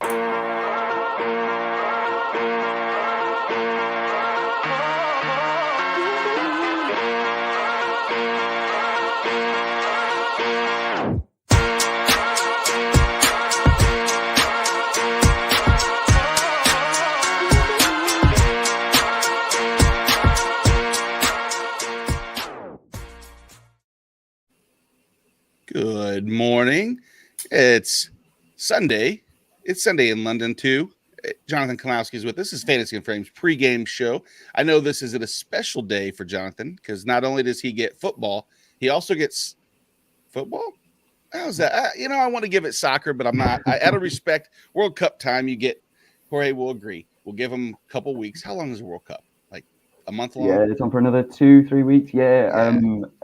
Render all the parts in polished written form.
Good morning. It's Sunday. It's Sunday in London, too. Jonathan Kalowski is with us. This is Fantasy and Frames pregame show. I know this is a special day for Jonathan because not only does he get football, he also gets football. How's that? I want to give it soccer, but I'm not. Out of respect, World Cup time, you get Jorge will agree. We'll give him a couple weeks. How long is the World Cup? Like a month long? Yeah, it's on for another 2-3 weeks. Yeah.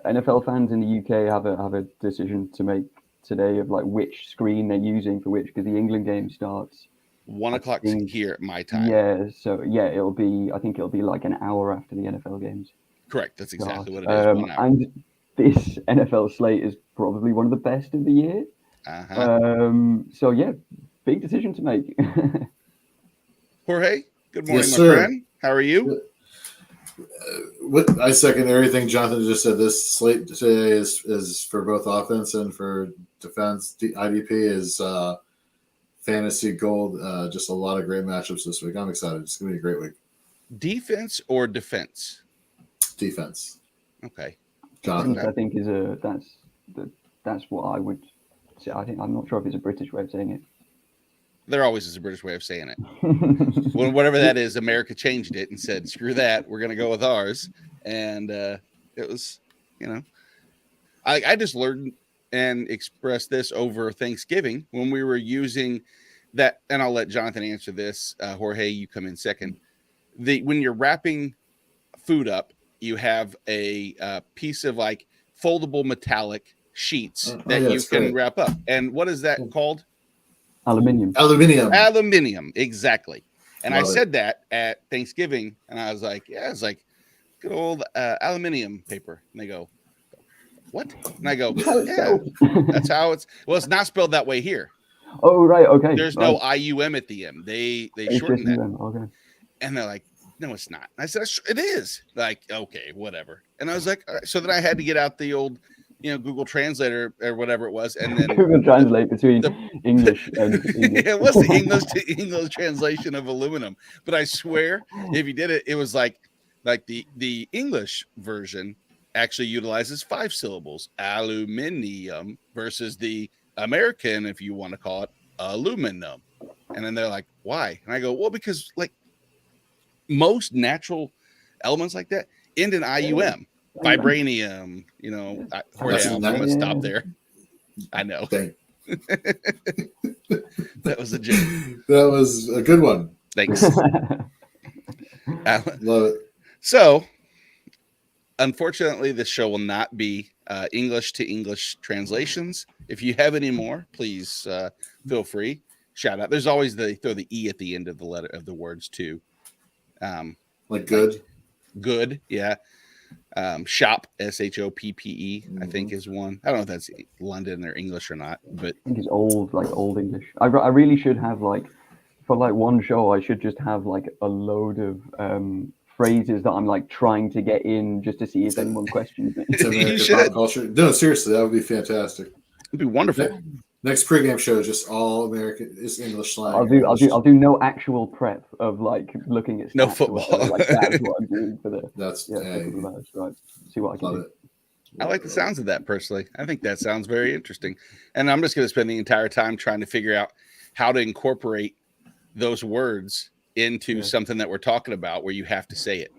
NFL fans in the UK have a decision to make today of like which screen they're using for which, because the England game starts 1 o'clock here at my time. Yeah, so I think it'll be like an hour after the NFL games. Correct. That's exactly what it is. 1 hour. And this NFL slate is probably one of the best of the year. So yeah, big decision to make. Jorge, good morning, yes, my sir. friend. How are you? I second everything Jonathan just said. This slate today is for both offense and for defense. IDP is fantasy gold. Just a lot of great matchups this week. I'm excited. It's going to be a great week. Defense or defense? Defense. Okay. Jonathan. I think that's what I would say. I'm not sure if it's a British way of saying it. There always is a British way of saying it. When whatever that is, America changed it and said, "Screw that, we're going to go with ours." And it was, I just learned and expressed this over Thanksgiving when we were using that. And I'll let Jonathan answer this. Jorge, you come in second. When you're wrapping food up, you have a piece of like foldable metallic sheets that you can wrap up. And what is that called? Aluminium, exactly. And I said that at Thanksgiving, and I was like, yeah, it's like good old aluminium paper. And they go, what? And I go, yeah, that's how it's. Well, it's not spelled that way here. Oh, right, okay. There's no IUM at the end. They shorten that. Okay. And they're like, no, it's not. And I said, it is. Like, okay, whatever. And I was like, all right. So then I had to get out the old Google Translator or whatever it was, and then Google Translate between English and English. It was the English to English translation of aluminum. But I swear, if you did it, it was like the English version actually utilizes 5 syllables, aluminium, versus the American, if you want to call it, aluminum. And then they're like, why? And I go, well, because like most natural elements like that end in IUM. Vibranium, I'm going to stop there. I know. That was a joke. That was a good one. Thanks. Love it. So, unfortunately, this show will not be English to English translations. If you have any more, please feel free. Shout out. There's always throw the E at the end of the letter of the words too. Like good. Good, yeah. Shop, SHOPPE, I think is one. I don't know if that's London or English or not, but I think it's old English. I really should have for one show, I should just have a load of phrases that I'm trying to get in just to see if anyone questions me. You should. Culture. No, seriously, that would be fantastic. It'd be wonderful. Next pregame show, just all American, is English slang. I'll do no actual prep of looking at stats. No football. That's what I'm doing for the. That's right. See what I can do. I like the sounds of that personally. I think that sounds very interesting, and I'm just going to spend the entire time trying to figure out how to incorporate those words into something that we're talking about, where you have to say it,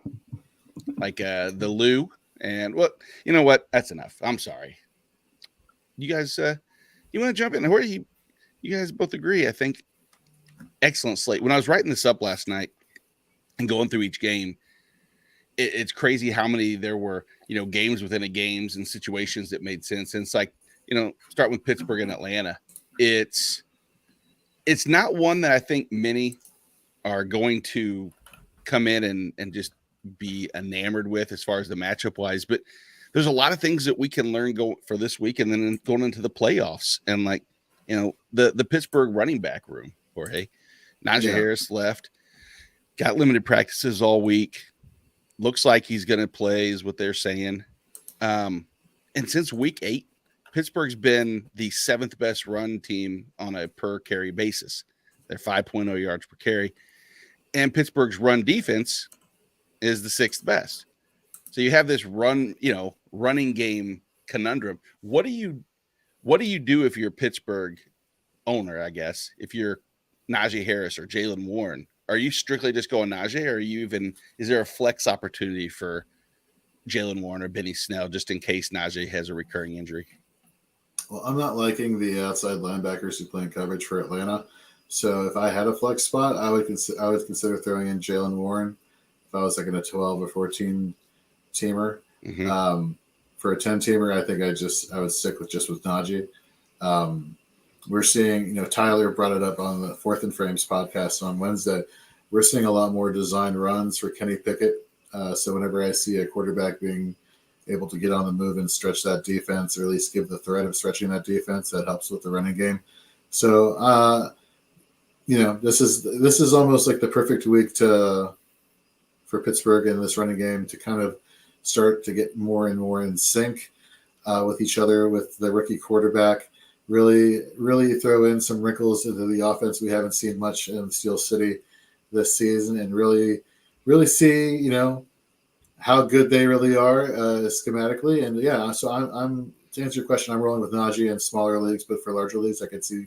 like the loo and what. You know what? That's enough. I'm sorry. You guys. You want to jump in? Where you guys both agree? I think excellent slate. When I was writing this up last night and going through each game, it's crazy how many there were, games within a games and situations that made sense. And it's like, start with Pittsburgh and Atlanta. It's not one that I think many are going to come in and just be enamored with as far as the matchup wise, but there's a lot of things that we can learn for this week and then going into the playoffs. And the Pittsburgh running back room, Jorge. Najee Yeah. Harris left, got limited practices all week. Looks like he's going to play, is what they're saying. And since week 8, Pittsburgh's been the 7th best run team on a per carry basis. They're 5.0 yards per carry. And Pittsburgh's run defense is the 6th best. So you have this running game conundrum. What do you do if you're a Pittsburgh owner, I guess, if you're Najee Harris or Jaylen Warren? Are you strictly just going Najee, or is there a flex opportunity for Jaylen Warren or Benny Snell just in case Najee has a recurring injury? Well, I'm not liking the outside linebackers who play in coverage for Atlanta. So if I had a flex spot, I would consider throwing in Jaylen Warren if I was like in a 12 or 14 teamer. Mm-hmm. For a 10 teamer, I think I would stick with Najee. We're seeing, Tyler brought it up on the Fourth and Frames podcast on Wednesday. We're seeing a lot more design runs for Kenny Pickett. So whenever I see a quarterback being able to get on the move and stretch that defense, or at least give the threat of stretching that defense, that helps with the running game. So, this is almost like the perfect week for Pittsburgh in this running game to kind of start to get more and more in sync with each other, with the rookie quarterback. Really, really throw in some wrinkles into the offense we haven't seen much in Steel City this season, and really, really see, how good they really are schematically. And yeah, so I'm to answer your question, I'm rolling with Najee in smaller leagues, but for larger leagues, I could see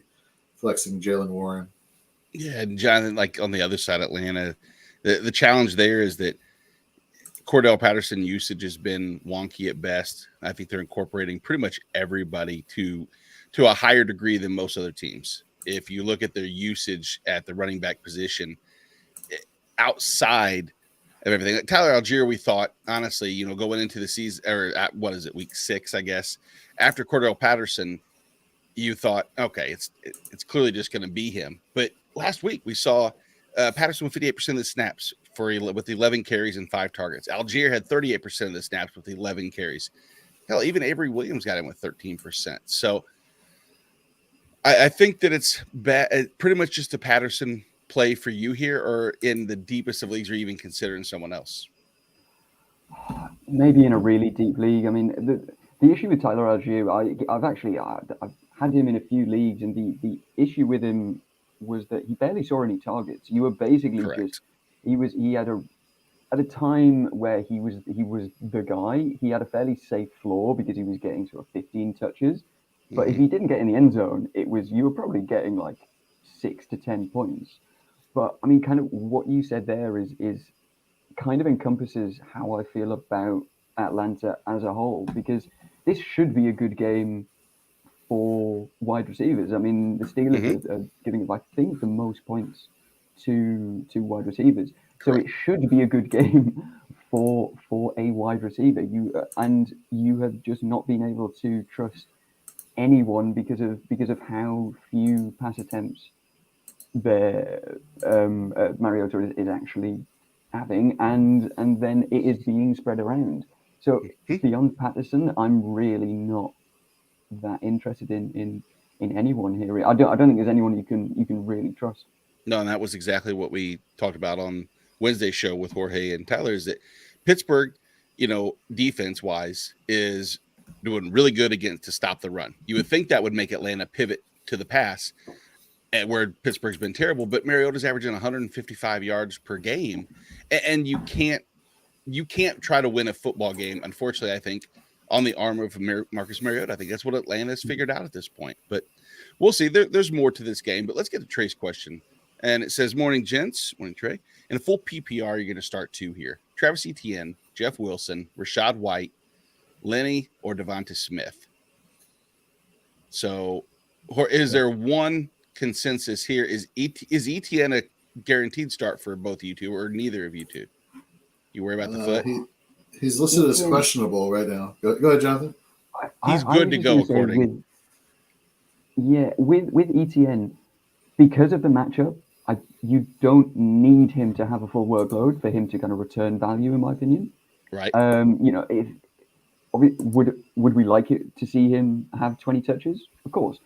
flexing Jaylen Warren. Yeah, and Jonathan, like on the other side of Atlanta, the challenge there is that Cordell Patterson usage has been wonky at best. I think they're incorporating pretty much everybody to a higher degree than most other teams. If you look at their usage at the running back position, outside of everything, like Tyler Algier, we thought, honestly, going into the season, or at, week 6, I guess, after Cordell Patterson, you thought, okay, it's clearly just going to be him. But last week we saw Patterson with 58% of the snaps with 11 carries and 5 targets. Algier had 38% of the snaps with 11 carries. Hell, even Avery Williams got in with 13%. So I think that it's pretty much just a Patterson play for you here, or in the deepest of leagues, or even considering someone else? Maybe in a really deep league. I mean, the issue with Tyler Algier, I've had him in a few leagues, and the issue with him was that he barely saw any targets. You were basically Correct. he had at a time where he was the guy. He had a fairly safe floor because he was getting sort of 15 touches. But if he didn't get in the end zone, you were probably getting like 6 to 10 points. But I mean, kind of what you said there is kind of encompasses how I feel about Atlanta as a whole, because this should be a good game for wide receivers. I mean, the Steelers are giving, I think, the most points to wide receivers. So it should be a good game for a wide receiver. You have just not been able to trust anyone because of how few pass attempts Mariota is actually having, and then it is being spread around. So beyond Patterson, I'm really not that interested in anyone here. I don't think there's anyone you can really trust. No, and that was exactly what we talked about on Wednesday's show with Jorge and Tyler, is that Pittsburgh, defense wise, is doing really good to stop the run. You would think that would make Atlanta pivot to the pass, where Pittsburgh's been terrible, but Mariota's averaging 155 yards per game, and you can't try to win a football game, unfortunately, I think, on the arm of Marcus Mariota. I think that's what Atlanta's figured out at this point, but we'll see. There's more to this game, but let's get to Trey's question. And it says, morning, gents. Morning, Trey. In a full PPR, you're going to start 2 here. Travis Etienne, Jeff Wilson, Rashad White, Lenny, or Devonta Smith. So is there one consensus here? Is Etienne a guaranteed start for both of you two, or neither of you two? You worry about the foot? He's listed as questionable right now. Go ahead, Jonathan. He's good to go, according. With Etienne, because of the matchup, you don't need him to have a full workload for him to kind of return value, in my opinion. Right. If would we like it to see him have 20 touches? Of course.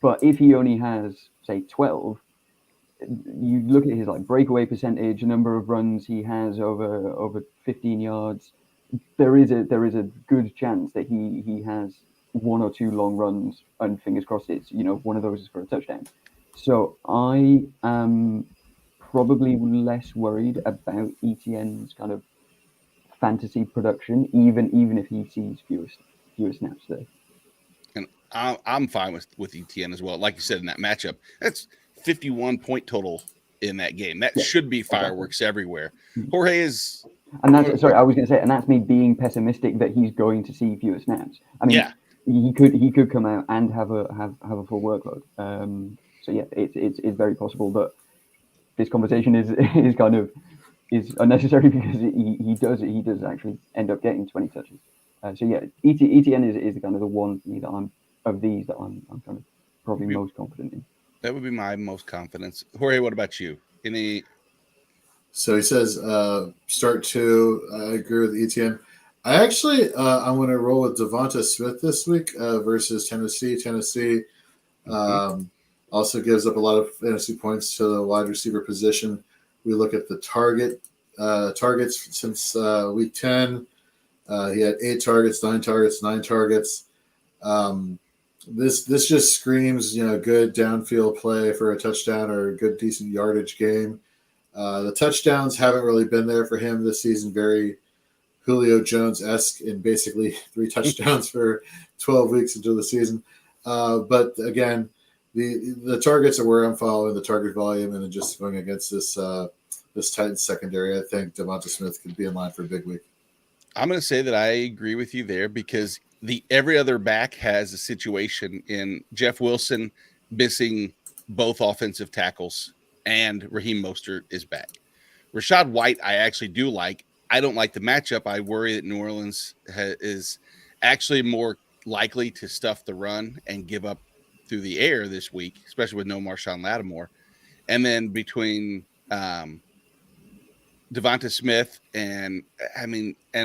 But if he only has, say, 12, you look at his like breakaway percentage, number of runs he has over 15 yards. There is a good chance that he has 1 or 2 long runs, and fingers crossed it's one of those is for a touchdown. So I am probably less worried about ETN's kind of fantasy production, even if he sees fewer snaps there. And I'm fine with ETN as well. Like you said, in that matchup, that's 51 point total in that game. That should be fireworks everywhere. Jorge is, and that's sorry, I was going to say, and that's me being pessimistic that he's going to see fewer snaps. I mean, he could come out and have a full workload. So yeah, it's very possible that this conversation is kind of unnecessary because he does actually end up getting 20 touches. So yeah, ETN is kind of the one for me that I'm kind of probably most confident in. That would be my most confidence. Jorge, what about you? So he says start 2. I agree with ETN. I actually I'm going to roll with Devonta Smith this week versus Tennessee. Tennessee also gives up a lot of fantasy points to the wide receiver position. We look at the targets since week 10. He had 8 targets, 9 targets, 9 targets. This just screams, good downfield play for a touchdown or a good, decent yardage game. The touchdowns haven't really been there for him this season. Very Julio Jones-esque in basically 3 touchdowns for 12 weeks into the season. But again, the targets are where I'm following the target volume, and then just going against this Titans secondary. I think Devonta Smith could be in line for a big week. I'm going to say that I agree with you there because every other back has a situation in Jeff Wilson missing both offensive tackles, and Raheem Mostert is back. Rashad White, I actually do like. I don't like the matchup. I worry that New Orleans is actually more likely to stuff the run and give up through the air this week, especially with no Marshawn Lattimore. And then between Devonta Smith and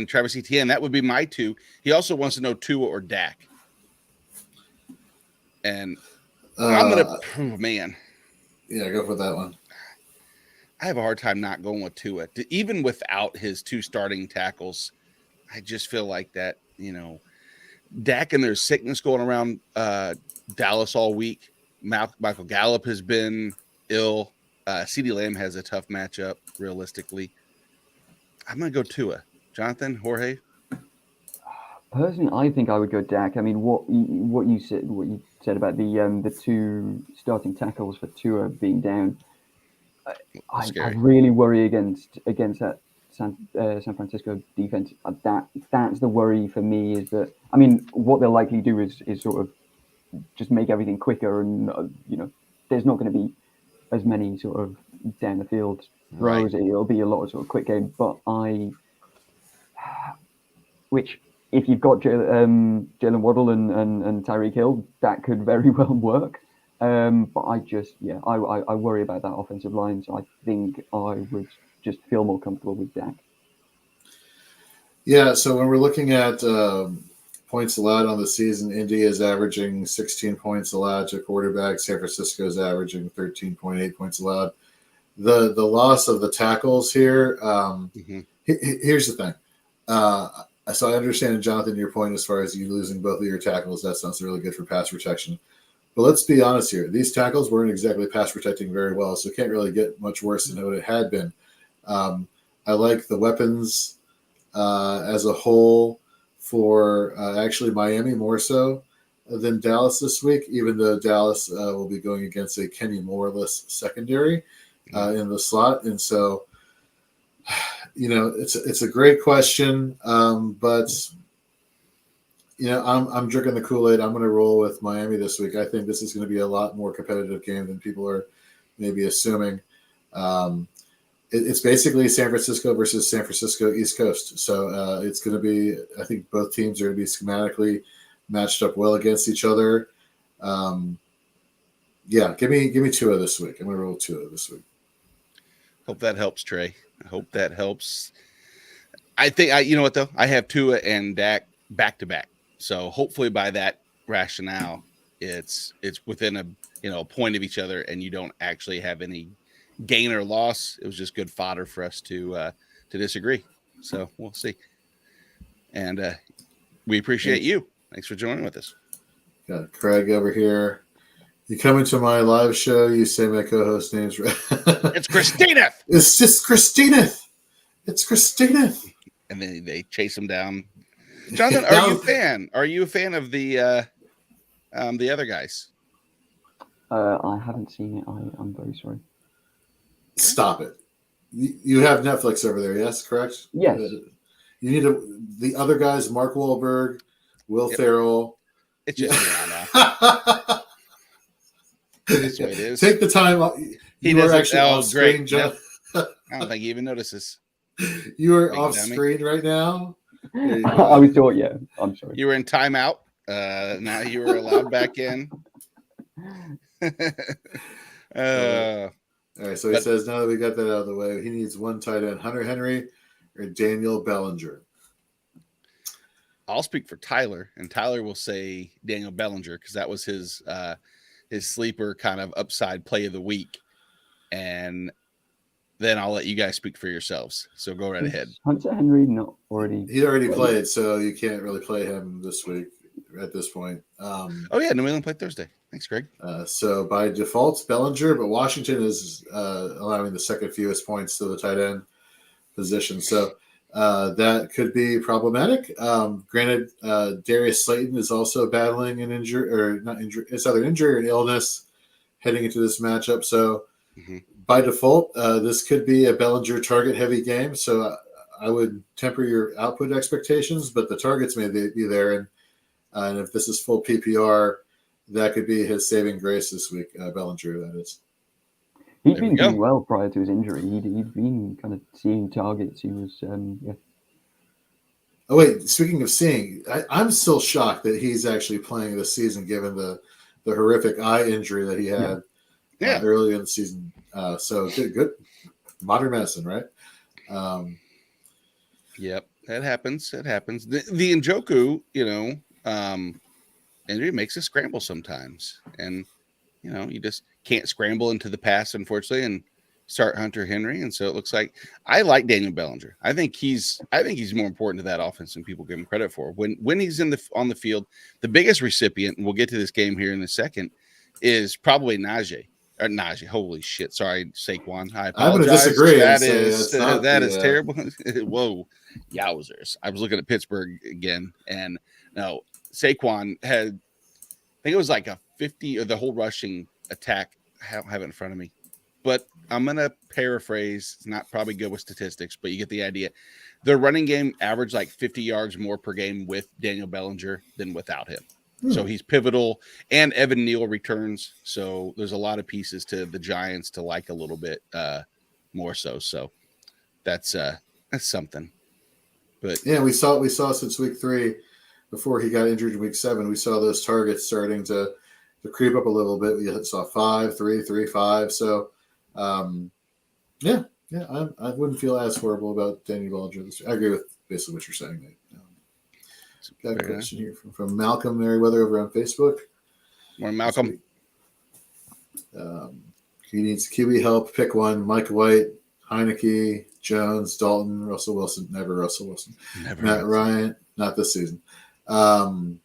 Travis Etienne, that would be my 2. He also wants to know Tua or Dak. And I'm gonna, Yeah, go for that one. I have a hard time not going with Tua. Even without his 2 starting tackles, I just feel like that, Dak and there's sickness going around Dallas all week. Michael Gallup has been ill. CeeDee Lamb has a tough matchup, realistically. I'm going to go Tua. Jonathan, Jorge? Personally, I think I would go Dak. I mean, what you said about the 2 starting tackles for Tua being down, I really worry against that San Francisco defense. That's the worry for me. Is that, I mean, what they'll likely do is sort of just make everything quicker, and there's not going to be as many sort of down the field throws. Right. It'll be a lot of sort of quick game. But which if you've got Jalen Waddle and Tyreek Hill, that could very well work. But I worry about that offensive line. So I think I would just feel more comfortable with Dak. Yeah. So when we're looking at points allowed on the season, Indy is averaging 16 points allowed to quarterback. San Francisco is averaging 13.8 points allowed. The loss of the tackles here. Here's the thing. So I understand, Jonathan, your point as far as you losing both of your tackles. That sounds really good for pass protection. But let's be honest here. These tackles weren't exactly pass protecting very well, so it can't really get much worse than what it had been. I like the weapons as a whole for actually Miami more so than Dallas this week, even though Dallas will be going against a Kenny Moore-less secondary in the slot. And so, it's a great question, but I'm drinking the Kool-Aid. I'm going to roll with Miami this week. I think this is going to be a lot more competitive game than people are maybe assuming. It's basically San Francisco versus San Francisco East Coast. So it's going to be, I think both teams are going to be schematically matched up well against each other. Give me Tua this week. I'm going to roll Tua this week. Hope that helps, Trey. I hope that helps. I think you know what though? I have Tua and Dak back to back. So hopefully by that rationale, it's within a point of each other, and you don't actually have any gain or loss. It was just good fodder for us to disagree. So we'll see. And we appreciate you. Thanks for joining with us. Got Craig over here. You come into my live show, you say my co-host name's right. It's Christina. It's just Christina. It's Christina. And then they chase him down. Jonathan, are you a fan? Are you a fan of the other guys? I haven't seen it. I'm very sorry. Stop it. You have Netflix over there, yes? Correct? Yes. You need the other guys, Mark Wahlberg, Will Ferrell. It's just now. That's what it is. Take the time. He you are doesn't. actually Oh, off screen, great. Nope. I don't think he even notices. You are Big off dummy. screen right now. I was thought, yeah. I'm sorry. You were in timeout. Now you were allowed back in. All right, so he says, now that we got that out of the way, he needs one tight end, Hunter Henry or Daniel Bellinger. I'll speak for Tyler, and Tyler will say Daniel Bellinger because that was his sleeper kind of upside play of the week. And then I'll let you guys speak for yourselves. So go right ahead. Hunter Henry not already. He already played, so you can't really play him this week at this point. Oh, yeah, New England played Thursday. Thanks, Greg. So by default, Bellinger, but Washington is allowing the second fewest points to the tight end position. So that could be problematic. Granted, Darius Slayton is also battling an injury, or not injury, it's either injury or an illness heading into this matchup. So by default, this could be a Bellinger target-heavy game. So I would temper your output expectations, but the targets may be there. And if this is full PPR, that could be his saving grace this week, Bellinger, that is. He'd been doing well prior to his injury. He'd been kind of seeing targets. He was, yeah. Oh, wait, speaking of seeing, I'm still shocked that he's actually playing this season given the horrific eye injury that he had earlier in the season. So good. Modern medicine, right? Yep, that happens. It happens. The Njoku, injury makes a scramble sometimes. And, you just can't scramble into the pass, unfortunately, and start Hunter Henry. And so it looks like I like Daniel Bellinger. I think he's more important to that offense than people give him credit for. When he's on the field, the biggest recipient, and we'll get to this game here in a second, is probably Najee. Or Najee, holy shit! Sorry, Saquon. I apologize. I'm going to disagree. That is terrible. Whoa, yowzers! I was looking at Pittsburgh again, and no, Saquon had, I think it was like a 50 or the whole rushing attack. I don't have it in front of me, but I'm going to paraphrase. It's not probably good with statistics, but you get the idea. The running game averaged like 50 yards more per game with Daniel Bellinger than without him. So he's pivotal, and Evan Neal returns. So there's a lot of pieces to the Giants to like a little bit more so. So that's something. But yeah, we saw since week 3, before he got injured in week 7, we saw those targets starting to creep up a little bit. We saw 5, 3, 3, 5. So I wouldn't feel as horrible about Daniel Bellinger this year. I agree with basically what you're saying, Nate. Got a question here from Malcolm Merriweather over on Facebook. Morning, Malcolm. He needs QB help. Pick one. Mike White, Heineke, Jones, Dalton, Russell Wilson. Never Russell Wilson. Never Matt Ryan. Not this season. Am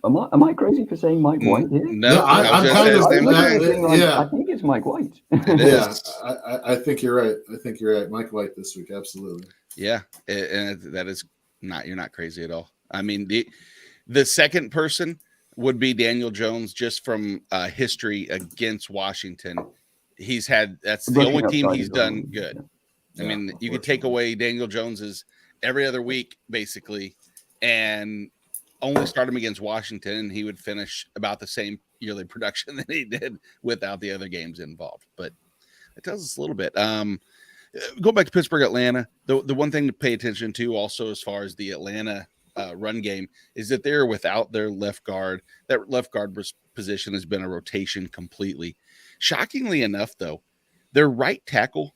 I crazy for saying Mike White here? No, I'm kind of I think it's Mike White. I think you're right. Mike White this week, absolutely. Yeah, and that is not, you're not crazy at all. I mean, the second person would be Daniel Jones, just from history against Washington. That's the only team he's done good. I mean, you could take away Daniel Jones's every other week, basically, and only start him against Washington, and he would finish about the same yearly production that he did without the other games involved. But it tells us a little bit. Go back to Pittsburgh, Atlanta. The one thing to pay attention to also, as far as the Atlanta run game, is that they're without their left guard. That left guard position has been a rotation completely. Shockingly enough, though, their right tackle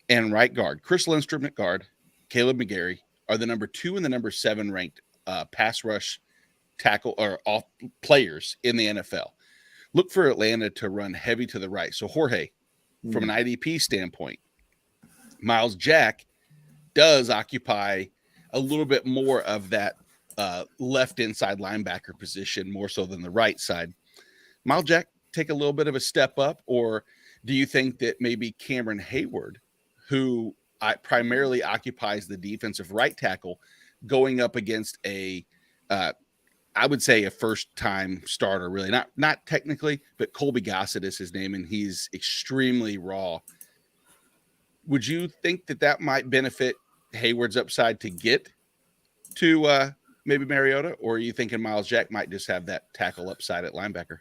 and right guard, Chris Lindstrom at guard, Caleb McGarry, are the number 2 and the number 7 ranked pass rush tackle or off players in the NFL. look for Atlanta to run heavy to the right. So Jorge, from an IDP standpoint, Miles Jack does occupy a little bit more of that left inside linebacker position, more so than the right side. Miles Jack take a little bit of a step up, or do you think that maybe Cameron Hayward, who primarily occupies the defensive right tackle, going up against a I would say a first-time starter, really not technically, but Colby Gossett is his name, and he's extremely raw. Would you think that might benefit Hayward's upside to get to maybe Mariota, or are you thinking Miles Jack might just have that tackle upside at linebacker?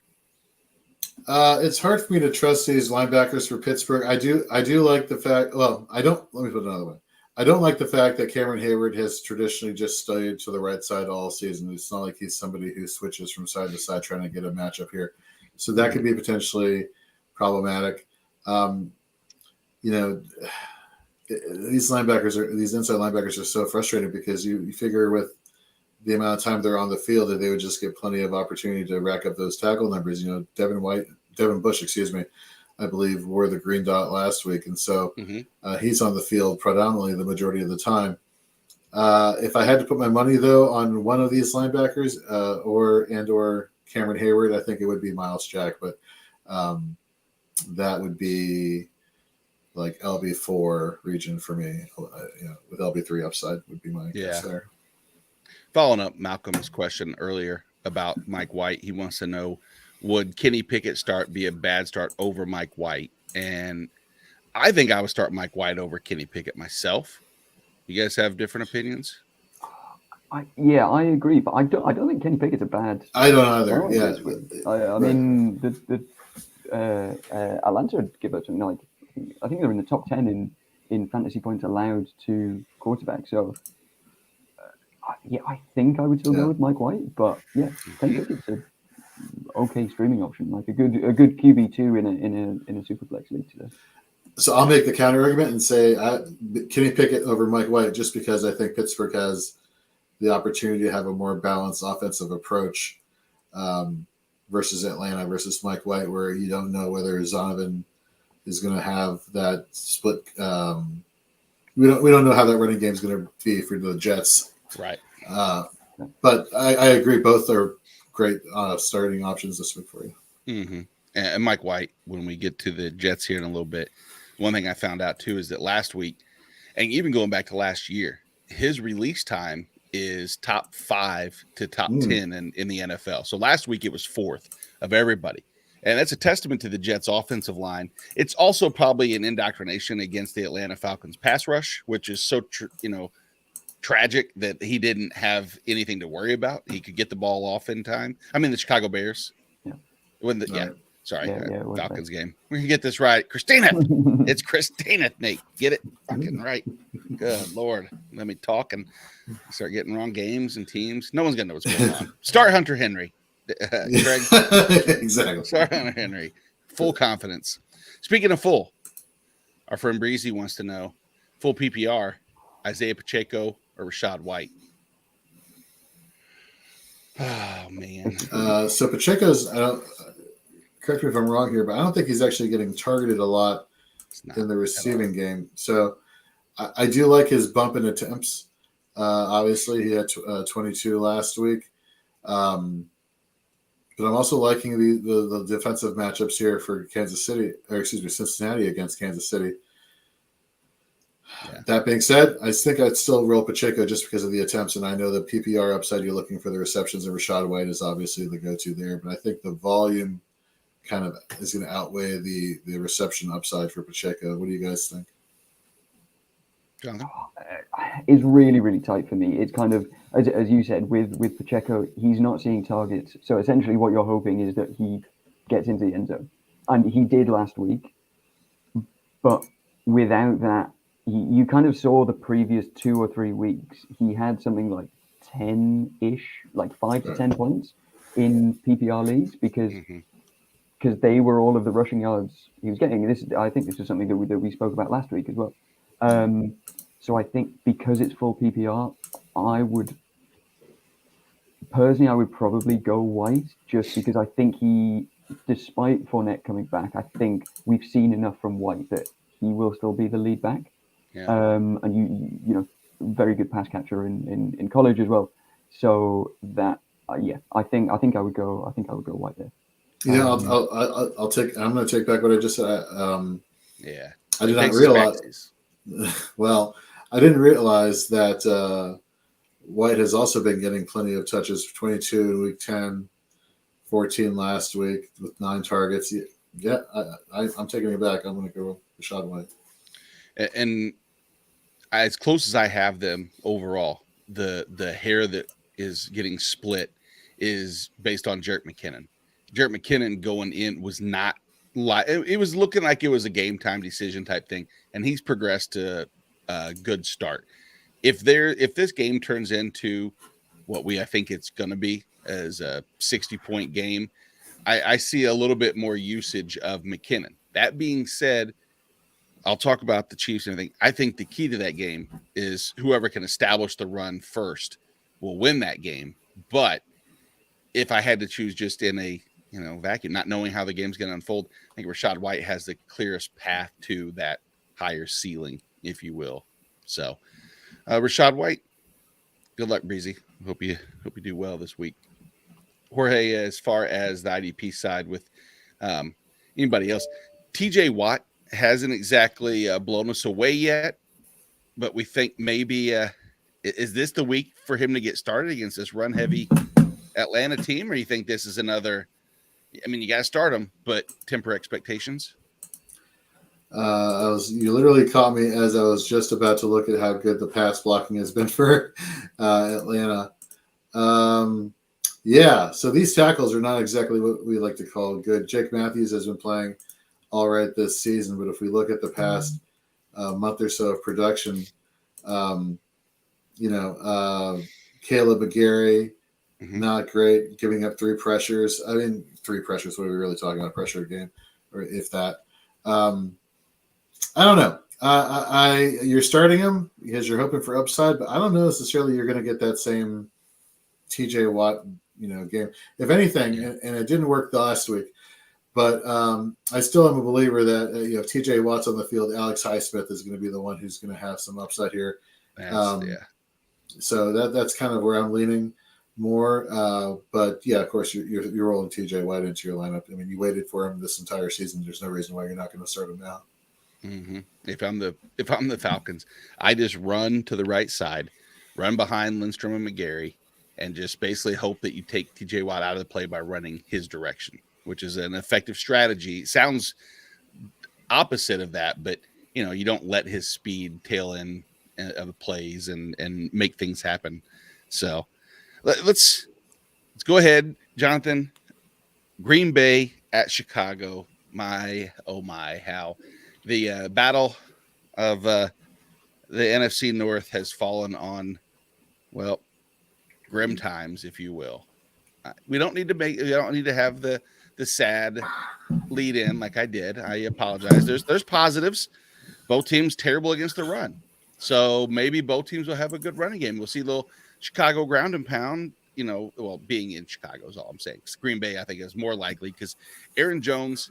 It's hard for me to trust these linebackers for Pittsburgh. I do like the fact. Well, I don't. Let me put it another way. I don't like the fact that Cameron Hayward has traditionally just stayed to the right side all season. It's not like he's somebody who switches from side to side trying to get a matchup here. So that could be potentially problematic. These inside linebackers are so frustrating because you figure with the amount of time they're on the field that they would just get plenty of opportunity to rack up those tackle numbers. Devin Bush, I believe, wore the green dot last week. And so he's on the field predominantly the majority of the time. If I had to put my money, though, on one of these linebackers or Cameron Hayward, I think it would be Miles Jack. But that would be like LB4 region for me. With LB3 upside would be my guess there. Following up Malcolm's question earlier about Mike White, he wants to know, would Kenny Pickett start be a bad start over Mike White? And I think I would start Mike White over Kenny Pickett myself. You guys have different opinions? I agree, but I don't think Kenny Pickett's a bad. I don't either. I mean, Atlanta would give us something like, I think they're in the top 10 in fantasy points allowed to quarterbacks. So. I think I would still go with Mike White, but Kenny Pickett's an okay streaming option, like a good QB2 in a superflex league today. So I'll make the counter argument and say Kenny Pickett over Mike White, just because I think Pittsburgh has the opportunity to have a more balanced offensive approach versus Atlanta versus Mike White, where you don't know whether Zonovan is going to have that split. We don't know how that running game is going to be for the Jets. Right. But I agree. Both are great starting options this week for you. Mm-hmm. And Mike White, when we get to the Jets here in a little bit, one thing I found out too is that last week, and even going back to last year, his release time is top 5 to top 10 in the NFL. So last week it was 4th of everybody. And that's a testament to the Jets' offensive line. It's also probably an indoctrination against the Atlanta Falcons pass rush, which is so tragic that he didn't have anything to worry about. He could get the ball off in time. I mean, the Chicago Bears. Falcons game. We can get this right. Christina. It's Christina, Nate. Get it fucking right. Good Lord. Let me talk and start getting wrong games and teams. No one's going to know what's going on. Start Hunter Henry. Greg. Exactly. Start Hunter Henry. Full confidence. Speaking of full, our friend Breezy wants to know, full PPR, Isaiah Pacheco or Rashad White? Oh, man. So Pacheco's, correct me if I'm wrong here, but I don't think he's actually getting targeted a lot in the receiving game. So I do like his bump in attempts. Obviously, he had 22 last week. But I'm also liking the defensive matchups here for Cincinnati against Kansas City. Yeah. That being said, I think I'd still roll Pacheco just because of the attempts, and I know the PPR upside you're looking for the receptions, and Rashad White is obviously the go-to there. But I think the volume kind of is going to outweigh the reception upside for Pacheco. What do you guys think? It's really, really tight for me. It's kind of, as you said, with Pacheco, he's not seeing targets. So essentially what you're hoping is that he gets into the end zone. And he did last week. But without that, you kind of saw the previous 2 or 3 weeks, he had something like 10-ish, like 5 to 10 points in PPR leagues because they were all of the rushing yards he was getting. I think this is something that we spoke about last week as well. So I think because it's full PPR, I would probably go White just because I think he despite Fournette coming back, I think we've seen enough from White that he will still be the lead back. Yeah. And you know, very good pass catcher in college as well. So that I think I would go White there. Yeah, I'll take. I'm going to take back what I just said. Yeah. I did not realize. Well, I didn't realize that White has also been getting plenty of touches. 22 in week 10, 14 last week with 9 targets. Yeah, I'm taking it back. I'm going to go Rachaad White. And as close as I have them overall, the hair that is getting split is based on Jerick McKinnon. Jerick McKinnon going in was not like it was looking like it was a game time decision type thing, and he's progressed to a good start. If this game turns into what I think it's going to be as a 60-point game, I see a little bit more usage of McKinnon. That being said, I'll talk about the Chiefs and everything. I think the key to that game is whoever can establish the run first will win that game. But if I had to choose just in a vacuum, not knowing how the game's going to unfold, I think Rachaad White has the clearest path to that higher ceiling, if you will. So, Rachaad White, good luck, Breezy. Hope you do well this week. Jorge, as far as the IDP side with anybody else, TJ Watt hasn't exactly blown us away yet, but we think maybe is this the week for him to get started against this run-heavy Atlanta team, or you think this is another? I mean, you got to start him, but temper expectations. You literally caught me as I was just about to look at how good the pass blocking has been for Atlanta. Yeah, so these tackles are not exactly what we like to call good. Jake Matthews has been playing all right this season, but if we look at the past month or so of production, Caleb McGarry, not great, giving up 3 pressures. I mean, 3 pressures. What are we really talking about? Pressure game, or if that. I don't know. You're starting him because you're hoping for upside, but I don't know necessarily you're going to get that same TJ Watt, game. If anything, and it didn't work the last week, but I still am a believer that if TJ Watt's on the field, Alex Highsmith is going to be the one who's going to have some upside here. So that's kind of where I'm leaning more. But yeah, of course, you're rolling TJ Watt into your lineup. I mean, you waited for him this entire season. There's no reason why you're not going to start him now. Mm-hmm. If I'm the Falcons, I just run to the right side, run behind Lindstrom and McGarry, and just basically hope that you take TJ Watt out of the play by running his direction, which is an effective strategy. Sounds opposite of that, but you don't let his speed tail in of plays and make things happen. So let's go ahead, Jonathan. Green Bay at Chicago. My, oh my, how the battle of the NFC North has fallen on, well, grim times, if you will. We don't need to have the sad lead in like I did. I apologize. There's positives. Both teams terrible against the run. So maybe both teams will have a good running game. We'll see a little Chicago ground and pound, being in Chicago is all I'm saying. Green Bay, I think, is more likely because Aaron Jones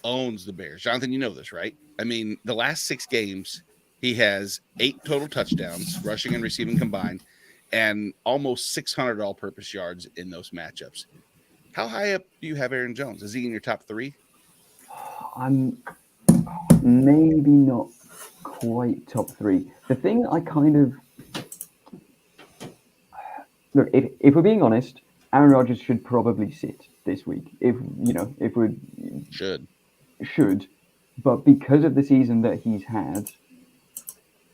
owns the Bears. Jonathan, you know this, right? I mean, the last 6 games, he has 8 total touchdowns, rushing and receiving combined, and almost 600 all-purpose yards in those matchups. How high up do you have Aaron Jones? Is he in your top 3? I'm maybe not quite top 3. The thing I kind of look, if we're being honest, Aaron Rodgers should probably sit this week. If we should, but because of the season that he's had,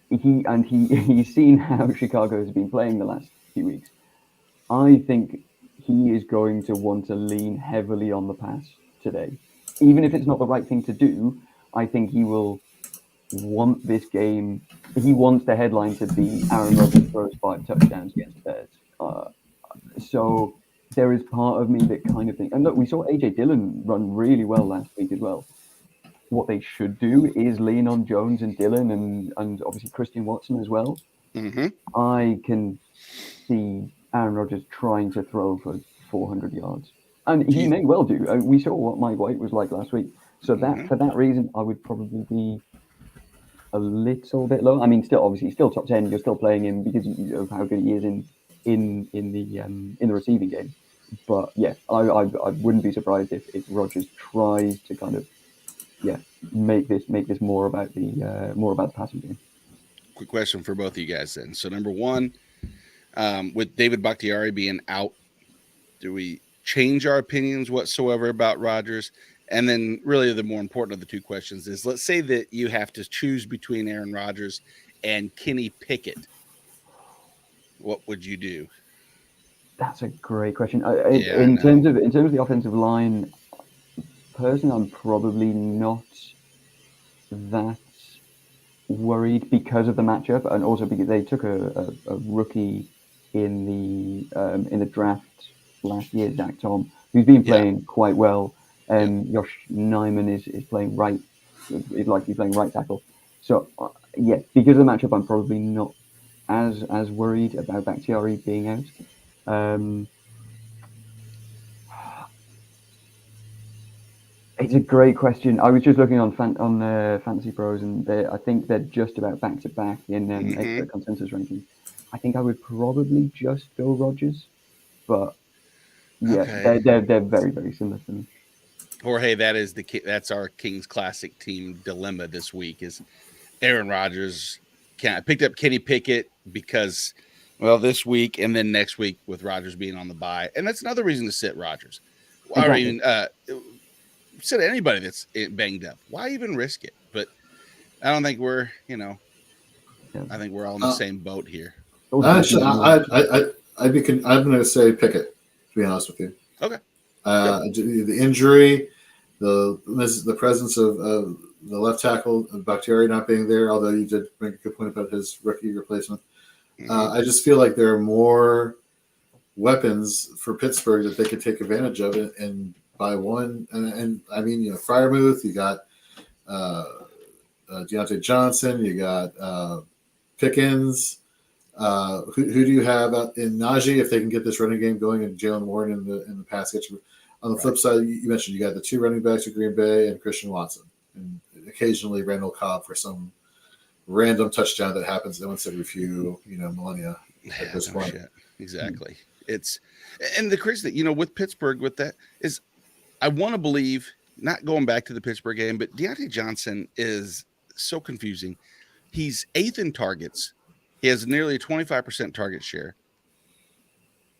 he's seen how Chicago has been playing the last few weeks. I think he is going to want to lean heavily on the pass today, even if it's not the right thing to do. I think he will want this game. He wants the headline to be Aaron Rodgers throws 5 touchdowns against the Bears. So there is part of me that kind of think, and look, we saw AJ Dillon run really well last week as well. What they should do is lean on Jones and Dillon and obviously Christian Watson as well. Mm-hmm. I can see Aaron Rodgers trying to throw for 400 yards. And he may well do. We saw what Mike White was like last week. So that for that reason, I would probably be a little bit low. I mean, obviously still top 10. You're still playing him because of how good he is in the receiving game. But yeah, I wouldn't be surprised if Rodgers tries to kind of make this more about the passing game. Quick question for both of you guys then. So number one, with David Bakhtiari being out, do we change our opinions whatsoever about Rodgers? And then really the more important of the two questions is, let's say that you have to choose between Aaron Rodgers and Kenny Pickett. What would you do? That's a great question. In terms of the offensive line, personally, I'm probably not that worried because of the matchup, and also because they took a rookie in the draft last year, Zach Tom, who's been playing quite well. Josh Nijman is playing right, is likely playing right tackle. So because of the matchup, I'm probably not as worried about Bakhtiari being out. It's a great question. I was just looking on Fantasy Pros, and I think they're just about back to back in expert consensus rankings. I think I would probably just go Rodgers, but they're very, very similar to me. Jorge, that's our Kings Classic team dilemma this week is Aaron Rodgers. I picked up Kenny Pickett because, well, this week and then next week with Rodgers being on the bye, and that's another reason to sit Rodgers. Exactly. Or even sit anybody that's banged up. Why even risk it? But I don't think we're, I think we're all in the same boat here. Actually, I'm going to say Pickett, to be honest with you. Okay. The injury, the presence of the left tackle, Bakhtiari not being there, although you did make a good point about his rookie replacement. I just feel like there are more weapons for Pittsburgh that they could take advantage of and buy one. And I mean, Freiermuth, you got Deontay Johnson, you got Pickens. Who do you have in Najee if they can get this running game going, and Jalen Warren in the pass catcher? On the flip side, you mentioned you got the two running backs of Green Bay and Christian Watson, and occasionally Randall Cobb for some random touchdown that happens once every few millennia at this point. Shit. Exactly. And the crazy thing, with Pittsburgh, with that is, I want to believe, not going back to the Pittsburgh game, but Deontay Johnson is so confusing. He's 8th in targets. He has nearly a 25% target share.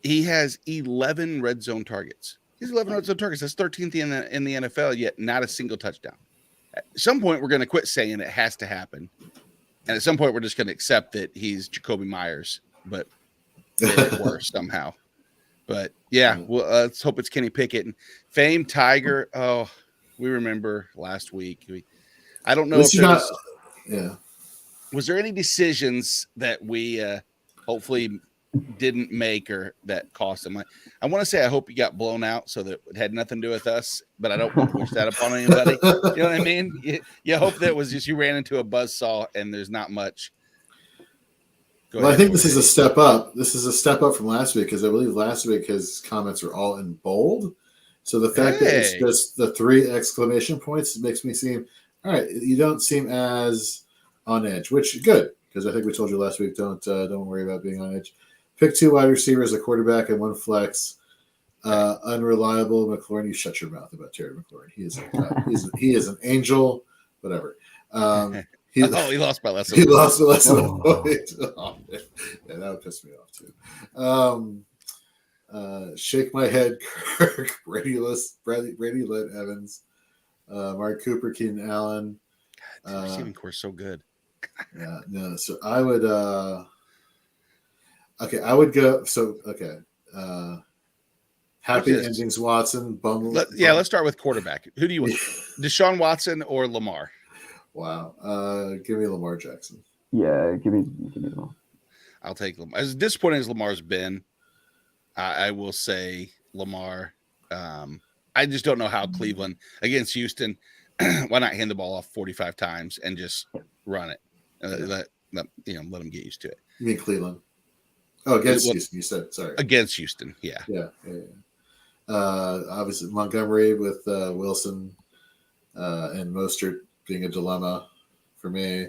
He has 11 red zone targets. He's 11 red zone targets. That's 13th in the NFL, yet not a single touchdown. At some point, we're going to quit saying it has to happen. And at some point, we're just going to accept that he's Jacoby Myers, but made it worse somehow. But well, let's hope it's Kenny Pickett. And famed Tiger. Oh, we remember last week. I don't know if there was, was there any decisions that we hopefully didn't make or that cost him? I want to say I hope he got blown out so that it had nothing to do with us, but I don't want to push that upon anybody. You know what I mean? You hope that was just you ran into a buzzsaw and there's not much. Well, I think this is a step up. This is a step up from last week because I believe last week his comments were all in bold. So the fact that it's just the 3 exclamation points makes me seem, all right, you don't seem as on edge, which good, because I think we told you last week, don't worry about being on edge. Pick 2 wide receivers, a quarterback, and 1 flex. Unreliable McLaurin. You shut your mouth about Terry McLaurin. He is an angel. Whatever. He lost by less. He lost by less than a point. Oh, yeah, that would piss me off too. Shake my head, Kirk. Brady Lett Evans, Mark Cooper, Keenan Allen. God, receiving core so good. Yeah, no. So I would. I would go. So okay. Happy endings, Watson. Let's start with quarterback. Who do you want? Deshaun Watson or Lamar? Wow. Give me Lamar Jackson. Yeah, give me Lamar. I'll take Lamar. As disappointing as Lamar's been, I will say Lamar. I just don't know how Cleveland against Houston. Why not hand the ball off 45 times and just run it? Let them get used to it. You mean Cleveland? Oh, against Houston, you said. Sorry. Against Houston, yeah. Yeah. Obviously, Montgomery with Wilson and Mostert being a dilemma for me.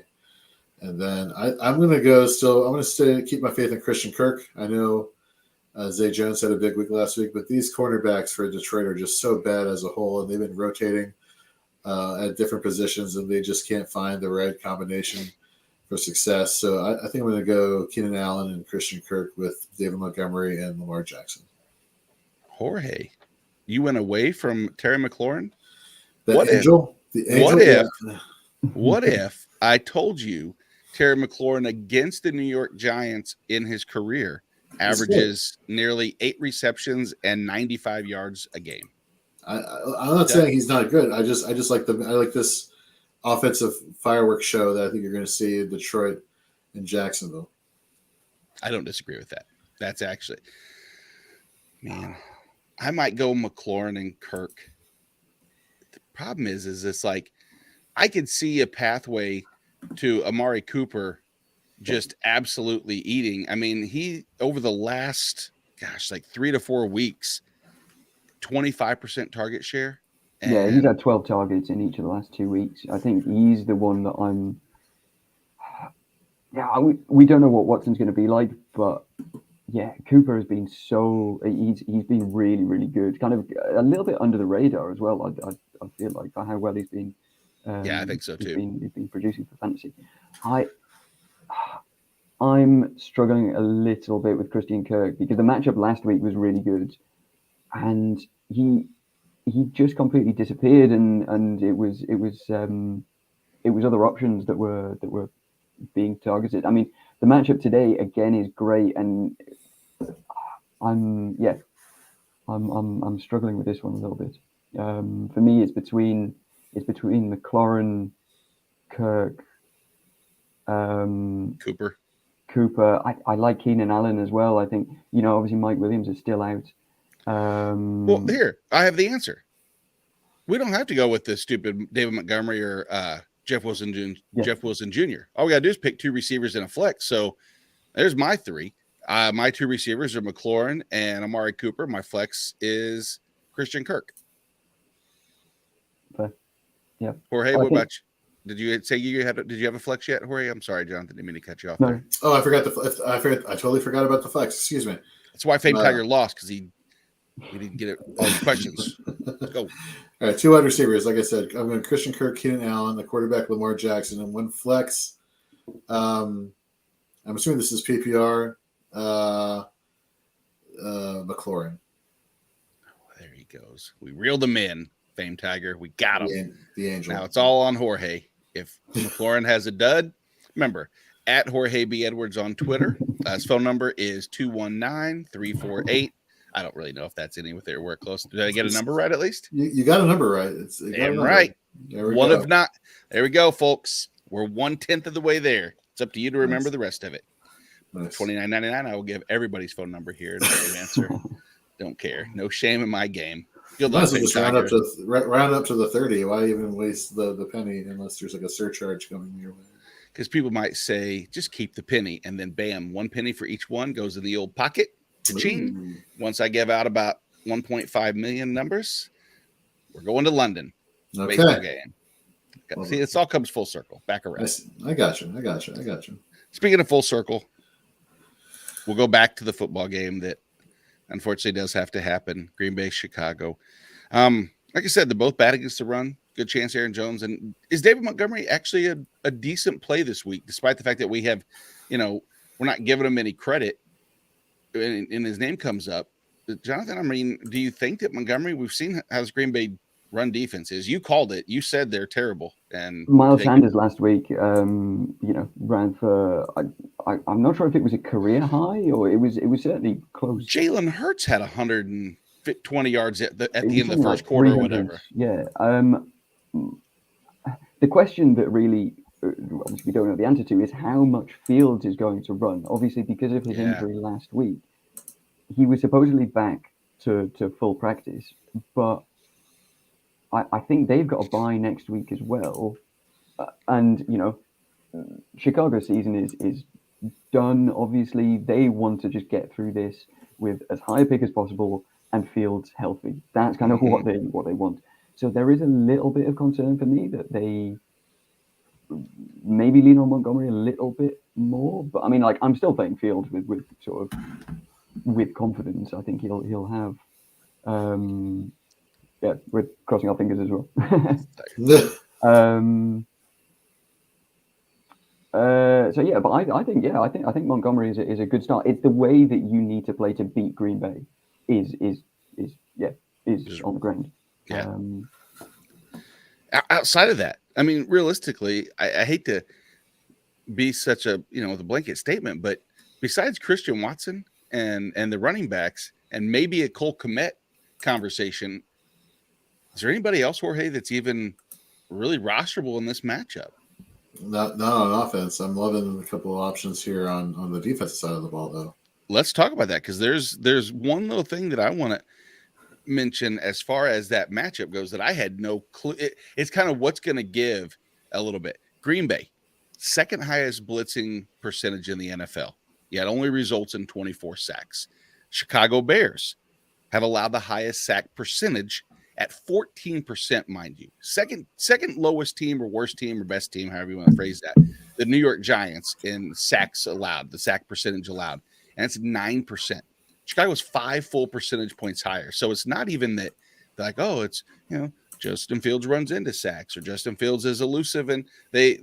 And then I'm going to go still. I'm going to keep my faith in Christian Kirk. I know Zay Jones had a big week last week, but these cornerbacks for Detroit are just so bad as a whole, and they've been rotating at different positions, and they just can't find the right combination for success. So I think I'm going to go Keenan Allen and Christian Kirk with David Montgomery and Lamar Jackson. Jorge, you went away from Terry McLaurin? The angel? What if I told you Terry McLaurin against the New York Giants in his career averages nearly 8 receptions and 95 yards a game? I'm not saying he's not good. I just like I like this offensive fireworks show that I think you're going to see in Detroit and Jacksonville. I don't disagree with that. That's actually, man, I might go McLaurin and Kirk. The problem is it's like I could see a pathway to Amari Cooper just absolutely eating. I mean, he over the last, like 3 to 4 weeks, 25% target share. Yeah, he's had 12 targets in each of the last 2 weeks. I think he's the one that I'm. Yeah, we don't know what Watson's going to be like, but yeah, Cooper has been he's been really, really good. Kind of a little bit under the radar as well. I feel like for how well he's been. Yeah, I think so too. He's been producing for fantasy. I'm struggling a little bit with Christian Kirk because the matchup last week was really good, and he just completely disappeared, and it was other options that were being targeted. I mean, the matchup today again is great, and I'm struggling with this one a little bit. For me, it's between McLaurin, Kirk, Cooper. I like Keenan Allen as well. I think obviously Mike Williams is still out. Well, here I have the answer. We don't have to go with the stupid David Montgomery or Jeff Wilson Jr. All we got to do is pick 2 receivers in a flex. So there's my 3. My 2 receivers are McLaurin and Amari Cooper. My flex is Christian Kirk. Okay. Yeah. Jorge, what about you? Did you say did you have a flex yet, Jorge? I'm sorry, Jonathan. Didn't mean to cut you off there. Oh, I totally forgot about the flex. Excuse me. That's why Fame Tiger lost, because we didn't get all the questions. Let's go. All right, 2 wide receivers. Like I said, I'm going Christian Kirk, Keenan Allen, the quarterback Lamar Jackson, and 1 flex. I'm assuming this is PPR. McLaurin. Oh, there he goes. We reeled him in, Fame Tiger. We got him. The angel. Now it's all on Jorge. If McLaurin has a dud, remember, at Jorge B. Edwards on Twitter. His phone number is 219-348. I don't really know if that's anywhere close. Did I get a number right at least? You got a number right. Damn right. One of not. There we go, folks. We're 1/10 of the way there. It's up to you to remember the rest of it. Nice. $29.99. I will give everybody's phone number here to answer. Don't care. No shame in my game. Good luck. Just round up to the 30. Why even waste the penny unless there's like a surcharge coming your way? Because people might say, just keep the penny, and then bam, 1 penny for each one goes in the old pocket. Cha-ching. Once I give out about 1.5 million numbers, we're going to London. Okay. Baseball game. See, this all comes full circle. Back around. I got you. Speaking of full circle, we'll go back to the football game that unfortunately does have to happen. Green Bay, Chicago. Like I said, they're both bad against the run. Good chance Aaron Jones. And is David Montgomery actually a decent play this week, despite the fact that we have, we're not giving him any credit and his name comes up? Jonathan, I mean, do you think that Montgomery, we've seen how this Green Bay run defense is? You called it. You said they're terrible. And Miles Sanders last week, ran for, I'm not sure if it was a career high or it was certainly close. Jalen Hurts had 120 yards at the end of the first quarter or whatever. Yeah. The question that really, obviously we don't know the answer to, is how much Fields is going to run. Obviously, because of his injury last week, he was supposedly back to full practice, but I think they've got a bye next week as well. And, Chicago's season is done. Obviously, they want to just get through this with as high a pick as possible and Fields healthy. That's kind of what they want. So there is a little bit of concern for me that they maybe lean on Montgomery a little bit more. But I mean, like, I'm still playing Fields with sort of with confidence. I think he'll have. Yeah, we're crossing our fingers as well. So yeah, but I think Montgomery is a good start. It's the way that you need to play to beat Green Bay is on the ground. Yeah. Outside of that, I mean, realistically, I hate to be such a the blanket statement, but besides Christian Watson and the running backs and maybe a Cole Kmet conversation, is there anybody else, Jorge, that's even really rosterable in this matchup? Not on offense. I'm loving a couple of options here on the defensive side of the ball, though. Let's talk about that, because there's one little thing that I want to mention as far as that matchup goes that I had no clue. It's kind of what's going to give a little bit. Green Bay, second highest blitzing percentage in the NFL, yet only results in 24 sacks. Chicago Bears have allowed the highest sack percentage at 14%, mind you. Second lowest team or worst team or best team, however you want to phrase that, the New York Giants in sacks allowed, the sack percentage allowed, and it's 9%. Chicago's 5 full percentage points higher. So it's not even that they're like, oh, it's, Justin Fields runs into sacks or Justin Fields is elusive and they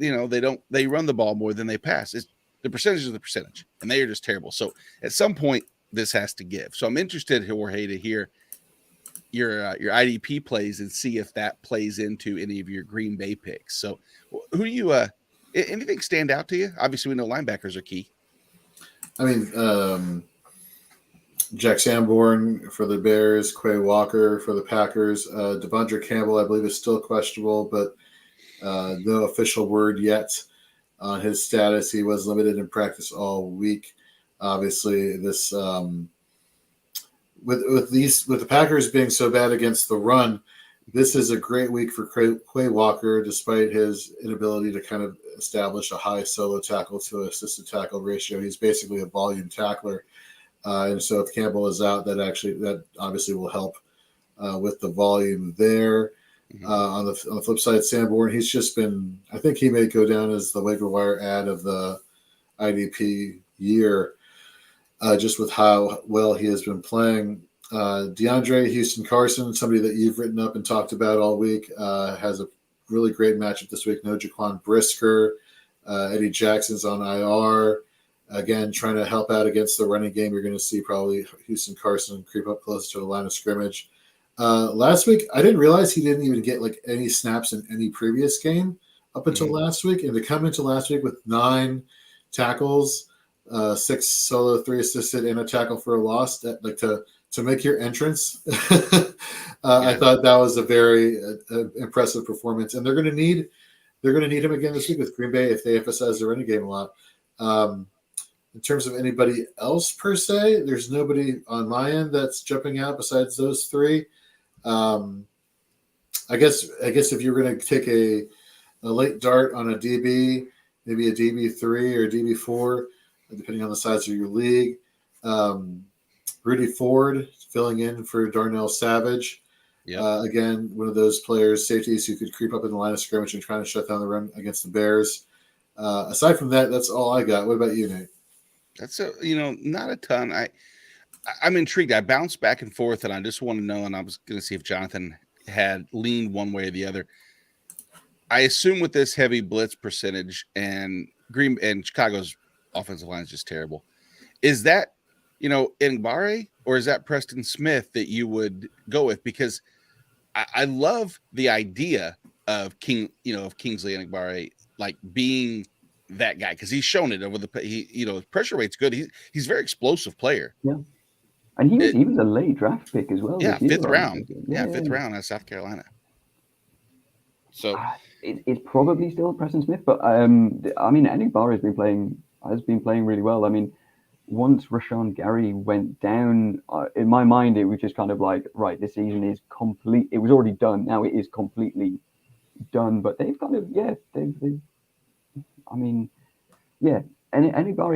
run the ball more than they pass. It's the percentage of the percentage, and they are just terrible. So at some point this has to give. So I'm interested, Jorge, to hear your IDP plays and see if that plays into any of your Green Bay picks. So who you anything stand out to you? Obviously we know linebackers are key. I mean, Jack Sanborn for the Bears, Quay Walker for the Packers. Devondre Campbell, I believe, is still questionable, but no official word yet on his status. He was limited in practice all week. Obviously, this with the Packers being so bad against the run, this is a great week for Quay Walker, despite his inability to kind of establish a high solo tackle to assisted tackle ratio. He's basically a volume tackler. And so if Campbell is out, that obviously will help with the volume there. On the flip side, Sanborn, he's just been, I think he may go down as the waiver wire ad of the IDP year, just with how well he has been playing. DeAndre Houston Carson, somebody that you've written up and talked about all week, has a really great matchup this week. No Jaquan Brisker. Eddie Jackson's on IR. Again, trying to help out against the running game. You're going to see probably Houston Carson creep up close to the line of scrimmage. Last week, I didn't realize he didn't even get like any snaps in any previous game up until last week. And to come into last week with 9 tackles, 6 solo, 3 assisted, and a tackle for a loss, that like to make your entrance, I thought that was a very impressive performance. And they're going to need him again this week with Green Bay if they emphasize the running game a lot. In terms of anybody else per se, there's nobody on my end that's jumping out besides those 3. I guess if you're going to take a late dart on a DB, maybe a DB3 or a DB4, depending on the size of your league, Rudy Ford filling in for Darnell Savage. Again, one of those players, safeties who could creep up in the line of scrimmage and trying to shut down the run against the Bears. Aside from that, that's all I got. What about you, Nate? That's not a ton. I'm intrigued. I bounced back and forth, and I just want to know, and I was going to see if Jonathan had leaned one way or the other. I assume with this heavy blitz percentage and Chicago's offensive line is just terrible. Is that, Ngbare, or is that Preston Smith that you would go with? Because I love the idea of Kingsley Ngbare, like being that guy, because he's shown it over his pressure rate's good. He's a very explosive player. Yeah. And he was a late draft pick as well. Yeah, fifth round. Fifth round out of South Carolina. So it's probably still Preston Smith, but I mean, Ngbare has been playing really well. I mean, once Rashawn Gary went down, in my mind, it was just kind of like, right, this season is complete. It was already done. Now it is completely done. But they've kind of, Ngbare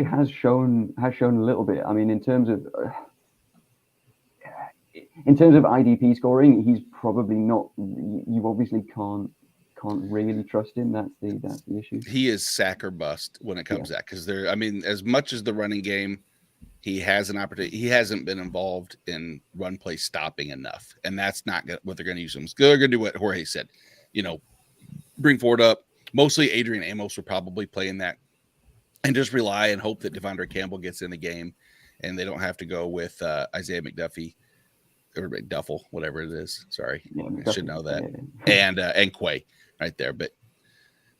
has shown a little bit. I mean, in terms of, in terms of IDP scoring, he's probably not. You obviously can't really trust him. That's the issue. He is sack or bust when it comes to that, because as much as the running game, he has an opportunity. He hasn't been involved in run play stopping enough, and that's not what they're going to use him. They're going to do what Jorge said, bring Ford up. Mostly Adrian Amos will probably play in that, and just rely and hope that Devondre Campbell gets in the game, and they don't have to go with Isaiah McDuffie or McDuffel, whatever it is. Sorry, I should know that. And Quay right there. But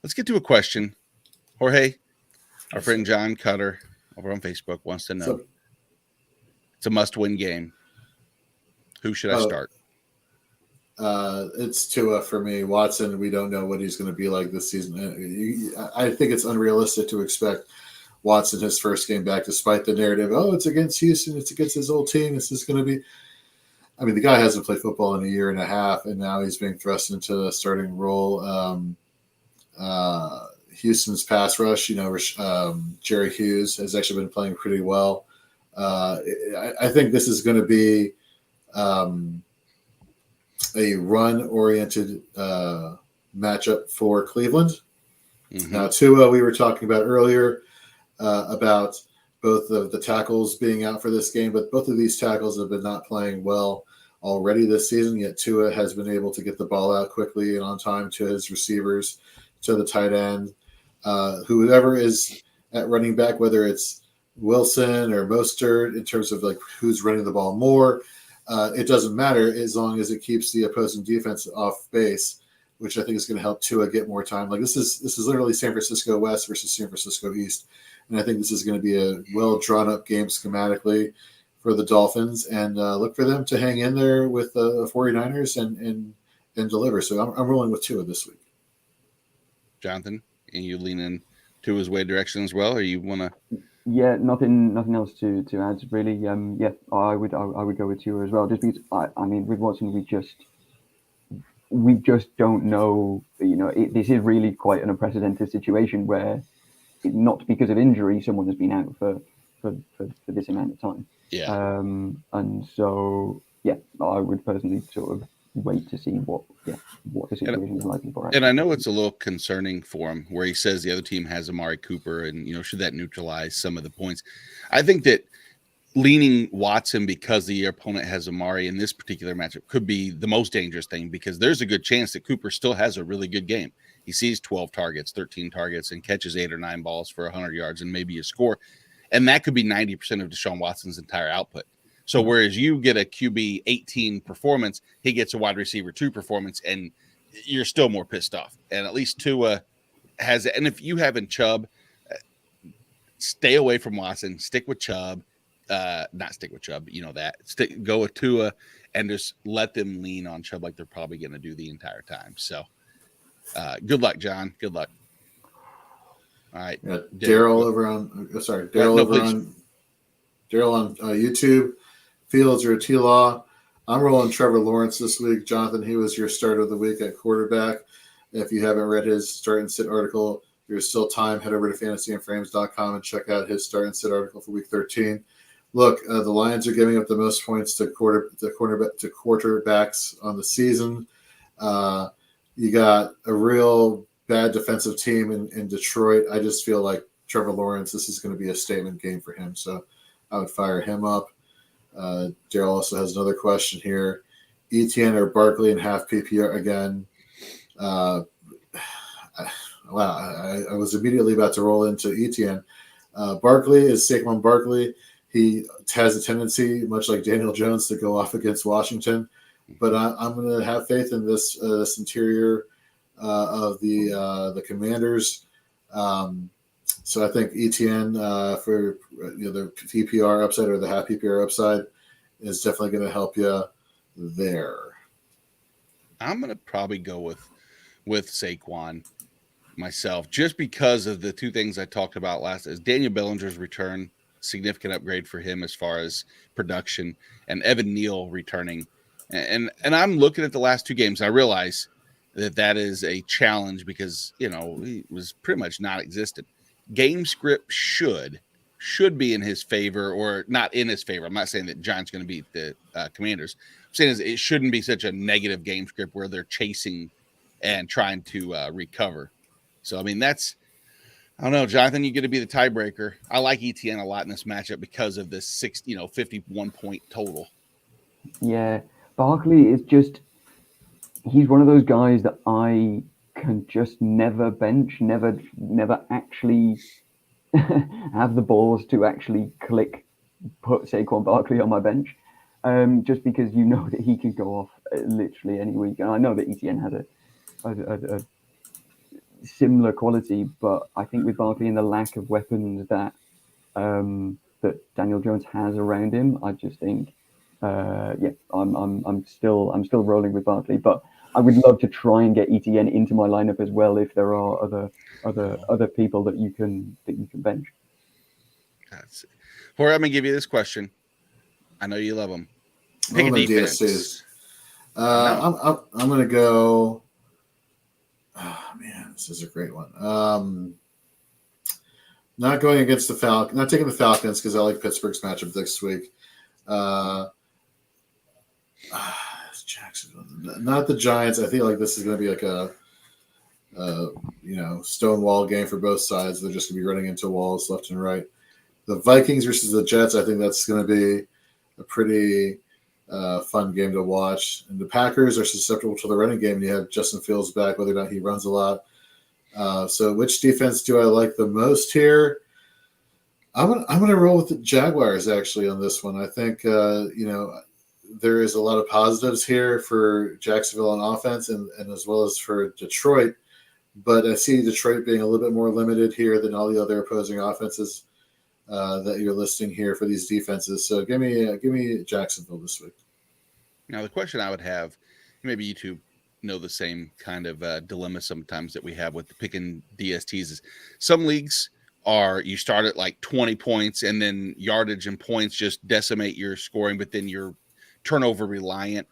let's get to a question. Jorge, our friend John Cutter over on Facebook wants to know. It's a must-win game. Who should I start? It's Tua for me. Watson, we don't know what he's going to be like this season. I think it's unrealistic to expect Watson his first game back, despite the narrative, it's against Houston, it's against his old team. This is going to be – the guy hasn't played football in a year and a half, and now he's being thrust into a starting role. Houston's pass rush, Jerry Hughes has actually been playing pretty well. I think this is going to be a run-oriented matchup for Cleveland. Mm-hmm. Now, Tua, we were talking about earlier about both of the tackles being out for this game, but both of these tackles have been not playing well already this season, yet Tua has been able to get the ball out quickly and on time to his receivers, to the tight end. Whoever is at running back, whether it's Wilson or Mostert, in terms of like who's running the ball more, it doesn't matter as long as it keeps the opposing defense off base, which I think is going to help Tua get more time. Like this is literally San Francisco West versus San Francisco East, and I think this is going to be a well drawn up game schematically for the Dolphins, and look for them to hang in there with the 49ers and deliver. So I'm rolling with Tua this week. Jonathan, and you lean in Tua's way direction as well, or you want to? Yeah, nothing else to add really. I would go with Tua as well, just because with Watson we just don't know. This is really quite an unprecedented situation where, not because of injury, someone has been out for this amount of time. Yeah. And so I would personally sort of wait to see what the situation is likely for. And I know it's a little concerning for him, where he says the other team has Amari Cooper, and should that neutralize some of the points? I think that leaning Watson because the opponent has Amari in this particular matchup could be the most dangerous thing, because there's a good chance that Cooper still has a really good game. He sees 12 targets, 13 targets, and catches 8 or 9 balls for 100 yards and maybe a score. And that could be 90% of Deshaun Watson's entire output. So whereas you get a QB 18 performance, he gets a wide receiver 2 performance, and you're still more pissed off. And at least Tua has it. And if you have in Chubb, stay away from Watson, stick with Chubb. Not stick with Chubb, go with Tua and just let them lean on Chubb like they're probably going to do the entire time. So good luck, John. Good luck. All right. Daryl on YouTube. Fields or T-Law. I'm rolling Trevor Lawrence this week. Jonathan, he was your start of the week at quarterback. If you haven't read his start and sit article, there's still time. Head over to fantasyandframes.com and check out his start and sit article for week 13. Look, the Lions are giving up the most points to quarterbacks on the season. You got a real bad defensive team in Detroit. I just feel like Trevor Lawrence, this is going to be a statement game for him. So I would fire him up. Daryl also has another question here. Etienne or Barkley in half PPR again. I was immediately about to roll into Etienne. Barkley is Saquon Barkley. He has a tendency, much like Daniel Jones, to go off against Washington. But I'm going to have faith in this interior of the Commanders. So I think Etienne for the PPR upside or the half PPR upside is definitely going to help you there. I'm going to probably go with Saquon myself, just because of the two things I talked about last. Is Daniel Bellinger's return, significant upgrade for him as far as production, and Evan Neal returning. And I'm looking at the last 2 games. I realize that is a challenge because he was pretty much non-existent. Game script should should be in his favor, or not in his favor. I'm not saying that Giants going to beat the Commanders. I'm saying is it shouldn't be such a negative game script where they're chasing and trying to recover. So, I mean, I don't know, Jonathan, you get to be the tiebreaker. I like ETN a lot in this matchup because of this 51 point total. Yeah, Barkley is he's one of those guys that I can just never bench, never actually have the balls to actually put Saquon Barkley on my bench, just because you know that he could go off literally any week. And I know that ETN has a similar quality, but I think with Barkley and the lack of weapons that that Daniel Jones has around him, I just think, I'm still rolling with Barkley, but I would love to try and get ETN into my lineup as well if there are other people that you can bench. Jorge, I'm gonna give you this question. I know you love them. Pick a defense. I'm gonna go. Oh man, this is a great one. Not going against the Falcons. Not taking the Falcons because I like Pittsburgh's matchup this week. Jacksonville. Not the Giants. I feel like this is going to be like a stonewall game for both sides. They're just going to be running into walls left and right. The Vikings versus the Jets. I think that's going to be a pretty fun game to watch. And the Packers are susceptible to the running game. And you have Justin Fields back, whether or not he runs a lot. So which defense do I like the most here? I'm gonna roll with the Jaguars actually on this one. I think there is a lot of positives here for Jacksonville on offense and as well as for Detroit. But I see Detroit being a little bit more limited here than all the other opposing offenses that you're listing here for these defenses. So give me Jacksonville this week. Now the question I would have, maybe you two know the same kind of dilemma sometimes that we have with the picking DSTs, is some leagues are you start at like 20 points and then yardage and points just decimate your scoring, but then you're turnover reliant.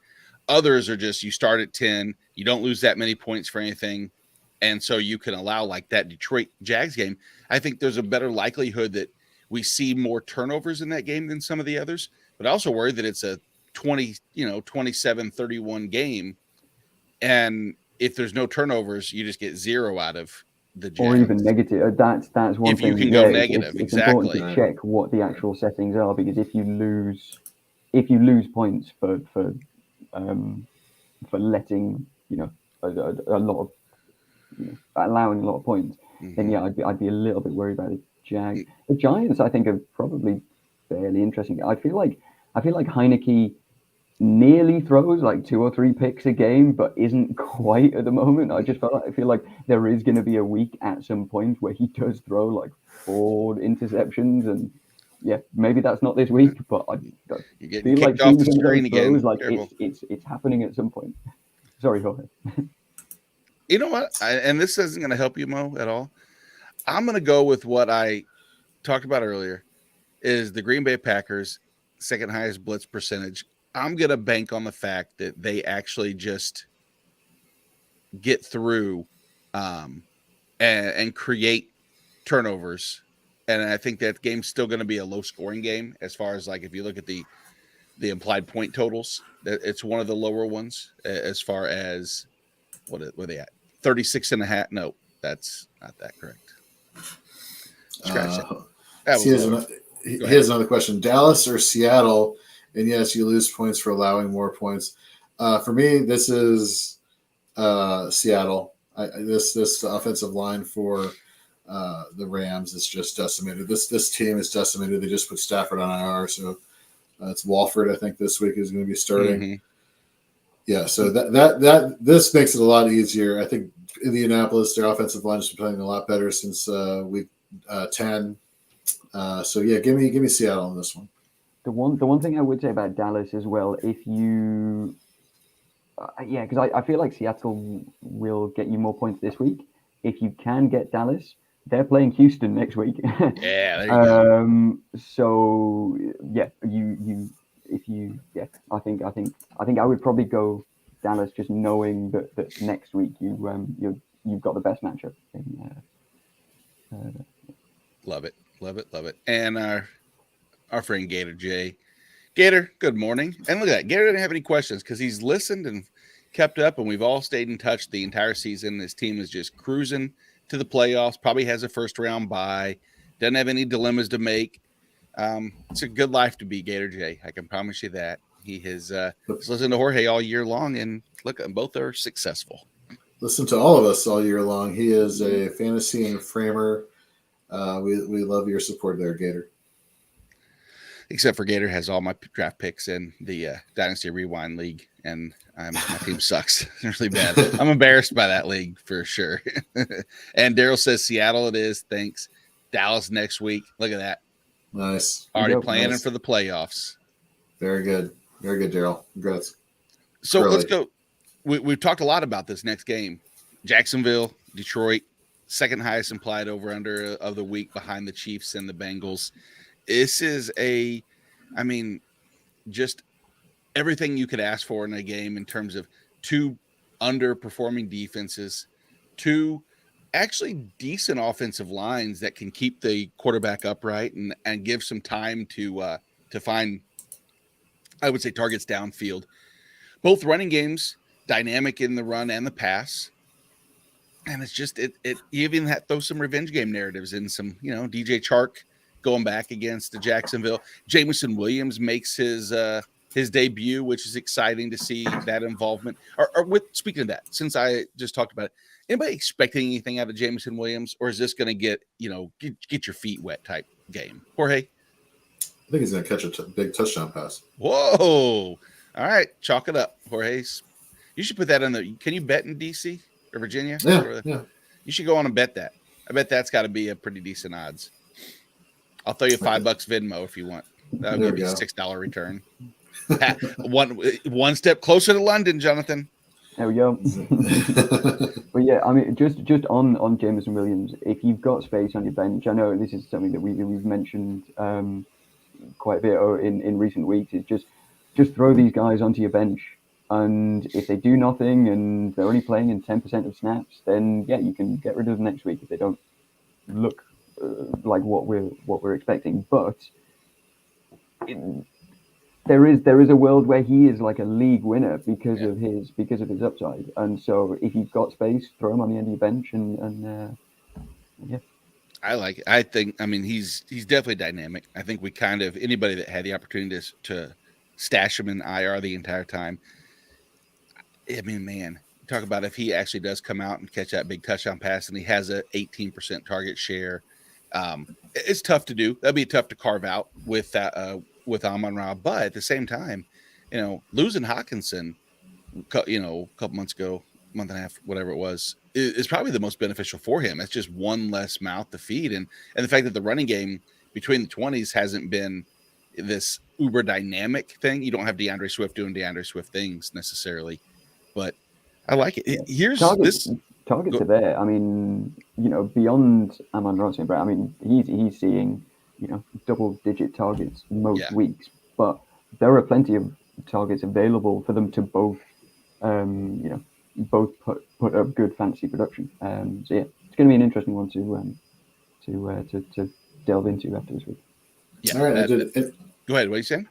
Others are just you start at 10, you don't lose that many points for anything, and so you can allow like that Detroit Jags game. I think there's a better likelihood that we see more turnovers in that game than some of the others, but I also worry that it's a 27-31 game, and if there's no turnovers, you just get 0 out of the Jags. Or even negative. That's one if thing. You can go negative, it's exactly. important to check what the actual settings are, because if you lose points for letting a lot of allowing a lot of points, then yeah, I'd be a little bit worried about the Jags. The Giants, I think, are probably fairly interesting. I feel like Heineke nearly throws like 2 or 3 picks a game, but isn't quite at the moment. I feel like there is going to be a week at some point where he does throw like 4 interceptions, and yeah, maybe that's not this week, but I feel like off the screen again. Like it's happening at some point. Sorry, Jorge. You know what? And this isn't going to help you, Mo, at all. I'm going to go with what I talked about earlier, is the Green Bay Packers' second highest blitz percentage. I'm going to bank on the fact that they actually just get through and create turnovers. And I think that game's still going to be a low-scoring game as far as, like, if you look at the implied point totals, it's one of the lower ones as far as what are they at? 36.5. No, that's not that correct. Scratch that. Here's another question. Dallas or Seattle? And yes, you lose points for allowing more points. For me, this is Seattle. This offensive line for the Rams is just decimated. This team is decimated. They just put Stafford on IR, so it's Walford. I think this week is going to be starting. Mm-hmm. Yeah, so that this makes it a lot easier. I think Indianapolis, their offensive line has been playing a lot better since week 10. So yeah, give me Seattle on this one. The one thing I would say about Dallas as well, if you, because I feel like Seattle will get you more points this week. If you can get Dallas, they're playing Houston next week. Yeah, there you go. So yeah, I think I would probably go Dallas, just knowing that next week you've got the best matchup. Love it. Love it. And our friend Gator J. Gator, good morning. And look at that. Gator didn't have any questions because he's listened and kept up, and we've all stayed in touch the entire season. His team is just cruising to the playoffs, probably has a first-round bye, doesn't have any dilemmas to make. It's a good life to be Gator J. I can promise you that. He has listened to Jorge all year long, and look, both are successful. Listen to all of us all year long. He is a fantasy and framer. We love your support there, Gator. Except for Gator has all my draft picks in the Dynasty Rewind League, and my team sucks. It's really bad. I'm embarrassed by that league for sure. And Daryl says Seattle it is. Thanks. Dallas next week. Look at that. Nice. Already planning for the playoffs. Very good. Very good, Daryl. Congrats. So let's go. We've talked a lot about this next game. Jacksonville, Detroit, second highest implied over-under of the week behind the Chiefs and the Bengals. This is just everything you could ask for in a game in terms of two underperforming defenses, two actually decent offensive lines that can keep the quarterback upright and give some time to find, I would say, targets downfield. Both running games, dynamic in the run and the pass. And it's just, it even throws some revenge game narratives in some, DJ Chark going back against the Jacksonville. Jameson Williams makes his debut, which is exciting to see that involvement. Speaking of that, since I just talked about it, anybody expecting anything out of Jameson Williams, or is this going to get your feet wet type game? Jorge? I think he's going to catch a big touchdown pass. Whoa. All right. Chalk it up, Jorge. You should put that on can you bet in DC or Virginia? Yeah. You should go on and bet that. I bet that's got to be a pretty decent odds. I'll throw you $5 Venmo if you want. That'll give you a $6 return. One step closer to London, Jonathan. There we go. But yeah, just on Jameson Williams, if you've got space on your bench, I know this is something that we've mentioned quite a bit in recent weeks. Is just throw these guys onto your bench, and if they do nothing and they're only playing in 10% of snaps, then yeah, you can get rid of them next week if they don't look like what we're expecting. But there is a world where he is like a league winner because of his upside. And so if you've got space, throw him on the end of your bench and yeah. I like it. I think he's definitely dynamic. I think we kind of anybody that had the opportunity to stash him in IR the entire time. Man, talk about if he actually does come out and catch that big touchdown pass and he has a 18% target share. It's tough to do. That'd be tough to carve out with that with Amon-Ra, but at the same time, losing Hawkinson, a couple months ago, month and a half, whatever it was, is probably the most beneficial for him. It's just one less mouth to feed, and the fact that the running game between the 20s hasn't been this uber dynamic thing. You don't have DeAndre Swift doing DeAndre Swift things necessarily, but I like it. Here's targets are there. Beyond Amon-Ra, he's seeing double-digit targets most weeks, but there are plenty of targets available for them to both put up good fantasy production. So yeah, it's going to be an interesting one to delve into after this week. Yeah. All right. Go ahead. What are you saying?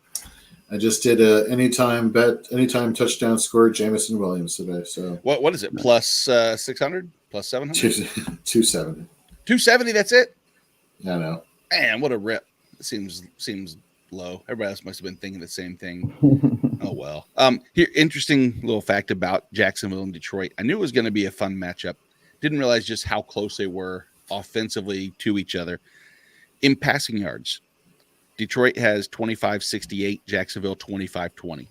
I just did a anytime touchdown score Jameson Williams today. So what is it? Plus 600? Plus 700? 270. 270. That's it. I know. Man, what a rip! It seems low. Everybody else must have been thinking the same thing. Oh well. Here, interesting little fact about Jacksonville and Detroit. I knew it was going to be a fun matchup. Didn't realize just how close they were offensively to each other. In passing yards, Detroit has 25-68, Jacksonville 25-20.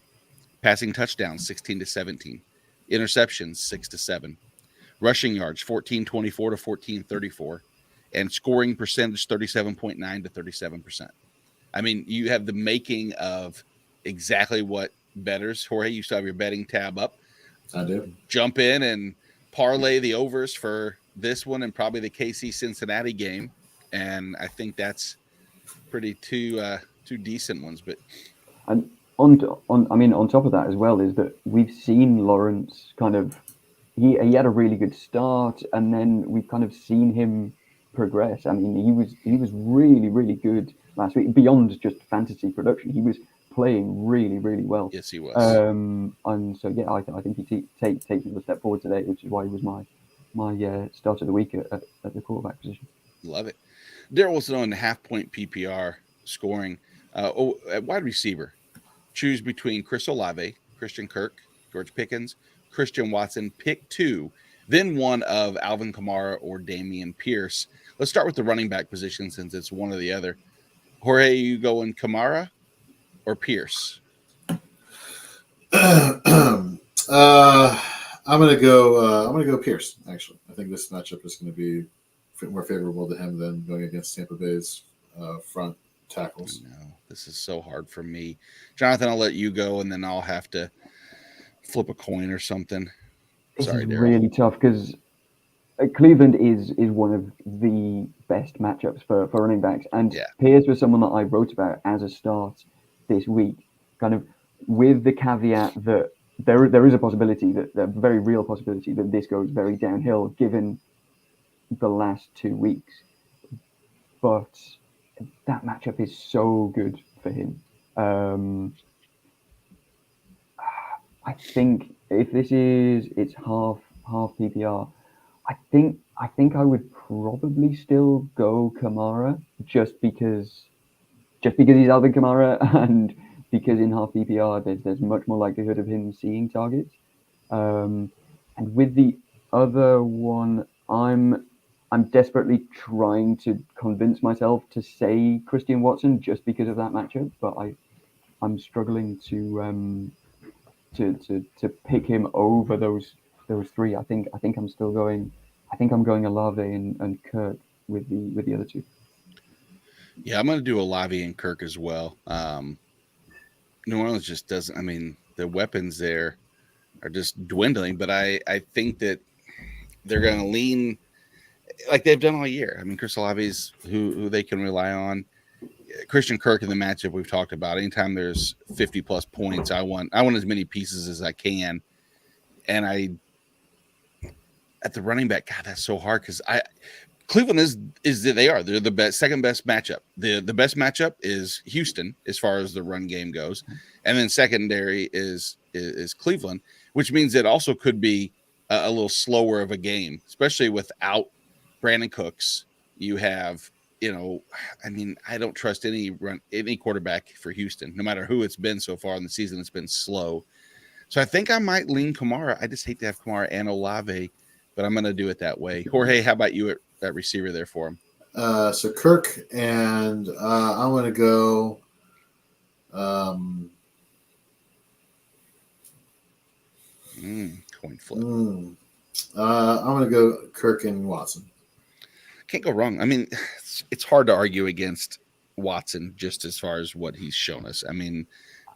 Passing touchdowns 16-17. Interceptions 6-7. Rushing yards 14-24 to 14-34. And scoring percentage 37.9 to 37%. You have the making of exactly what bettors. Jorge, you still have your betting tab up. I do. Jump in and parlay the overs for this one and probably the KC Cincinnati game. And I think that's pretty two decent ones. But and on top of that as well is that we've seen Lawrence he had a really good start, and then we've kind of seen him progress. I mean, he was really, really good last week. Beyond just fantasy production, he was playing really, really well. Yes, he was. And so yeah, I think he takes a step forward today, which is why he was my start of the week at the quarterback position. Love it. Daryl Wilson on the half-point PPR scoring. At wide receiver, choose between Chris Olave, Christian Kirk, George Pickens, Christian Watson. Pick 2, then one of Alvin Kamara or Dameon Pierce. Let's start with the running back position since it's one or the other. Jorge, you going Kamara or Pierce? I'm gonna go Pierce. Actually, I think this matchup is going to be more favorable to him than going against Tampa Bay's front tackles. No, this is so hard for me. Jonathan, I'll let you go, and then I'll have to flip a coin or something. Sorry, It's Daryl. really tough because Cleveland is one of the best matchups for running backs, and Pierce was someone that I wrote about as a start this week, kind of with the caveat that there is a possibility a very real possibility that this goes very downhill given the last 2 weeks, but that matchup is so good for him. I think if it's half PPR, I think I would probably still go Kamara just because he's Alvin Kamara and because in half PPR there's much more likelihood of him seeing targets. And with the other one, I'm desperately trying to convince myself to say Christian Watson just because of that matchup, but I'm struggling to pick him over those 3. I think I'm still going. I think I'm going Olave and Kirk with the other 2. Yeah, I'm going to do Olave and Kirk as well. New Orleans just doesn't. I mean, the weapons there are just dwindling, but I think that they're going to lean like they've done all year. I mean, Chris Olave's who they can rely on. Christian Kirk in the matchup we've talked about. Anytime there's 50 plus points, I want as many pieces as I can. And at the running back, God, that's so hard because Cleveland they're the best, second best matchup. The best matchup is Houston as far as the run game goes, and then secondary is Cleveland, which means it also could be a little slower of a game, especially without Brandon Cooks. You have, I mean, I don't trust any quarterback for Houston, no matter who it's been so far in the season. It's been slow, so I think I might lean Kamara. I just hate to have Kamara and Olave, but I'm going to do it that way. Jorge, how about you at receiver there for him? So Kirk and I'm going to go. Coin flip. I'm going to go Kirk and Watson. Can't go wrong. I mean, it's hard to argue against Watson just as far as what he's shown us. I mean,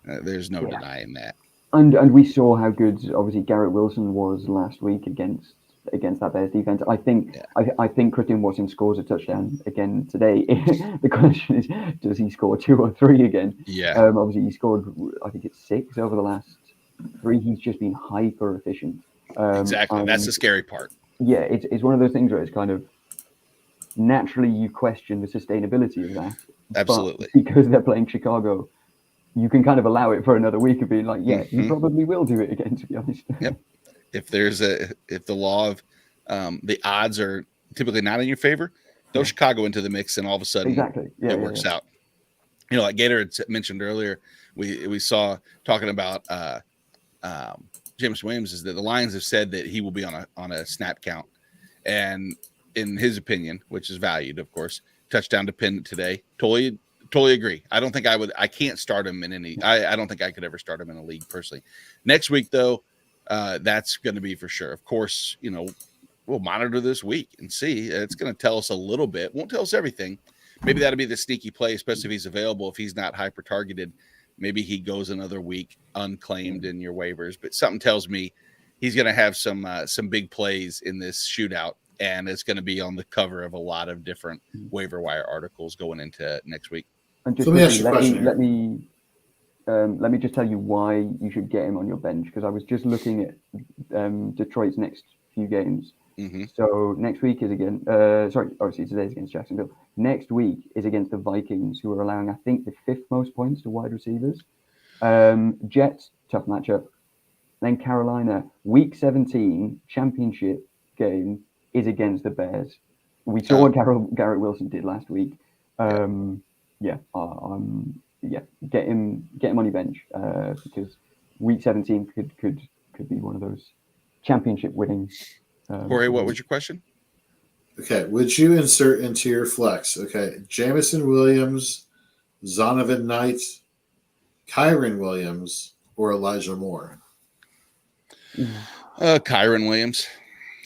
there's no denying that. And we saw how good, obviously, Garrett Wilson was last week against that Bears defense. I think Christian Watson scores a touchdown again today. The question is, does he score 2 or 3 again? Yeah. Obviously, he scored, I think it's 6 over the last 3. He's just been hyper efficient. Exactly. That's the scary part. Yeah, it's one of those things where it's kind of naturally you question the sustainability of that. Absolutely. But because they're playing Chicago, you can kind of allow it for another week of being like, he probably will do it again, to be honest. Yep. If the law of the odds are typically not in your favor, throw Chicago into the mix, and all of a sudden it works out. Like Gator had mentioned earlier, we saw talking about James Williams is that the Lions have said that he will be on a snap count, and in his opinion, which is valued, of course, touchdown dependent today. Totally agree. I don't think I can't start him in any. I don't think I could ever start him in a league personally. Next week though, that's going to be for sure. Of course, we'll monitor this week and see. It's going to tell us a little bit. Won't tell us everything. Maybe that'll be the sneaky play, especially if he's available. If he's not hyper targeted, maybe he goes another week unclaimed in your waivers. But something tells me he's going to have some big plays in this shootout, and it's going to be on the cover of a lot of different waiver wire articles going into next week. And just let me just tell you why you should get him on your bench, because I was just looking at Detroit's next few games, So next week is obviously today's against Jacksonville. Next week is against the Vikings, who are allowing, I think, the 5th most points to wide receivers. Jets, tough matchup. Then Carolina, week 17 championship game is against the Bears. We saw what Garrett Wilson did last week. Get him on your bench because week 17 could be one of those championship winning. Corey, what was your question? Okay, would you insert into your flex? Okay, Jamison Williams, Zonovan Knight, Kyron Williams, or Elijah Moore? Kyron Williams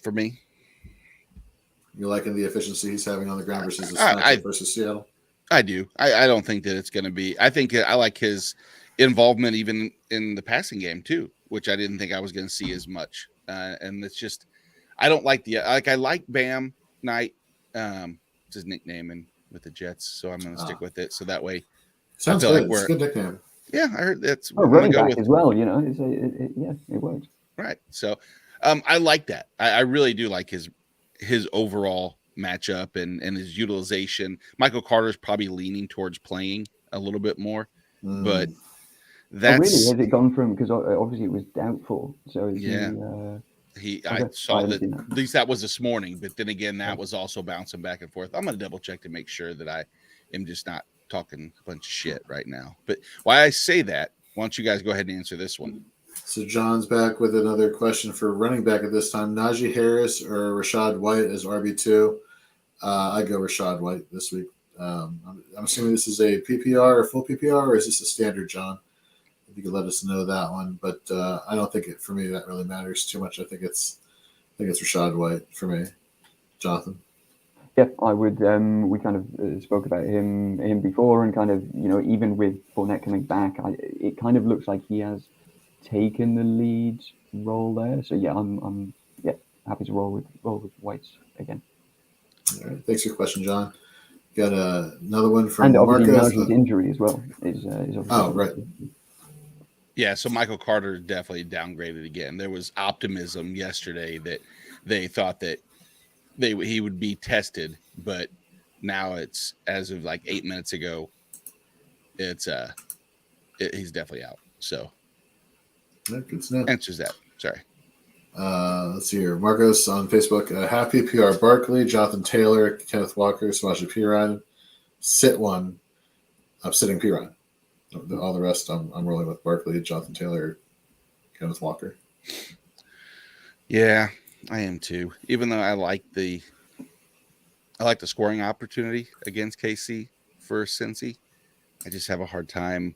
for me. You're liking the efficiency he's having on the ground versus versus Seattle? I do. I don't think that it's going to be. I think I like his involvement even in the passing game too, which I didn't think I was going to see as much. And it's just, I don't like I like Bam Knight. It's his nickname and with the Jets, so I'm going to stick with it. So that way, sounds good. It's a good nickname. Yeah, I heard that's running back as well. You know, it works. Right. So, I like that. I really do like his overall matchup and his utilization. Michael Carter's probably leaning towards playing a little bit more, but that's really has it gone from, because obviously it was doubtful. So I saw that at least that was this morning, but then again that was also bouncing back and forth. I'm going to double check to make sure that I am just not talking a bunch of shit right now. But why I say that, why don't you guys go ahead and answer this one? So John's back with another question for running back at this time. Najee Harris or Rachaad White as RB2? I go Rachaad White this week. I'm assuming this is a PPR or full PPR, or is this a standard, John? If you could let us know that one. But I don't think for me that really matters too much. I think it's Rachaad White for me. Jonathan? Yeah, I would. We kind of spoke about him before, and kind of, even with Fournette coming back, it kind of looks like he has taken the lead role there. So yeah, I'm happy to roll with Whites again. All right, thanks for your question, John. Got another one from obviously Marcos. Najee's injury as well is right. Yeah, so Michael Carter definitely downgraded again. There was optimism yesterday that they thought that he would be tested, but now it's, as of like 8 minutes ago, it's he's definitely out. So good to know. Answers that. Sorry. Let's see here. Marcos on Facebook. Half PPR Barkley, Jonathan Taylor, Kenneth Walker, Samaje Perine. Sit one. I'm sitting Perine. All the rest, I'm rolling with Barkley, Jonathan Taylor, Kenneth Walker. Yeah, I am too. Even though I like the scoring opportunity against KC for Cincy, I just have a hard time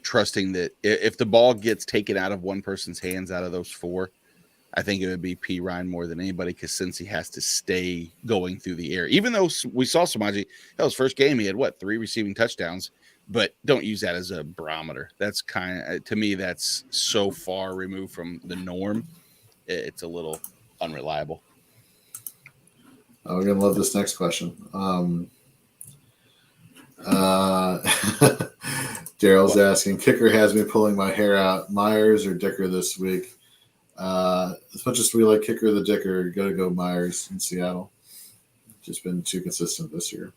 trusting that if the ball gets taken out of one person's hands out of those four, I think it would be Perine more than anybody, because Cincy has to stay going through the air. Even though we saw Samaje, that was first game, he had 3 receiving touchdowns, but don't use that as a barometer. That's kind of, to me, that's so far removed from the norm. It's a little unreliable. We're going to love this next question. Daryl's asking, kicker has me pulling my hair out. Myers or Dicker this week? As much as we like kicker the Dicker, you got to go Myers in Seattle. Just been too consistent this year.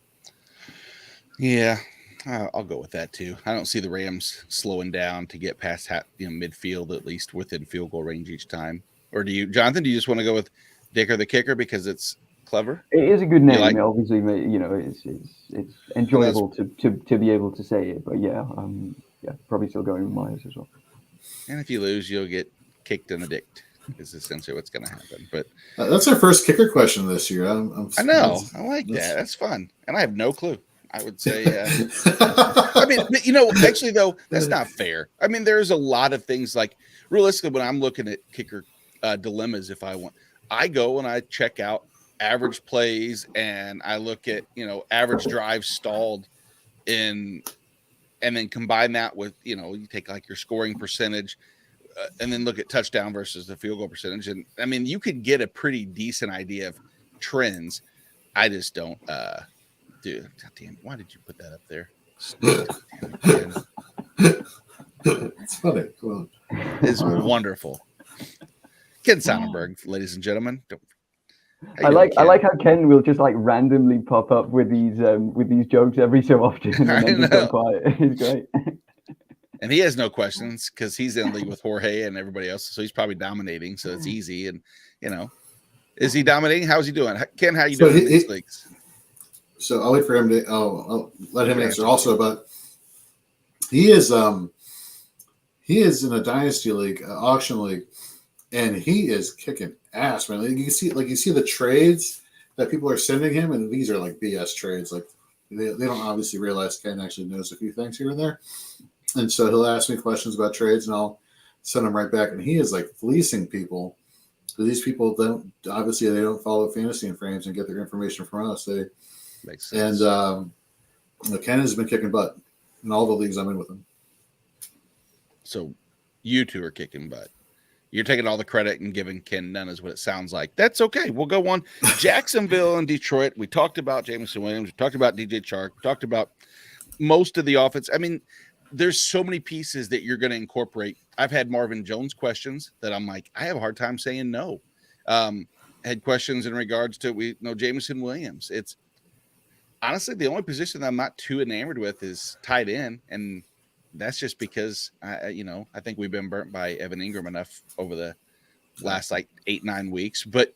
Yeah, I'll go with that too. I don't see the Rams slowing down to get past midfield, at least within field goal range each time. Or do you, Jonathan? Do you just want to go with Dicker the kicker because it's clever? It is a good name. Obviously, it's enjoyable to be able to say it. But probably still going with Myers as well. And if you lose, you'll get kicked in the dick. Is essentially what's going to happen. But that's our first kicker question this year. I know. I like that. That's fun. And I have no clue. I would say, I mean, actually though, that's not fair. I mean, there's a lot of things, like realistically, when I'm looking at kicker dilemmas, I go and I check out average plays and I look at, average drives stalled and then combine that with, you take like your scoring percentage and then look at touchdown versus the field goal percentage. And I mean, you could get a pretty decent idea of trends. I just don't, dude, damn, why did you put that up there? It's funny. Come on. It's wonderful. Ken Sonnenberg, ladies and gentlemen. I like how Ken will just like randomly pop up with these jokes every so often and then just go quiet. It's great. And he has no questions because he's in the league with Jorge and everybody else, so he's probably dominating. So it's easy. And is he dominating? How's he doing, Ken? How you doing in these leagues? So I'll wait for him to. I'll let him answer also. But he is in a dynasty league, auction league, and he is kicking ass, man. Like you see the trades that people are sending him, and these are like BS trades. Like they don't obviously realize Ken actually knows a few things here and there. And so he'll ask me questions about trades, and I'll send them right back. And he is like fleecing people. So these people they don't follow fantasy and frames and get their information from us. Makes sense. And Ken has been kicking butt in all the leagues I'm in with him. So you two are kicking butt. You're taking all the credit and giving Ken none is what it sounds like. That's okay. We'll go on. Jacksonville and Detroit. We talked about Jameson Williams. We talked about DJ Chark. We talked about most of the offense. I mean, there's so many pieces that you're going to incorporate. I've had Marvin Jones questions that I'm like, I have a hard time saying no. Had questions in regards to Jameson Williams. It's honestly the only position that I'm not too enamored with is tight end, and that's just because I think we've been burnt by Evan Ingram enough over the last 8-9 weeks, but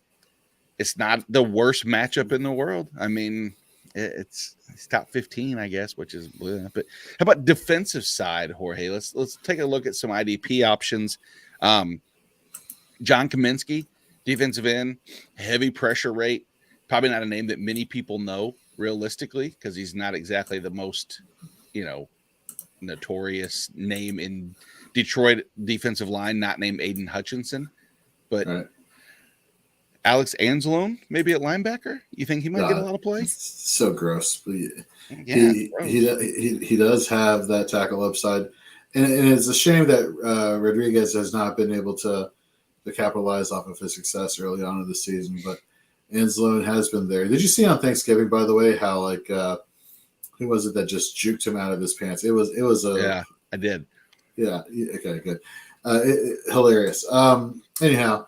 it's not the worst matchup in the world. I mean, it's top 15, I guess, which is but how about defensive side, Jorge? Let's take a look at some IDP options. John Kaminsky, defensive end, heavy pressure rate, probably not a name that many people know realistically because he's not exactly the most, notorious name in Detroit defensive line, not named Aiden Hutchinson, but right. Alex Anzalone, maybe at linebacker. You think he might get a lot of play? So gross. But he does have that tackle upside, and it's a shame that Rodriguez has not been able to capitalize off of his success early on in the season. But Anzalone has been there. Did you see on Thanksgiving, by the way, how who was it that just juked him out of his pants? It was yeah, I did. Yeah. Okay. Good. Hilarious. Anyhow.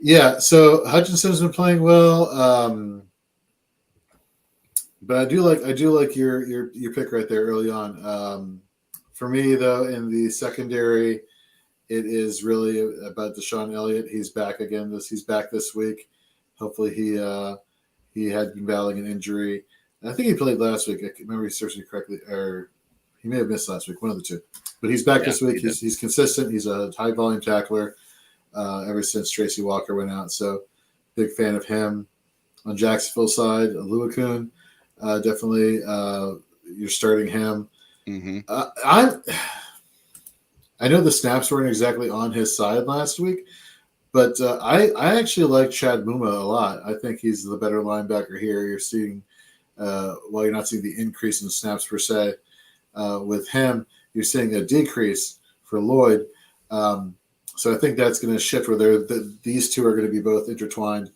Yeah, so Hutchinson's been playing well, but I do like your pick right there early on. For me though, in the secondary, it is really about Deshaun Elliott. He's back again. He's back this week. Hopefully he had been battling an injury. I think he played last week. I remember he searched me correctly, or he may have missed last week. One of the two. But he's back this week. He's consistent. He's a high volume tackler. Ever since Tracy Walker went out. So big fan of him. On Jacksonville side, Luakun, definitely you're starting him. Mm-hmm. I know the snaps weren't exactly on his side last week, but I actually like Chad Muma a lot. I think he's the better linebacker here. You're seeing, while you're not seeing the increase in snaps per se, with him, you're seeing a decrease for Lloyd. So I think that's going to shift where these two are going to be both intertwined,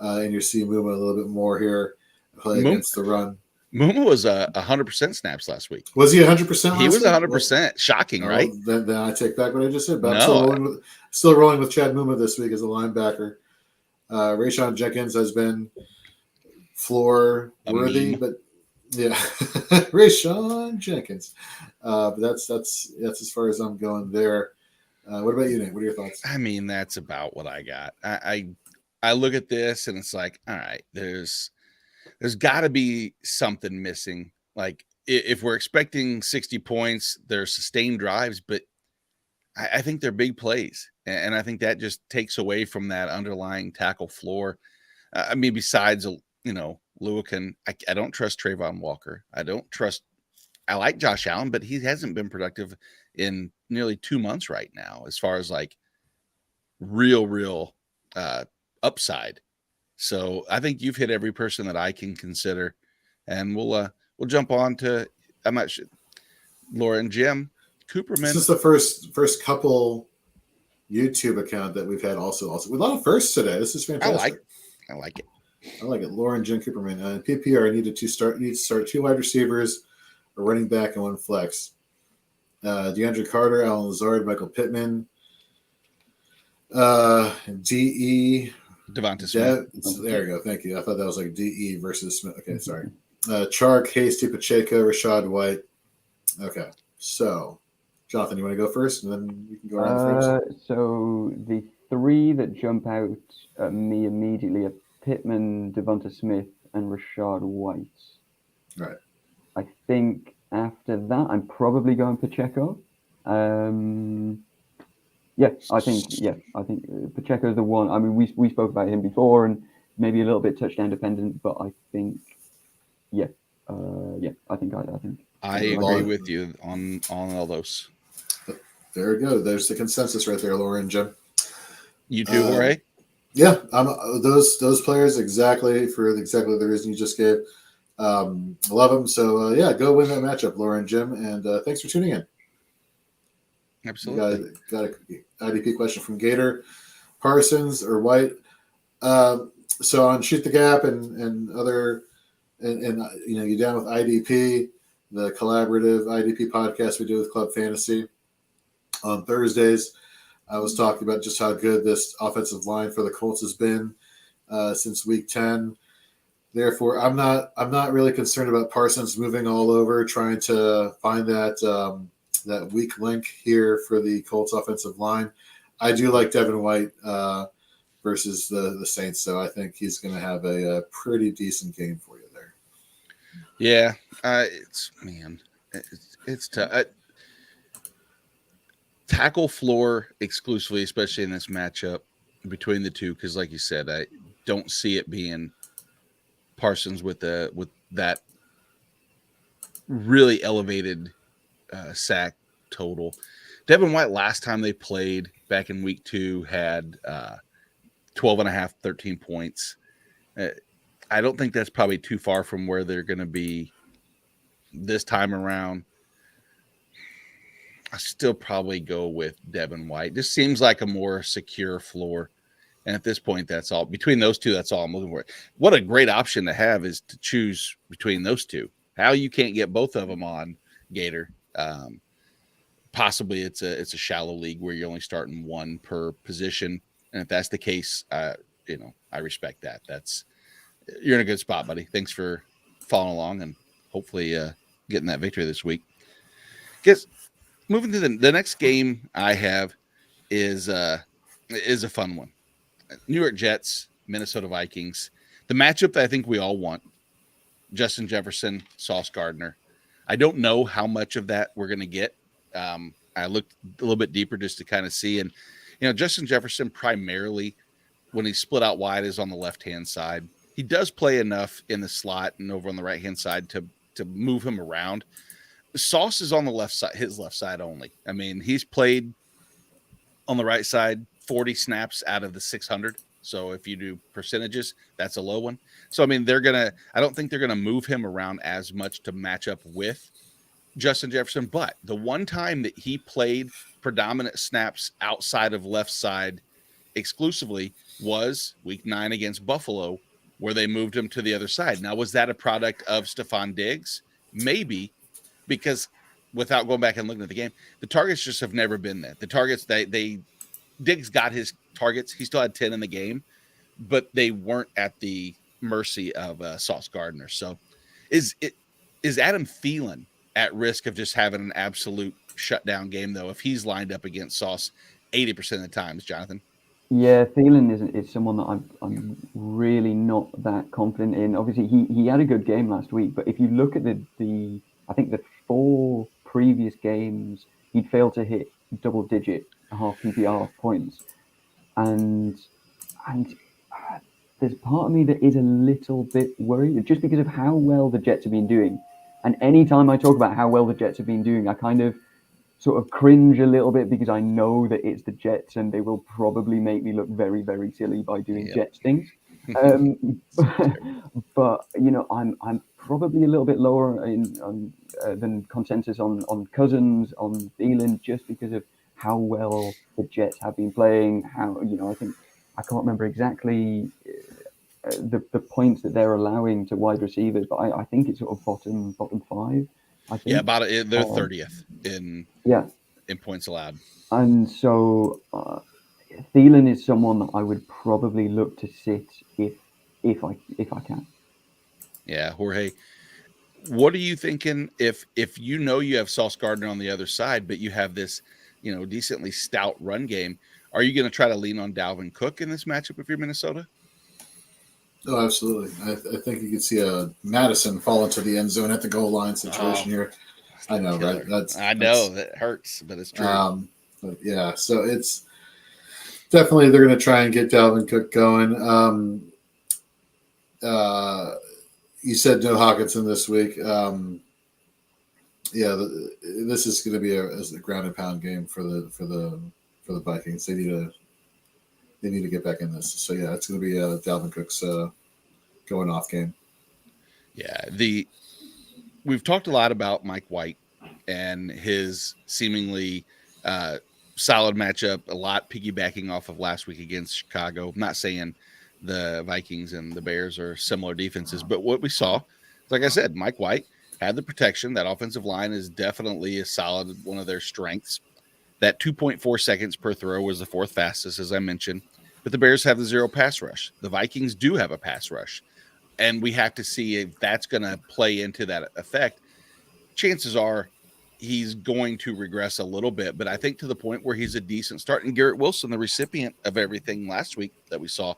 and you're seeing Muma a little bit more here play against the run. Muma was 100% snaps last week. Was he 100%? He was 100%. Shocking, right? Then I take back what I just said. But I'm still rolling with Chad Muma this week as a linebacker. Rayshon Jenkins has been floor worthy, but yeah, Rayshon Jenkins. But that's as far as I'm going there. What about you, Nate? What are your thoughts? I mean, that's about what I got. I look at this and it's like, all right, there's got to be something missing. Like if we're expecting 60 points, they're sustained drives, but I think they're big plays, and I think that just takes away from that underlying tackle floor. I mean, besides Luakun, I don't trust Trayvon Walker. I like Josh Allen, but he hasn't been productive in nearly 2 months right now, as far as like real upside. So I think you've hit every person that I can consider, and we'll jump on to I'm not sure, Laura and Jim Cooperman. This is the first couple YouTube account that we've had also with a lot of firsts today. This is fantastic. I like it. I like it. Laura and Jim Cooperman. PPR needed to start 2 wide receivers, a running back, and 1 flex. DeAndre Carter, Alan Lazard, Michael Pittman. DE. Devonta Smith. There you go. Thank you. I thought that was like DE versus Smith. Okay, sorry. Chark, Hasty, Pacheco, Rashad White. Okay, so Jonathan, you want to go first, and then you can go around the first. So the three that jump out at me immediately are Pittman, Devonta Smith, and Rashad White. Right. I think after that, I'm probably going Pacheco. I think Pacheco is the one. I mean, we spoke about him before, and maybe a little bit touchdown dependent, but I think, I think I agree with you on all those. There we go. There's the consensus right there, Laura and Jim. You too, Jorge? Yeah, those players exactly the reason you just gave. Love them. So go win that matchup, Laura and Jim. And thanks for tuning in. Absolutely. Got a IDP question from Gator, Parsons or White. So on Shoot the Gap and other, and you down with IDP, the collaborative IDP podcast we do with Club Fantasy on Thursdays. I was talking about just how good this offensive line for the Colts has been since week 10. Therefore, I'm not really concerned about Parsons moving all over, trying to find that weak link here for the Colts offensive line. I do like Devin White versus the Saints, so I think he's going to have a pretty decent game for you there. Yeah, it's tough. Tackle floor exclusively, especially in this matchup between the two, because like you said, I don't see it being Parsons with that really elevated sack total. Devin White last time they played back in week 2 had 12.5, 13 points. I don't think that's probably too far from where they're going to be this time around. I still probably go with Devin White. This seems like a more secure floor. And at this point, that's all. Between those two, that's all I'm looking for. What a great option to have is to choose between those two. How you can't get both of them on Gator. Possibly it's a shallow league where you're only starting one per position. And if that's the case, I respect that. You're in a good spot, buddy. Thanks for following along and hopefully getting that victory this week. Guess moving to the next game I have is a fun one. New York Jets, Minnesota Vikings. The matchup that I think we all want. Justin Jefferson, Sauce Gardner. I don't know how much of that we're going to get. I looked a little bit deeper just to kind of see. And, Justin Jefferson primarily, when he's split out wide, is on the left-hand side. He does play enough in the slot and over on the right-hand side to move him around. Sauce is on the left side, his left side only. I mean, he's played on the right side 40 snaps out of the 600. So if you do percentages, that's a low one. So, I mean, I don't think they're going to move him around as much to match up with Justin Jefferson. But the one time that he played predominant snaps outside of left side exclusively was week 9 against Buffalo, where they moved him to the other side. Now, was that a product of Stephon Diggs? Maybe, because without going back and looking at the game, the targets just have never been there. The targets, Diggs got his targets. He still had 10 in the game, but they weren't at the mercy of Sauce Gardner. So is Adam Thielen at risk of just having an absolute shutdown game, though, if he's lined up against Sauce 80% of the times, Jonathan? Yeah, Thielen is someone that I'm really not that confident in. Obviously, he had a good game last week, but if you look at the I think the 4 previous games, he'd failed to hit double-digit half PPR points, and there's part of me that is a little bit worried just because of how well the Jets have been doing. And anytime I talk about how well the Jets have been doing, I kind of sort of cringe a little bit because I know that it's the Jets and they will probably make me look very, very silly by doing Jets things. But I'm probably a little bit lower than consensus on Cousins, on Thielen, just because of how well the Jets have been playing. I think I can't remember exactly the points that they're allowing to wide receivers, but I think it's sort of bottom 5. I think. Yeah, about it. They're 30th in points allowed. And so Thielen is someone that I would probably look to sit if I can. Yeah, Jorge. What are you thinking if you have Sauce Gardner on the other side, but you have this, decently stout run game? Are you going to try to lean on Dalvin Cook in this matchup if you're Minnesota? Oh, absolutely. I think you could see a Madison fall into the end zone at the goal line situation here. I know, right? That hurts, but it's true. But yeah, so it's definitely they're going to try and get Dalvin Cook going. You said no Hawkinson this week. This is going to be a ground and pound game for the Vikings. They need to get back in this. So yeah, it's going to be Dalvin Cook's going off game. Yeah, we've talked a lot about Mike White and his seemingly solid matchup. A lot piggybacking off of last week against Chicago. I'm not saying the Vikings and the Bears are similar defenses, but what we saw, like I said, Mike White had the protection. That offensive line is definitely a solid one of their strengths. That 2.4 seconds per throw was the fourth fastest, as I mentioned. But the Bears have the zero pass rush. The Vikings do have a pass rush. And we have to see if that's going to play into that effect. Chances are he's going to regress a little bit, but I think to the point where he's a decent start. And Garrett Wilson, the recipient of everything last week that we saw,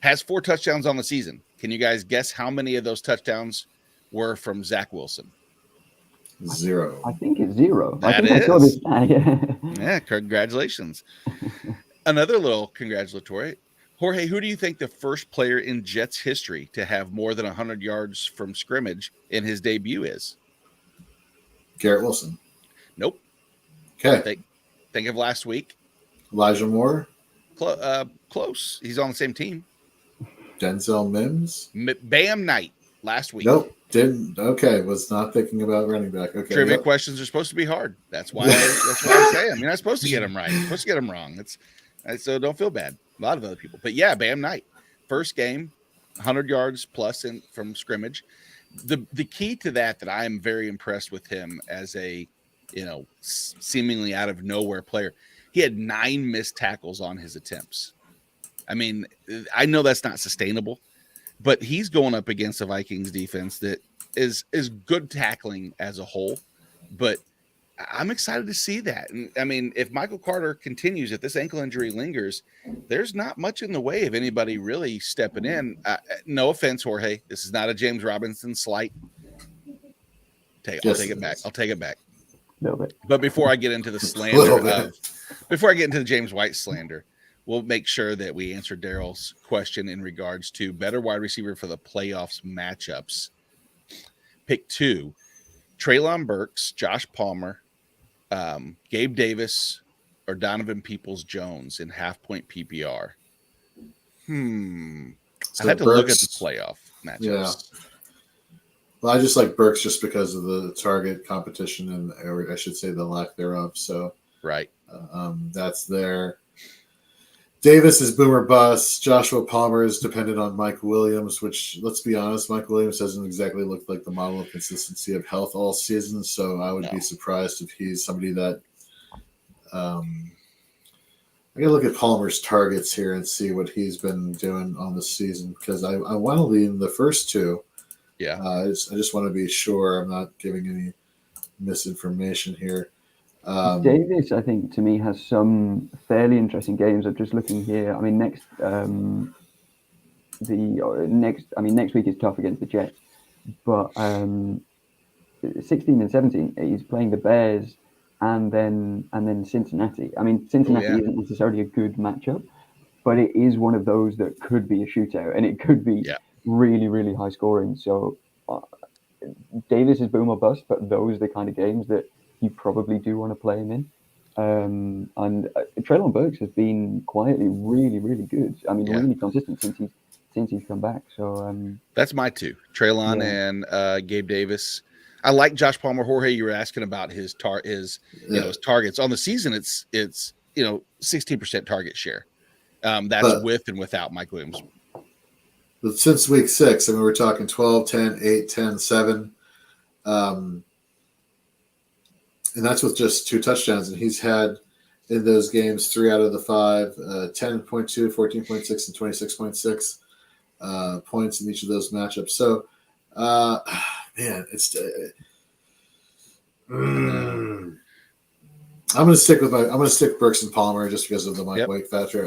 has 4 touchdowns on the season. Can you guys guess how many of those touchdowns were from Zach Wilson? 0. I think it's 0. That I think I saw this. Yeah, congratulations. Another little congratulatory. Jorge, who do you think the first player in Jets history to have more than 100 yards from scrimmage in his debut is? Garrett Wilson. Nope. Okay. Think of last week. Elijah Moore. Close. He's on the same team. Denzel Mims. Bam Knight last week. Nope. Didn't. Okay. Was not thinking about running back. Okay. Trivia questions are supposed to be hard. That's why I say them. You're not supposed to get them right. You're supposed to get them wrong. So don't feel bad. A lot of other people. But yeah, Bam Knight. First game, 100 yards plus from scrimmage. The key to that I am very impressed with him as a, seemingly out of nowhere player. He had 9 missed tackles on his attempts. I mean, I know that's not sustainable, but he's going up against a Vikings defense that is good tackling as a whole. But I'm excited to see that. And I mean, if Michael Carter continues, if this ankle injury lingers, there's not much in the way of anybody really stepping in. No offense, Jorge. This is not a James Robinson slight. I'll take it back. little bit. But before I get into the slander, before I get into the James White slander, we'll make sure that we answer Daryl's question in regards to better wide receiver for the playoffs matchups. Pick 2, Treylon Burks, Josh Palmer, Gabe Davis, or Donovan Peoples-Jones in half-point PPR. So I had to Burks, look at the playoff matchups. Yeah. Well, I just like Burks just because of the target competition and, or I should say, the lack thereof. So Right. That's there. Davis is boomer bust. Joshua Palmer is dependent on Mike Williams, which, let's be honest, Mike Williams hasn't exactly looked like the model of consistency of health all season. So I would be surprised if he's somebody that I got to look at Palmer's targets here and see what he's been doing on the season, because I want to lean the first two. Yeah. I just want to be sure I'm not giving any misinformation here. Davis, I think, to me, has some fairly interesting games. I'm just looking here. I mean, next week is tough against the Jets, but 16 and 17, he's playing the Bears and then Cincinnati. I mean, Cincinnati isn't necessarily a good matchup, but it is one of those that could be a shootout, and it could be really, really high scoring. So Davis is boom or bust, but those are the kind of games that you probably do want to play him in. And Treylon Burks has been quietly really, really good. I mean, really consistent since he's come back. So that's my 2, Treylon and Gabe Davis. I like Josh Palmer. Jorge, you were asking about his targets on the season. It's 16% target share. That's with and without Mike Williams. But since week 6, I mean, we're talking 12, 10, 8, 10, 7. And that's with just 2 touchdowns. And he's had in those games, 3 out of the 5, 10.2, 14.6, and 26.6 points in each of those matchups. So, man, it's. I'm going to stick Burks and Palmer just because of the Mike White factor.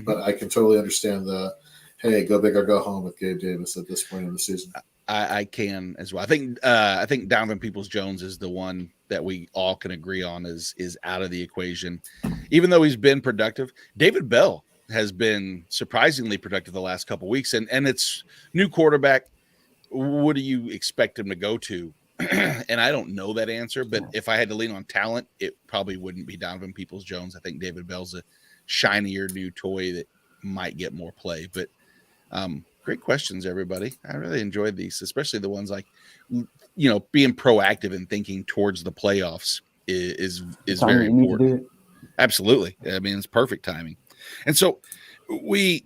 But I can totally understand the, hey, go big or go home with Gabe Davis at this point in the season. I can as well. I think Donovan Peoples-Jones is the one that we all can agree on is out of the equation, even though he's been productive. David Bell has been surprisingly productive the last couple of weeks, and it's new quarterback. What do you expect him to go to? And I don't know that answer, but if I had to lean on talent, it probably wouldn't be Donovan Peoples-Jones. I think David Bell's a shinier new toy that might get more play. But great questions, everybody. I really enjoyed these, especially the ones like, being proactive and thinking towards the playoffs is very important. Absolutely. I mean, it's perfect timing. And so we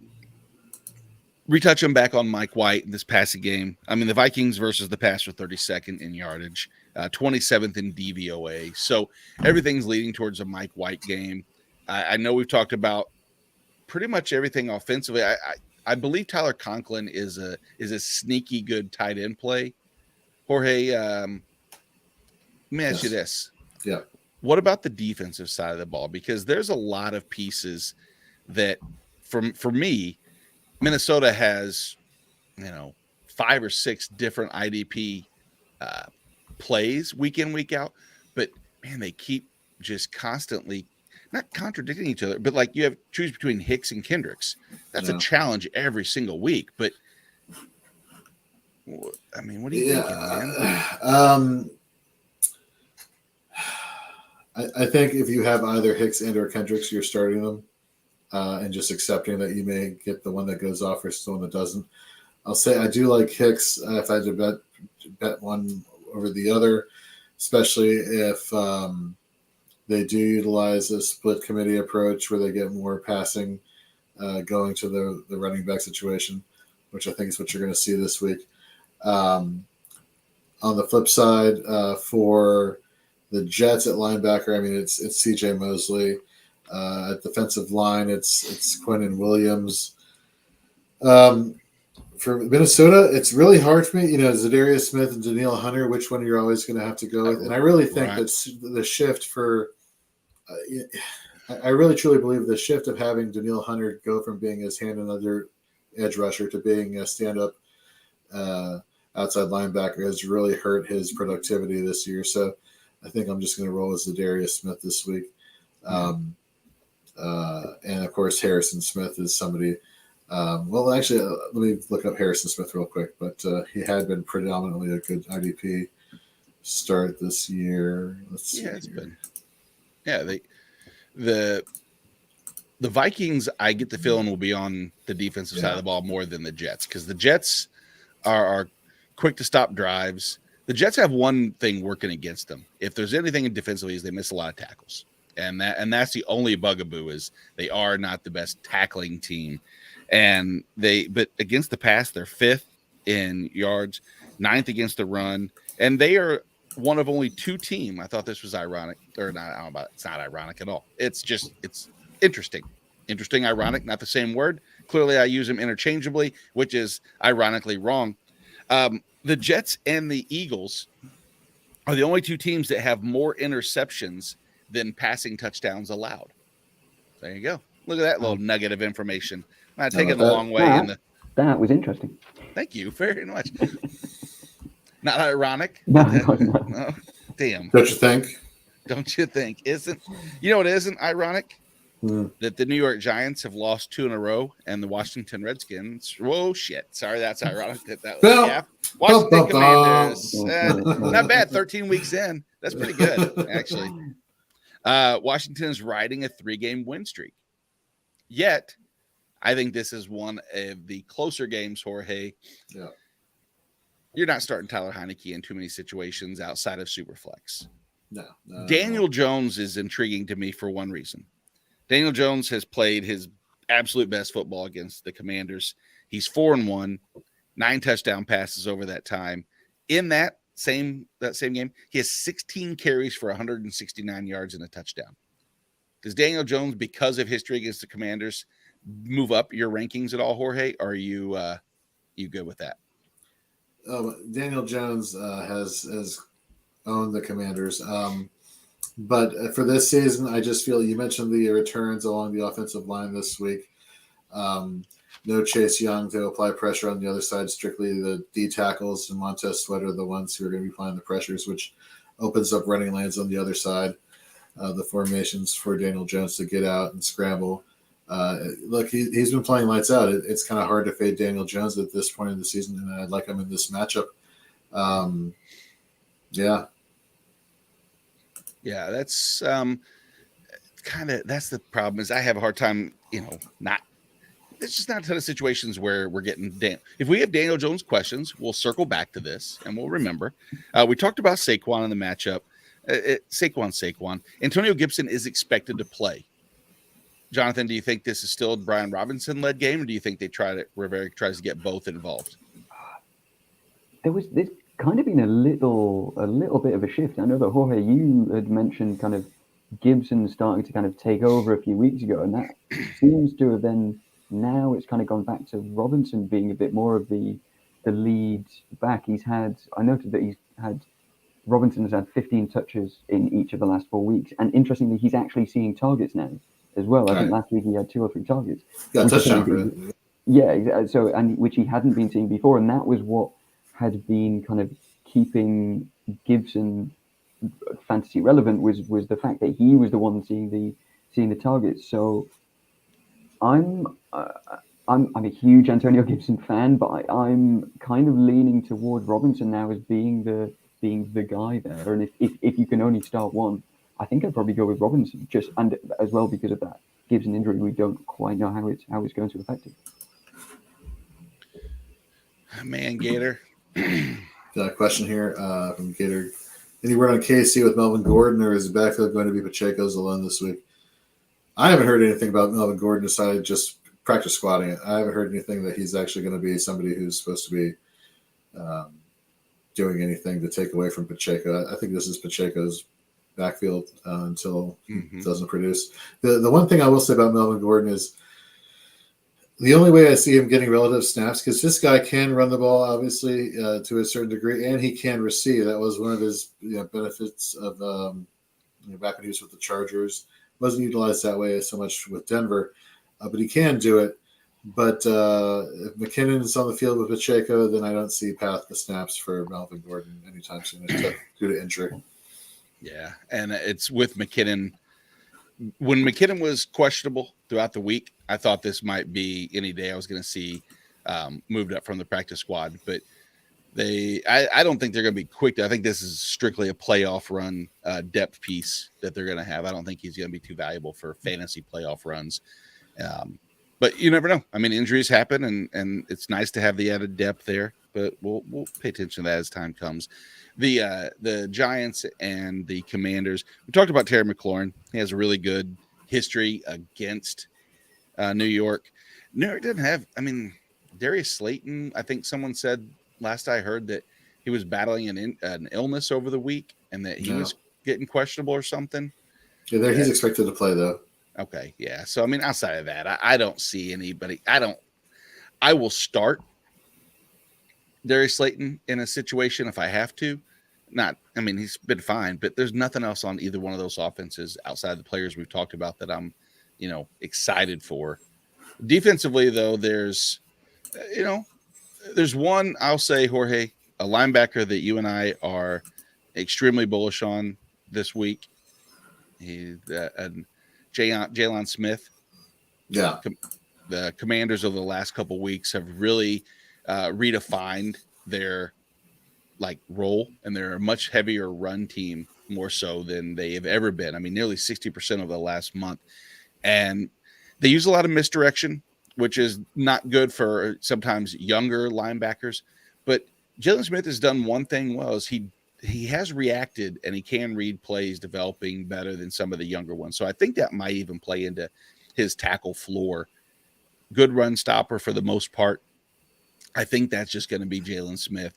retouch him back on Mike White in this passing game. I mean, the Vikings versus the Pats are 32nd in yardage, 27th in DVOA. So everything's leading towards a Mike White game. I know we've talked about pretty much everything offensively. I believe Tyler Conklin is a sneaky good tight end play. Jorge, let me ask you this. Yeah. What about the defensive side of the ball? Because there's a lot of pieces that, for me, Minnesota has, 5 or 6 different IDP plays week in, week out. But, man, they keep just constantly not contradicting each other, but like you have choose between Hicks and Kendricks. That's a challenge every single week. But, I mean, what are you thinking, man? I think if you have either Hicks and or Kendricks, you're starting them and just accepting that you may get the one that goes off versus the one that doesn't. I'll say I do like Hicks if I had to bet one over the other, especially if they do utilize a split committee approach where they get more passing going to the running back situation, which I think is what you're going to see this week. On the flip side, for the Jets at linebacker, I mean, it's CJ Mosley. At defensive line, it's Quinnen Williams. For Minnesota, it's really hard for me. Zadarius Smith and Danielle Hunter, which one you're always going to have to go with. And I really think that the shift for I really truly believe the shift of having Danielle Hunter go from being his hand another edge rusher to being a stand-up outside linebacker has really hurt his productivity this year. So I think I'm just going to roll as Zadarius Smith this week. And of course, Harrison Smith is somebody. Well, actually, let me look up Harrison Smith real quick. But he had been predominantly a good IDP start this year. Let's see. It's been. Yeah, the Vikings, I get the feeling, will be on the defensive side of the ball more than the Jets, because the Jets are quick to stop drives. The Jets have one thing working against them. If there's anything in defensively, is they miss a lot of tackles. And that's the only bugaboo, is they are not the best tackling team. But against the pass, they're 5th in yards, 9th against the run, and they are one of only 2 teams. I thought this was ironic, or not. I don't know about it. It's not ironic at all. It's interesting. Interesting, ironic, not the same word. Clearly, I use them interchangeably, which is ironically wrong. The Jets and the Eagles are the only 2 teams that have more interceptions than passing touchdowns allowed. There you go. Look at that little nugget of information. I take it a long way. That was interesting. Thank you very much. Not ironic. No. Damn. Don't you think? Don't you think? What isn't ironic? That the New York Giants have lost 2 in a row, and the Washington Redskins. Whoa, shit! Sorry, that's ironic. Washington Commanders. Not bad. 13 weeks in. That's pretty good, actually. Washington is riding a 3-game win streak. Yet, I think this is one of the closer games, Jorge. Yeah. You're not starting Tyler Heineke in too many situations outside of Superflex. No. Daniel Jones is intriguing to me for one reason. Daniel Jones has played his absolute best football against the Commanders. He's 4-1, 9 touchdown passes over that time. In that same game, he has 16 carries for 169 yards and a touchdown. Does Daniel Jones, because of history against the Commanders, move up your rankings at all, Jorge? Or are you good with that? Daniel Jones has owned the Commanders. But for this season, I just feel you mentioned the returns along the offensive line this week. No Chase Young to apply pressure on the other side. Strictly the D tackles and Montez Sweat are the ones who are going to be applying the pressures, which opens up running lanes on the other side. The formations for Daniel Jones to get out and scramble. Look, he's been playing lights out. It's kind of hard to fade Daniel Jones at this point in the season, and I'd like him in this matchup. Yeah. Yeah, that's that's the problem. Is I have a hard time, not. It's just not a ton of situations where we're getting if we have Daniel Jones questions, we'll circle back to this and we'll remember. We talked about Saquon in the matchup. Saquon. Antonio Gibson is expected to play. Jonathan, do you think this is still a Brian Robinson-led game, or do you think Rivera tries to get both involved? There's kind of been a little bit of a shift. I know that Jorge, you had mentioned kind of Gibson starting to kind of take over a few weeks ago, and that seems to have then now it's kind of gone back to Robinson being a bit more of the lead back. I noted that Robinson has had 15 touches in each of the last 4 weeks, and interestingly, he's actually seeing targets now as well. I think last week he had 2 or 3 targets. Yeah, touchdown for it. Yeah, so and which he hadn't been seeing before, and that was what had been kind of keeping Gibson fantasy relevant was the fact that he was the one seeing the targets. So I'm a huge Antonio Gibson fan, but I'm kind of leaning towards Robinson now as being the guy there. And if you can only start one, I think I'd probably go with Robinson, and as well because of that Gibson injury. We don't quite know how it's going to affect him. Man, Gator. Got a question here from Gator. Any word on KC with Melvin Gordon, or is the backfield going to be Pacheco's alone this week? I haven't heard anything about Melvin Gordon aside just practice squatting it. I haven't heard anything that he's actually going to be somebody who's supposed to be doing anything to take away from Pacheco. I think this is Pacheco's backfield until he doesn't produce. The one thing I will say about Melvin Gordon is the only way I see him getting relative snaps, because this guy can run the ball, obviously, to a certain degree, and he can receive. That was one of his benefits of back when he was with the Chargers. Wasn't utilized that way so much with Denver, but he can do it. But if McKinnon is on the field with Pacheco, then I don't see path to snaps for Melvin Gordon anytime soon due to injury. Yeah, and it's with McKinnon. When McKinnon was questionable throughout the week, I thought this might be any day I was going to see moved up from the practice squad. But I don't think they're going to be quick. I think this is strictly a playoff run depth piece that they're going to have. I don't think he's going to be too valuable for fantasy playoff runs. But you never know. I mean, injuries happen, and it's nice to have the added depth there. But we'll pay attention to that as time comes. The Giants and the Commanders. We talked about Terry McLaurin. He has a really good history against New York. New York didn't have. I mean, Darius Slayton. I think someone said last I heard that he was battling an illness over the week and that he was getting questionable or something. Yeah, he's expected to play though. Okay, yeah. So I mean, outside of that, I don't see anybody. I will start Darius Slayton in a situation if I have to. He's been fine, but there's nothing else on either one of those offenses outside the players we've talked about that I'm, excited for. Defensively, though, there's one, I'll say, Jorge, a linebacker that you and I are extremely bullish on this week. He's Jalen Smith. Yeah. The Commanders over the last couple of weeks have really redefined their role, and they're a much heavier run team, more so than they have ever been. I mean, nearly 60% over the last month. And they use a lot of misdirection, which is not good for sometimes younger linebackers. But Jalen Smith has done one thing well, is he has reacted, and he can read plays developing better than some of the younger ones. So I think that might even play into his tackle floor. Good run stopper for the most part. I think that's just going to be Jalen Smith.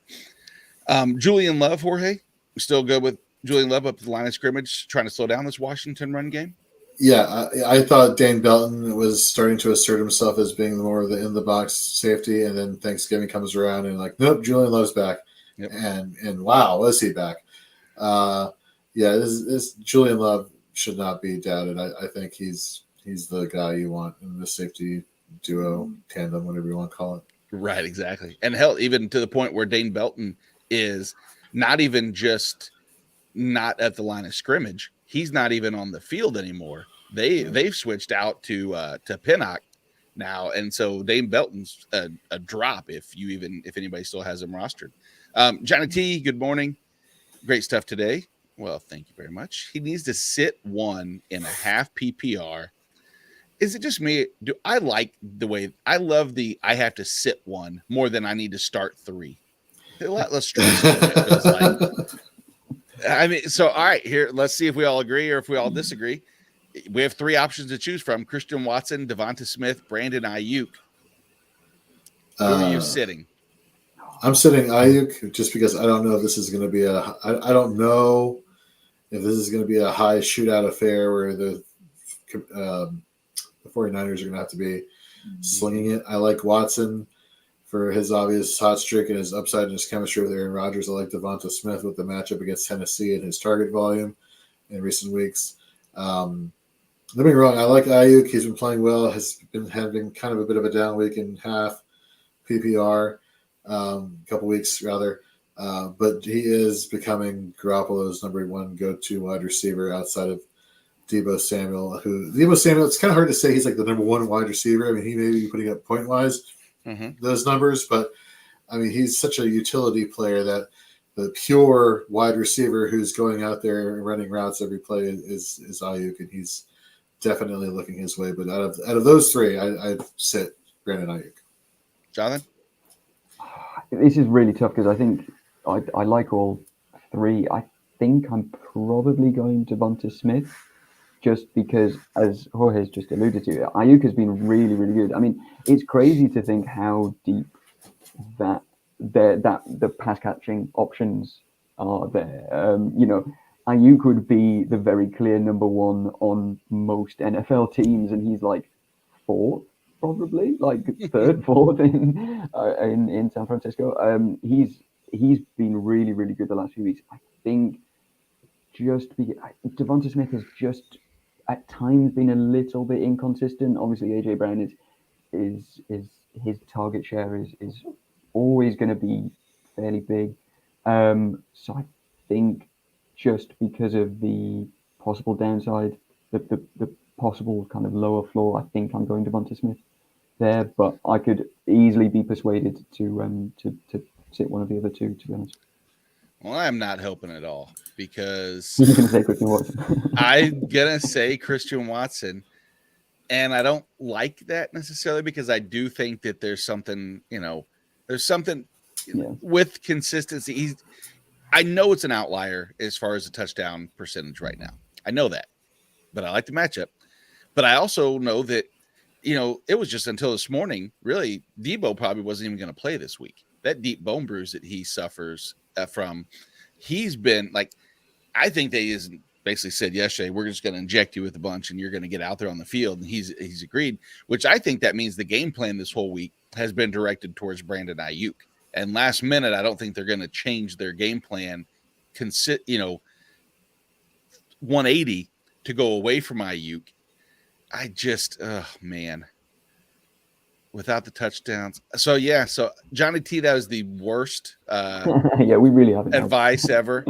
Julian Love, Jorge, we still good with Julian Love up to the line of scrimmage, trying to slow down this Washington run game? Yeah, I thought Dane Belton was starting to assert himself as being more of the in the box safety, and then Thanksgiving comes around and like, nope, Julian Love's back, Yep. and wow, was he back? Yeah, this Julian Love should not be doubted. I think he's the guy you want in the safety duo tandem, whatever you want to call it. Right, exactly. And hell, even to the point where Dane Belton is not even just not at the line of scrimmage. He's not even on the field anymore. They've switched out to Pinnock now, and so Dane Belton's a drop if anybody still has him rostered. Johnny T, good morning. Great stuff today. Well, thank you very much. He needs to sit 1.5 PPR. Is it just me? Do I like the way I love the I have to sit 1 more than I need to start 3? A lot less stressful. It feels like. I mean, so all right, here, let's see if we all agree or if we all disagree. We have 3 options to choose from: Christian Watson, Devonta Smith, Brandon Ayuk. Who are you sitting? I'm sitting Ayuk just because I don't know if this is going to be I don't know if this is going to be a high shootout affair where the 49ers are going to have to be slinging it. I like Watson for his obvious hot streak and his upside and his chemistry with Aaron Rodgers. I like Devonta Smith with the matchup against Tennessee and his target volume in recent weeks. Don't get me wrong, I like Ayuk. He's been playing well. Has been having kind of a bit of a down week in half PPR, couple weeks rather. But he is becoming Garoppolo's number 1 go-to wide receiver outside of Deebo Samuel. It's kind of hard to say he's like the number 1 wide receiver. I mean, he may be putting up point-wise those numbers, but I mean, he's such a utility player that the pure wide receiver who's going out there and running routes every play is Ayuk, and he's definitely looking his way. But out of those 3, I'd sit Brandon Ayuk. Jonathan? This is really tough because I think I like all 3. I think I'm probably going to Devonta Smith just because, as Jorge has just alluded to, Ayuk has been really, really good. I mean, it's crazy to think how deep that the pass catching options are there. Ayuk would be the very clear number 1 on most NFL teams, and he's like 4th, probably like 3rd, 4th in San Francisco. He's been really, really good the last few weeks. I think Devonta Smith has just at times been a little bit inconsistent. Obviously, AJ Brown is his target share is always going to be fairly big. So I think just because of the possible downside, the possible kind of lower floor, I think I'm going to Devonta Smith there. But I could easily be persuaded to sit one of the other 2, to be honest. Well, I'm not hoping at all because You're going to say Christian Watson. I'm going to say Christian Watson, and I don't like that necessarily because I do think that there's something with consistency. I know it's an outlier as far as the touchdown percentage right now. I know that, but I like the matchup. But I also know that, it was just until this morning, really, Deebo probably wasn't even going to play this week. That deep bone bruise that he suffers from, he's been like, I think they basically said yesterday, we're just going to inject you with a bunch and you're going to get out there on the field. And he's agreed, which I think that means the game plan this whole week has been directed towards Brandon Ayuk. And last minute, I don't think they're going to change their game plan, 180 to go away from Ayuk. I just, man, without the touchdowns. So Johnny T, that was the worst yeah, we really haven't advice ever.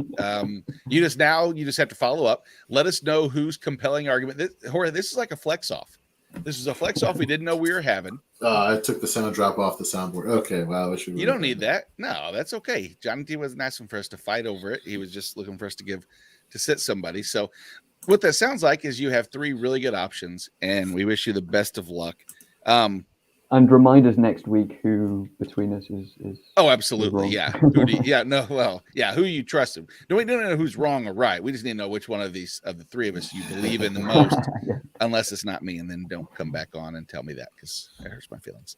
You just have to follow up. Let us know whose compelling argument. This is like a flex off. This is a flex off we didn't know we were having. I took the sound drop off the soundboard. Okay, wow. You don't need that. No, that's okay. Johnny T wasn't asking for us to fight over it. He was just looking for us to sit somebody. So what that sounds like is you have 3 really good options, and we wish you the best of luck. And remind us next week who between us is. Oh, absolutely, yeah. Who you trust him. No, we don't know who's wrong or right. We just need to know which one of the 3 of us you believe in the most. Yeah. Unless it's not me, and then don't come back on and tell me that because it hurts my feelings.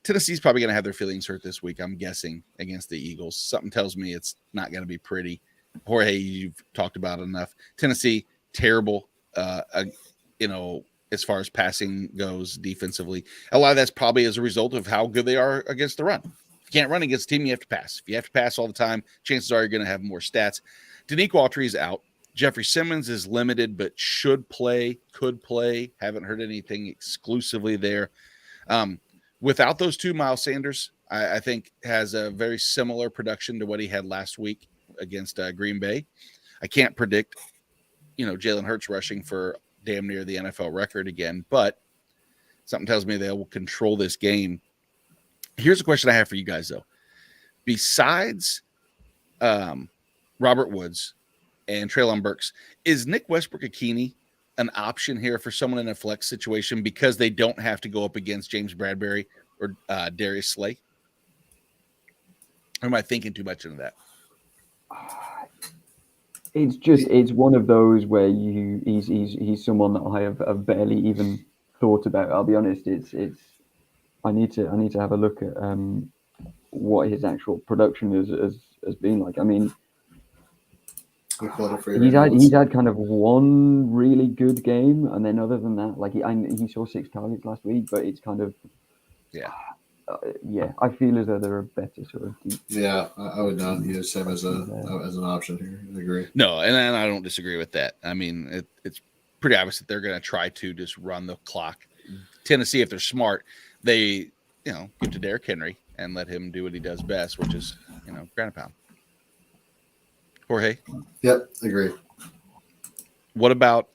Tennessee's probably going to have their feelings hurt this week, I'm guessing, against the Eagles. Something tells me it's not going to be pretty. Jorge, you've talked about it enough. Tennessee, terrible as far as passing goes defensively. A lot of that's probably as a result of how good they are against the run. If you can't run against a team, you have to pass. If you have to pass all the time, chances are you're going to have more stats. Danique Autry is out. Jeffrey Simmons is limited, but could play. Haven't heard anything exclusively there. Without those two, Miles Sanders, I think, has a very similar production to what he had last week against Green Bay. I can't predict, Jalen Hurts rushing for damn near the NFL record again, but something tells me they will control this game. Here's a question I have for you guys, though. Besides Robert Woods and Treylon Burks, is Nick Westbrook-Ikhine an option here for someone in a flex situation because they don't have to go up against James Bradbury or Darius Slay? Or am I thinking too much into that? It's one of those where he's someone that I have barely even thought about. I'll be honest. I need to have a look at what his actual production has been like. I mean, he's had kind of one really good game, and then other than that, like he saw 6 targets last week, but it's kind of I feel as though they're a better sort of deep. Yeah, I would not use him as an option here. I agree. No, and I don't disagree with that. I mean, it's pretty obvious that they're going to try to just run the clock. Tennessee, if they're smart, they give to Derrick Henry and let him do what he does best, which is ground and pound. Jorge? Yep, agree. What about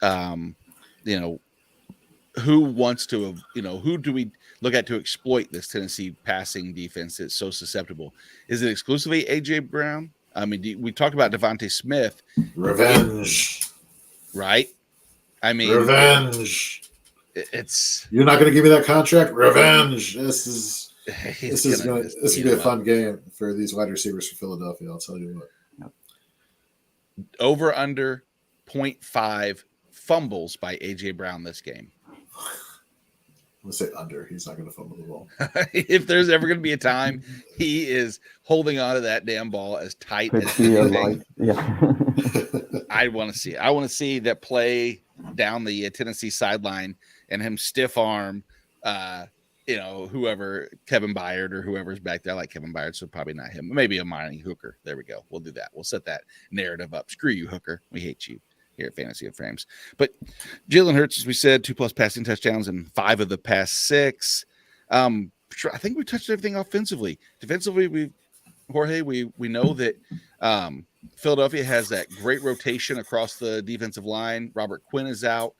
who wants to who do we look at to exploit this Tennessee passing defense that's so susceptible? Is it exclusively AJ Brown? I mean, we talked about Devontae Smith. Revenge. Right? I mean, revenge. You're not going to give me that contract? Revenge. This is going to be a fun game for these wide receivers for Philadelphia, I'll tell you what. Over under 0.5 fumbles by AJ Brown this game. I'm going to say under. He's not going to fumble the ball. If there's ever going to be a time, he is holding on to that damn ball as tight as anything. I want to see it. I want to see that play down the Tennessee sideline and him stiff arm, whoever, Kevin Byard or whoever's back there. I like Kevin Byard, so probably not him. Maybe Amani Hooker. There we go. We'll do that. We'll set that narrative up. Screw you, Hooker. We hate you here at Fantasy of Frames. But Jalen Hurts, as we said, 2+ passing touchdowns in 5 of the past 6. I think we touched everything offensively. Defensively, we know that Philadelphia has that great rotation across the defensive line. Robert Quinn is out.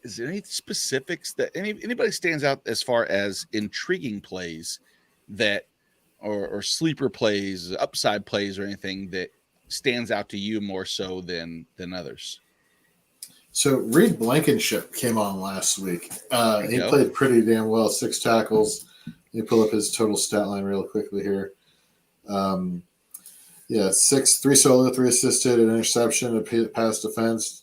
Is there any specifics that anybody stands out as far as intriguing plays that or sleeper plays, upside plays, or anything that stands out to you more so than others? So Reed Blankenship came on last week. He played pretty damn well, 6 tackles. Let me pull up his total stat line real quickly here. 3 solo, 3 assisted, an interception, a pass defense.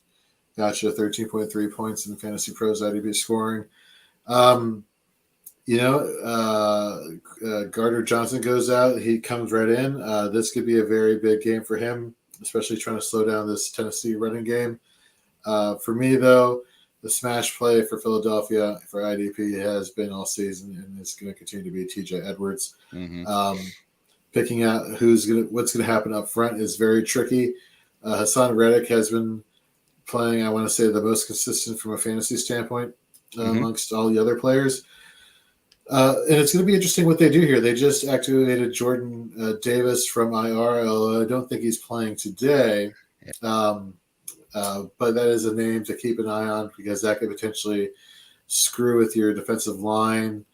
Gotcha, 13.3 points in Fantasy Pros IDP scoring. Gardner Johnson goes out. He comes right in. This could be a very big game for him, especially trying to slow down this Tennessee running game. For me, though, the smash play for Philadelphia for IDP has been all season, and it's going to continue to be TJ Edwards. Mm-hmm. Picking out what's going to happen up front is very tricky. Hassan Reddick has been playing, I want to say, the most consistent from a fantasy standpoint amongst all the other players. And it's going to be interesting what they do here. They just activated Jordan Davis from IR, although I don't think he's playing today. But that is a name to keep an eye on because that could potentially screw with your defensive line.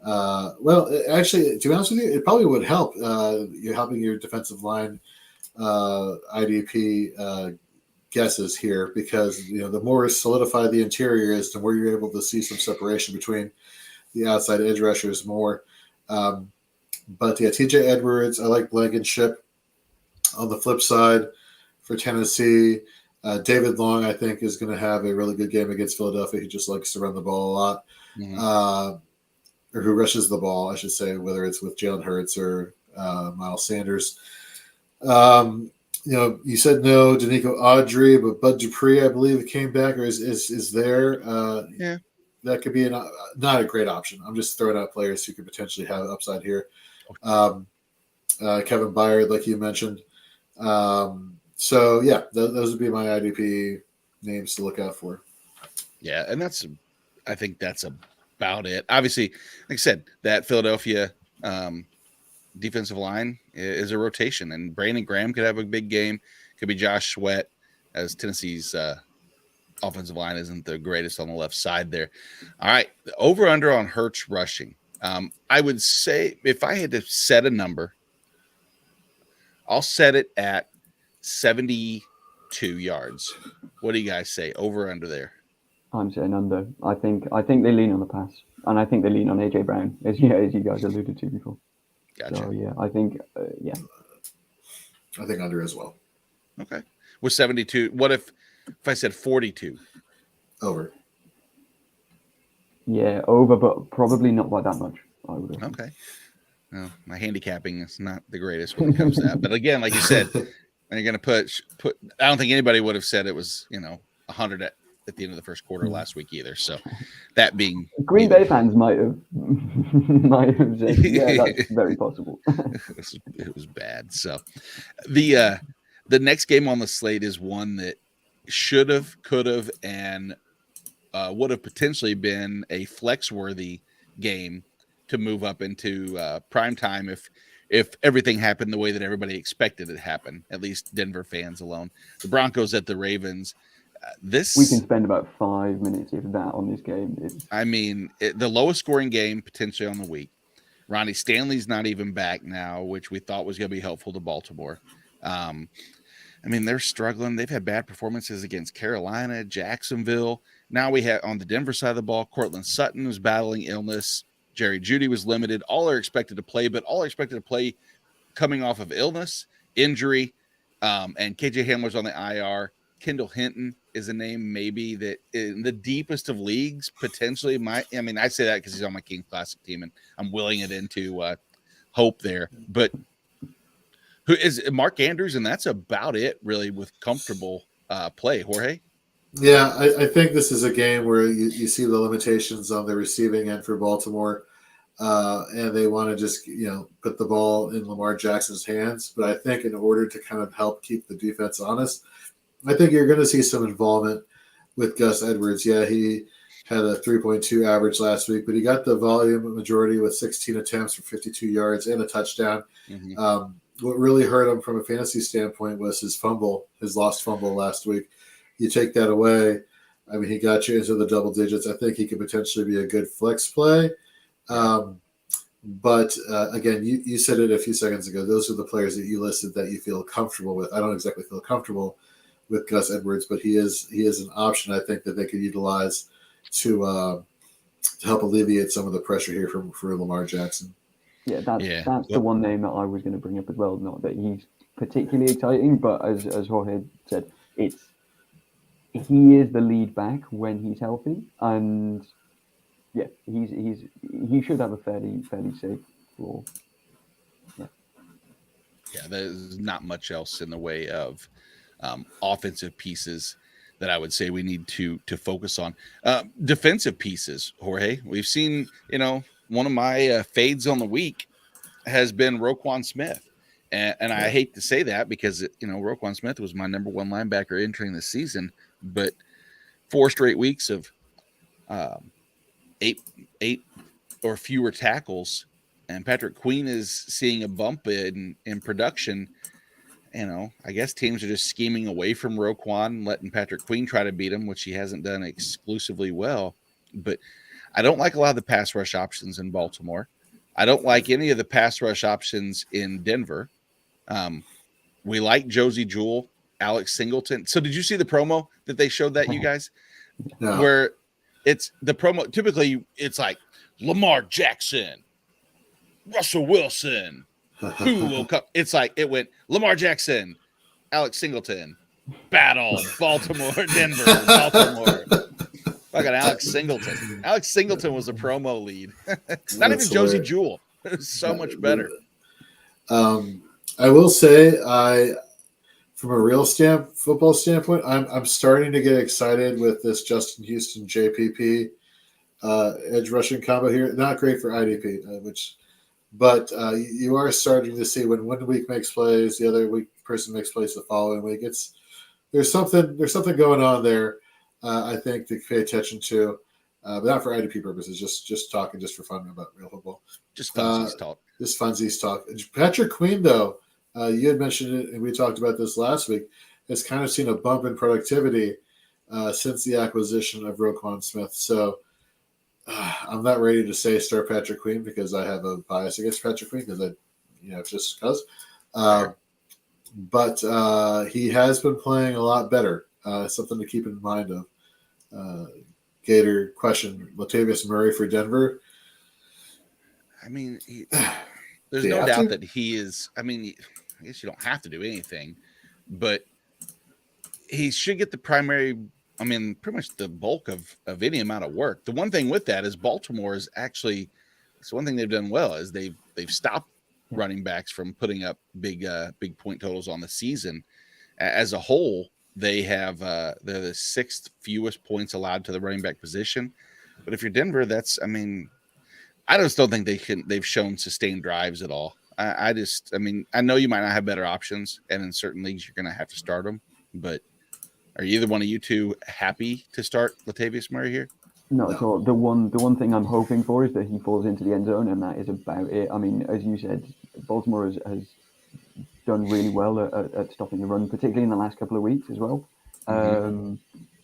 Actually, to be honest with you, it probably would help. You're helping your defensive line IDP guesses here because the more solidified the interior is, the more you're able to see some separation between the outside edge rushers more. But TJ Edwards, I like Blankenship. On the flip side, for Tennessee, David Long, I think, is going to have a really good game against Philadelphia. He just likes to run the ball a lot, or who rushes the ball, I should say, whether it's with Jalen Hurts or Miles Sanders. You said no, Danico Audrey, but Bud Dupree, I believe, came back or is there. Yeah. That could be not a great option. I'm just throwing out players who could potentially have upside here. Kevin Byard, like you mentioned. So, yeah, those would be my IDP names to look out for. Yeah, and I think that's about it. Obviously, like I said, that Philadelphia defensive line is a rotation, and Brandon Graham could have a big game. Could be Josh Sweat, as Tennessee's offensive line isn't the greatest on the left side there. All right, over under on Hurts rushing. I would say if I had to set a number, I'll set it at 72 yards. What do you guys say? Over under there? I'm saying under. I think they lean on the pass, and I think they lean on AJ Brown, as you guys alluded to before. Gotcha. So yeah, I think I think under as well. Okay. With 72, what if I said 42? Over. Yeah, over, but probably not by that much. I would have. Okay. Well, my handicapping is not the greatest when it comes to that. But again, like you said, you're going to put. I don't think anybody would have said it was 100 at the end of the first quarter last week either. So that being Green Bay fans might have said, yeah, that's very possible. It was bad. So the next game on the slate is one that should have, could have, and would have potentially been a flex-worthy game to move up into prime time if everything happened the way that everybody expected it to happen, at least Denver fans alone. The Broncos at the Ravens. We can spend about 5 minutes, if that, on this game. The lowest scoring game potentially on the week. Ronnie Stanley's not even back now, which we thought was going to be helpful to Baltimore. They're struggling. They've had bad performances against Carolina, Jacksonville. Now we have on the Denver side of the ball, Cortland Sutton was battling illness. Jerry Jeudy was limited. All are expected to play, but all are expected to play coming off of illness, injury, and KJ Hamler's on the IR. Kendall Hinton is a name maybe that in the deepest of leagues potentially might. I say that because he's on my King Classic team, and I'm willing it into hope there. But who is Mark Andrews, and that's about it really with comfortable play. Jorge? Yeah, I think this is a game where you see the limitations on the receiving end for Baltimore, and they want to just put the ball in Lamar Jackson's hands. But I think in order to kind of help keep the defense honest, I think you're going to see some involvement with Gus Edwards. Yeah, he had a 3.2 average last week, but he got the volume majority with 16 attempts for 52 yards and a touchdown. Mm-hmm. What really hurt him from a fantasy standpoint was his lost fumble last week. You take that away, he got you into the double digits. I think he could potentially be a good flex play. But again, you said it a few seconds ago. Those are the players that you listed that you feel comfortable with. I don't exactly feel comfortable with Gus Edwards, but he is an option I think that they could utilize to help alleviate some of the pressure here for Lamar Jackson. Yeah, that's the one name that I was going to bring up as well. Not that he's particularly exciting, but as Jorge said, he is the lead back when he's healthy, and yeah, he should have a fairly safe floor. Yeah, there's not much else in the way of offensive pieces that I would say we need to focus on. Defensive pieces, Jorge. We've seen, one of my fades on the week has been Roquan Smith. And I hate to say that because, Roquan Smith was my number one linebacker entering the season, but 4 straight weeks of 8 or fewer tackles, and Patrick Queen is seeing a bump in production. I guess teams are just scheming away from Roquan, letting Patrick Queen try to beat him, which he hasn't done exclusively well. But I don't like a lot of the pass rush options in Baltimore. I don't like any of the pass rush options in Denver. We like Josie Jewell, Alex Singleton. So did you see the promo that they showed that, you guys? No. Where it's the promo, typically it's like Lamar Jackson, Russell Wilson, who will come? It's like it went Lamar Jackson, Alex Singleton, battle, Baltimore, Denver, Baltimore. Fucking Alex Singleton. Alex Singleton was a promo lead. Not even Josie Jewell. It was so much better. I will say from a real football standpoint, I'm starting to get excited with this Justin Houston JPP edge rushing combo here. Not great for IDP, but you are starting to see when one week makes plays, the other week person makes plays the following week. There's something going on there. I think to pay attention to, but not for IDP purposes. Just talking just for fun about real football. Just funsies talk. Just funsies talk. Patrick Queen, though, you had mentioned it, and we talked about this last week. Has kind of seen a bump in productivity since the acquisition of Roquan Smith. So I'm not ready to say start Patrick Queen because I have a bias against Patrick Queen because just because. But he has been playing a lot better. Something to keep in mind of. Gator question: Latavius Murray for Denver. I mean, there's no doubt that he is. I mean, I guess you don't have to do anything, but he should get the primary. I mean, pretty much the bulk of any amount of work. The one thing with that is Baltimore is actually. So one thing they've done well is they've stopped running backs from putting up big point totals on the season. As a whole, they have they're the 6th fewest points allowed to the running back position. But if you're Denver, that's. I mean, I just don't think they've shown sustained drives at all. I mean, I know you might not have better options, and in certain leagues you're going to have to start them. But are either one of you two happy to start Latavius Murray here? No, at all. The one thing I'm hoping for is that he falls into the end zone, and that is about it. I mean, as you said, Baltimore has done really well at stopping the run, particularly in the last couple of weeks as well.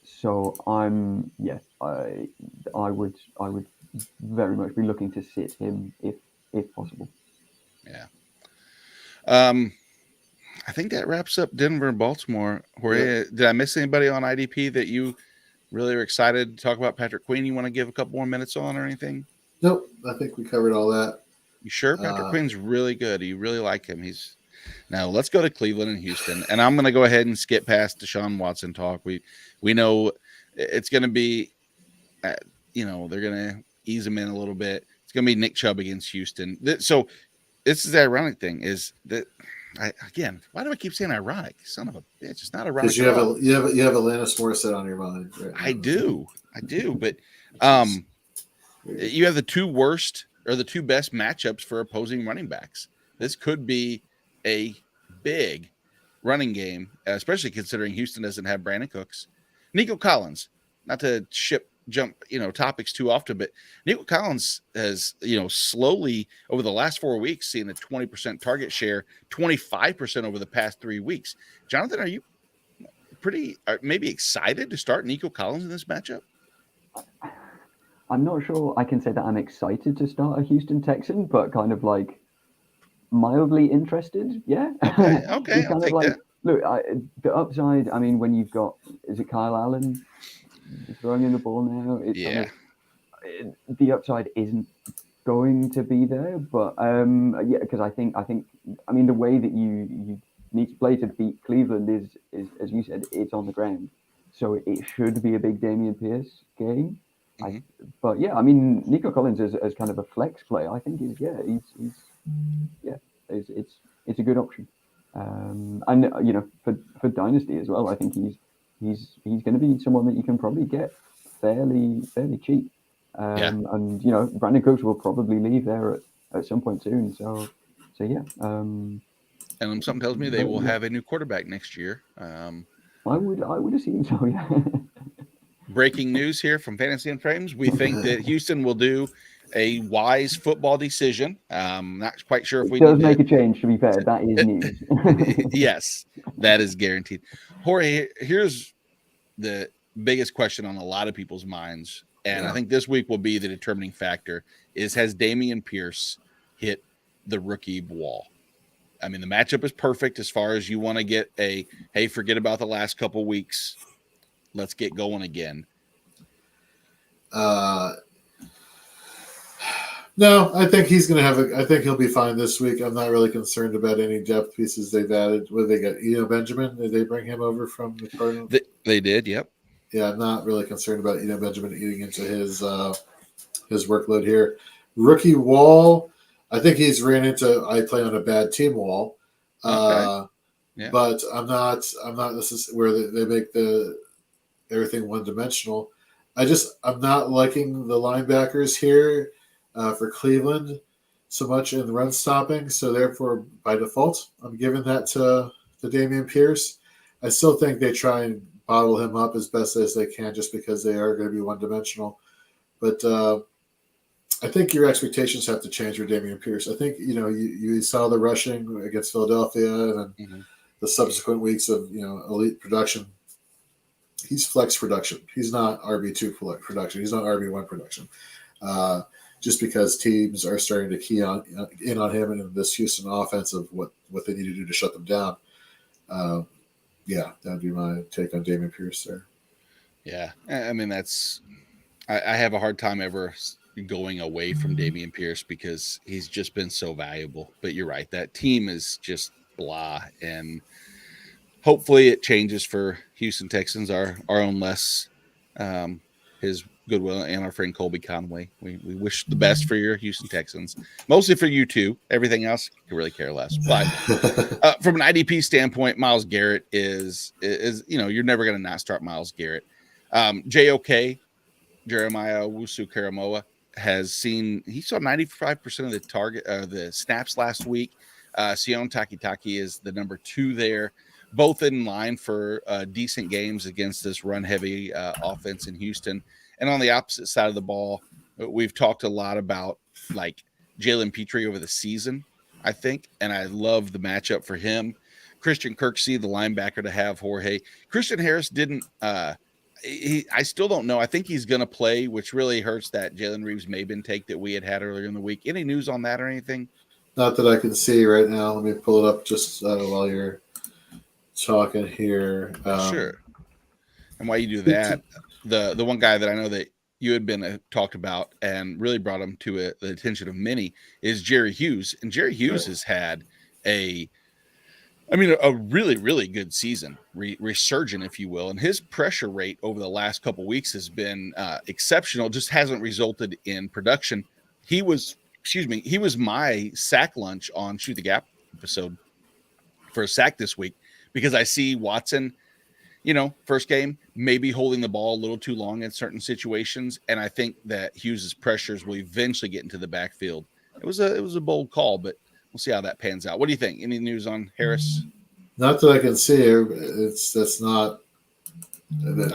So I would very much be looking to sit him if possible. Yeah. I think that wraps up Denver and Baltimore. Did I miss anybody on IDP that you really are excited to talk about? Patrick Queen, you want to give a couple more minutes on or anything? Nope. I think we covered all that. You sure? Patrick Queen's really good. You really like him. Now let's go to Cleveland and Houston. And I'm going to go ahead and skip past Deshaun Watson talk. We know it's going to be, they're going to ease him in a little bit. It's going to be Nick Chubb against Houston. So this is the ironic thing is that, why do I keep saying ironic? Son of a bitch. It's not ironic. Because you have Alanis Morissette on your mind. Right? I do. But you have the two worst or the two best matchups for opposing running backs. This could be a big running game, especially considering Houston doesn't have Brandon Cooks. Nico Collins, not to jump topics too often, but Nico Collins has slowly over the last 4 weeks seen a 20% target share, 25% over the past 3 weeks. Jonathan, are you maybe excited to start Nico Collins in this matchup? I'm not sure I can say that I'm excited to start a Houston Texan, but kind of like mildly interested. Yeah. Okay. It's kind of like, look, the upside. I mean, when you've got, is it Kyle Allen throwing in the ball now? The upside isn't going to be there, but because I think the way that you need to play to beat Cleveland is as you said, it's on the ground, so it should be a big Dameon Pierce game. But yeah, I mean, Nico Collins as kind of a flex play, I think it's a good option. And for Dynasty as well, I think he's going to be someone that you can probably get fairly cheap. And Brandon Cooks will probably leave there at some point soon. So yeah. And something tells me they will have a new quarterback next year. I would assume so. Yeah. Breaking news here from Fantasy and Frames. We think that Houston will do a wise football decision. Not quite sure if we does make a change, to be fair. That is news. Yes, that is guaranteed. Jorge, here's the biggest question on a lot of people's minds, and I think this week will be the determining factor, has Dameon Pierce hit the rookie wall? I mean, the matchup is perfect as far as you want to get forget about the last couple weeks. Let's get going again. No, I think he's going to I think he'll be fine this week. I'm not really concerned about any depth pieces they've added. What they got? Benjamin? Did they bring him over from the Cardinals? They did, yep. Yeah, I'm not really concerned about Benjamin eating into his workload here. Rookie wall, I think he's ran into I play on a bad team wall. Okay. Yeah. But I'm not. This is where they make everything one dimensional. I'm not liking the linebackers here for Cleveland so much in the run stopping. So therefore, by default, I'm giving that to Dameon Pierce. I still think they try and bottle him up as best as they can, just because they are going to be one dimensional. But I think your expectations have to change for Dameon Pierce. I think you saw the rushing against Philadelphia, and then the subsequent weeks of elite production. He's flex production. He's not RB2 production. He's not RB1 production. Just because teams are starting to key in on him and in this Houston offense of what they need to do to shut them down. That'd be my take on Dameon Pierce there. Yeah, I mean I have a hard time ever going away from Dameon Pierce because he's just been so valuable. But you're right, that team is just blah, and hopefully it changes for Houston Texans, our own Les, his goodwill, and our friend Colby Conway. We wish the best for your Houston Texans, mostly for you two. Everything else, could really care less. But from an IDP standpoint, Myles Garrett is you're never going to not start Myles Garrett. JOK, Jeremiah Owusu-Koramoah, he saw 95% of the target, the snaps last week. Sion Takitaki is the number 2 there. Both in line for decent games against this run-heavy offense in Houston. And on the opposite side of the ball, we've talked a lot about like Jalen Petrie over the season, I think, and I love the matchup for him. Christian Kirksey, the linebacker to have Jorge. Christian Harris didn't I still don't know. I think he's going to play, which really hurts that Jalen Reeves-Maybin take that we had earlier in the week. Any news on that or anything? Not that I can see right now. Let me pull it up just while you're talking here. Sure. And while you do that, the one guy that I know that you had been talked about and really brought him to the attention of many is Jerry Hughes. And Jerry Hughes has had a really, really good season, resurgent, if you will. And his pressure rate over the last couple of weeks has been exceptional, just hasn't resulted in production. He was my sack lunch on Shoot the Gap episode for a sack this week, because I see Watson, first game, maybe holding the ball a little too long in certain situations. And I think that Hughes's pressures will eventually get into the backfield. It was a bold call, but we'll see how that pans out. What do you think? Any news on Harris? Not that I can see. That's not.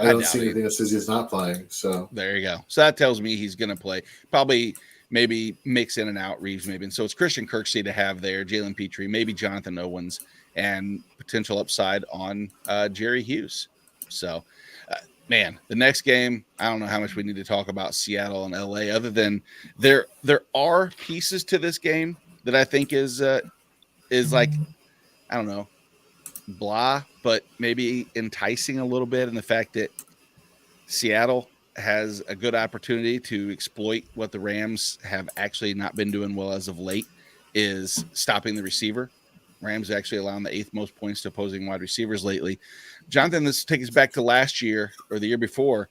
I don't see anything that says he's not playing. So there you go. So that tells me he's going to play. Probably, maybe mix in and out Reeves, maybe. And so it's Christian Kirksey to have there, Jalen Petrie, maybe Jonathan Owens, and potential upside on Jerry Hughes. So, man, the next game, I don't know how much we need to talk about Seattle and LA, other than there are pieces to this game that I think is like, I don't know, blah, but maybe enticing a little bit in the fact that Seattle has a good opportunity to exploit what the Rams have actually not been doing well as of late, is stopping the receiver. Rams actually allowing the 8th most points to opposing wide receivers lately. Jonathan, this takes us back to last year or the year before.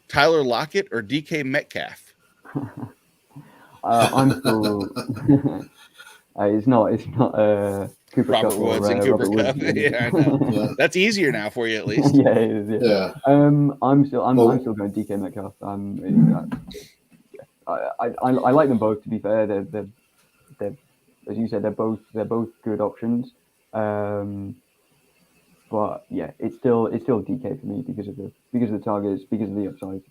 Tyler Lockett or DK Metcalf? I'm still. It's not Cooper Robert Kupp Woods and Cooper Kupp. Yeah, I know. yeah. That's easier now for you, at least. Yeah, it is. Yeah. I'm still going DK Metcalf. I like them both. To be fair, they're as you said, they're both good options. But yeah, it's still DK for me because of the targets, because of the upside.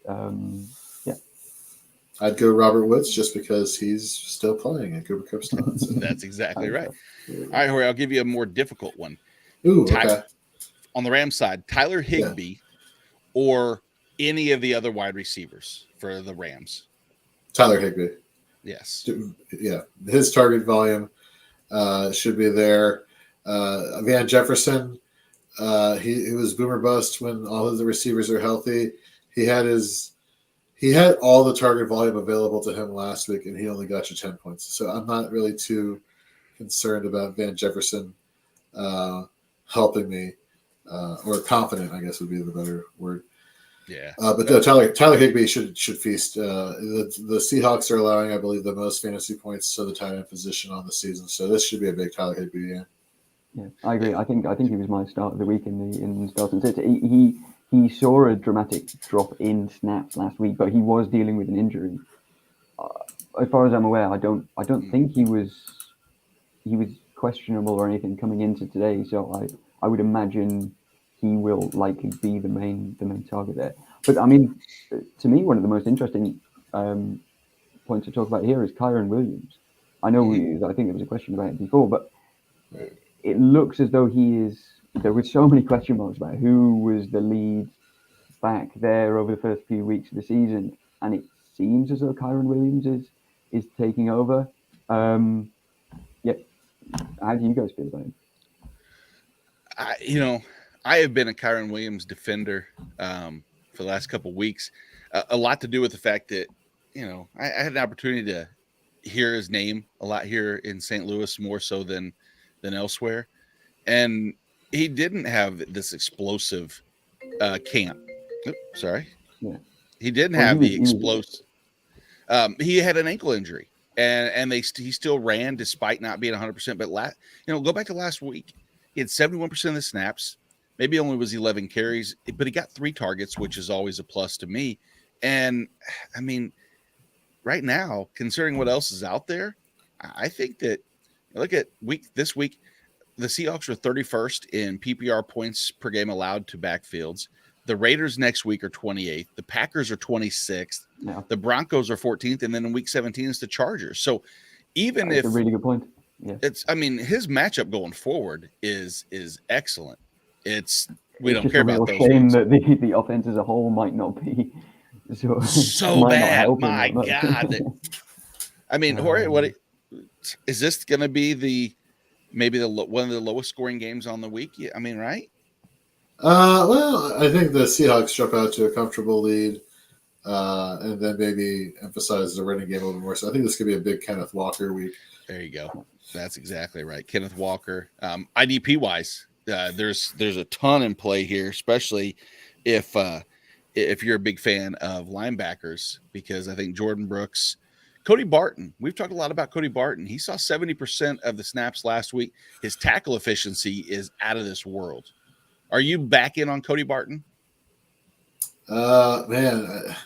I'd go Robert Woods just because he's still playing and Cooper Kupp's not. So. That's exactly right. All right, Jorge, I'll give you a more difficult one. Ooh, okay. On the Rams side, Tyler Higbee or any of the other wide receivers for the Rams? Tyler Higbee. Yes. Yeah, his target volume should be there. Van Jefferson, he was boomer bust when all of the receivers are healthy. He had all the target volume available to him last week, and he only got you 10 points. So I'm not really too concerned about Van Jefferson helping me, or confident, I guess would be the better word. Yeah. But no, Tyler Higbee should feast. The Seahawks are allowing, I believe, the most fantasy points to the tight end position on the season. So this should be a big Tyler Higbee game. Yeah, I agree. I think he was my start of the week in start and sit. He saw a dramatic drop in snaps last week, but he was dealing with an injury. As far as I'm aware, I don't think he was questionable or anything coming into today. So I would imagine he will likely be the main target there. But I mean, to me, one of the most interesting points to talk about here is Kyron Williams. I know I think there was a question about it before, but it looks as though he is. There were so many question marks about who was the lead back there over the first few weeks of the season, and it seems as though Kyron Williams is taking over. Yeah, how do you guys feel about him? I have been a Kyron Williams defender for the last couple of weeks. A lot to do with the fact that I had an opportunity to hear his name a lot here in St. Louis, more so than elsewhere, and he didn't have this explosive camp. Oops, sorry, Yeah. He didn't have the explosive. He had an ankle injury, and he still ran despite not being 100%. But go back to last week, he had 71% of the snaps. Maybe only was 11 carries, but he got 3 targets, which is always a plus to me. And I mean, right now, considering what else is out there, I think that look at this week, the Seahawks are 31st in PPR points per game allowed to backfields. The Raiders next week are 28th. The Packers are 26th. Yeah. The Broncos are 14th, and then in week 17 is the Chargers. So even That's a really good point. Yeah. His matchup going forward is excellent. We don't just care a real about those. Shame that the offense as a whole might not be so might bad. Not My God. Jorge, what is this going to be? Maybe one of the lowest scoring games on the week? I mean, right? Well, I think the Seahawks jump out to a comfortable lead, and then maybe emphasize the running game a little more. So I think this could be a big Kenneth Walker week. There you go. That's exactly right. Kenneth Walker. IDP wise, there's a ton in play here, especially if you're a big fan of linebackers, because I think Jordan Brooks, Cody Barton. We've talked a lot about Cody Barton. He saw 70% of the snaps last week. His tackle efficiency is out of this world. Are you back in on Cody Barton? Man,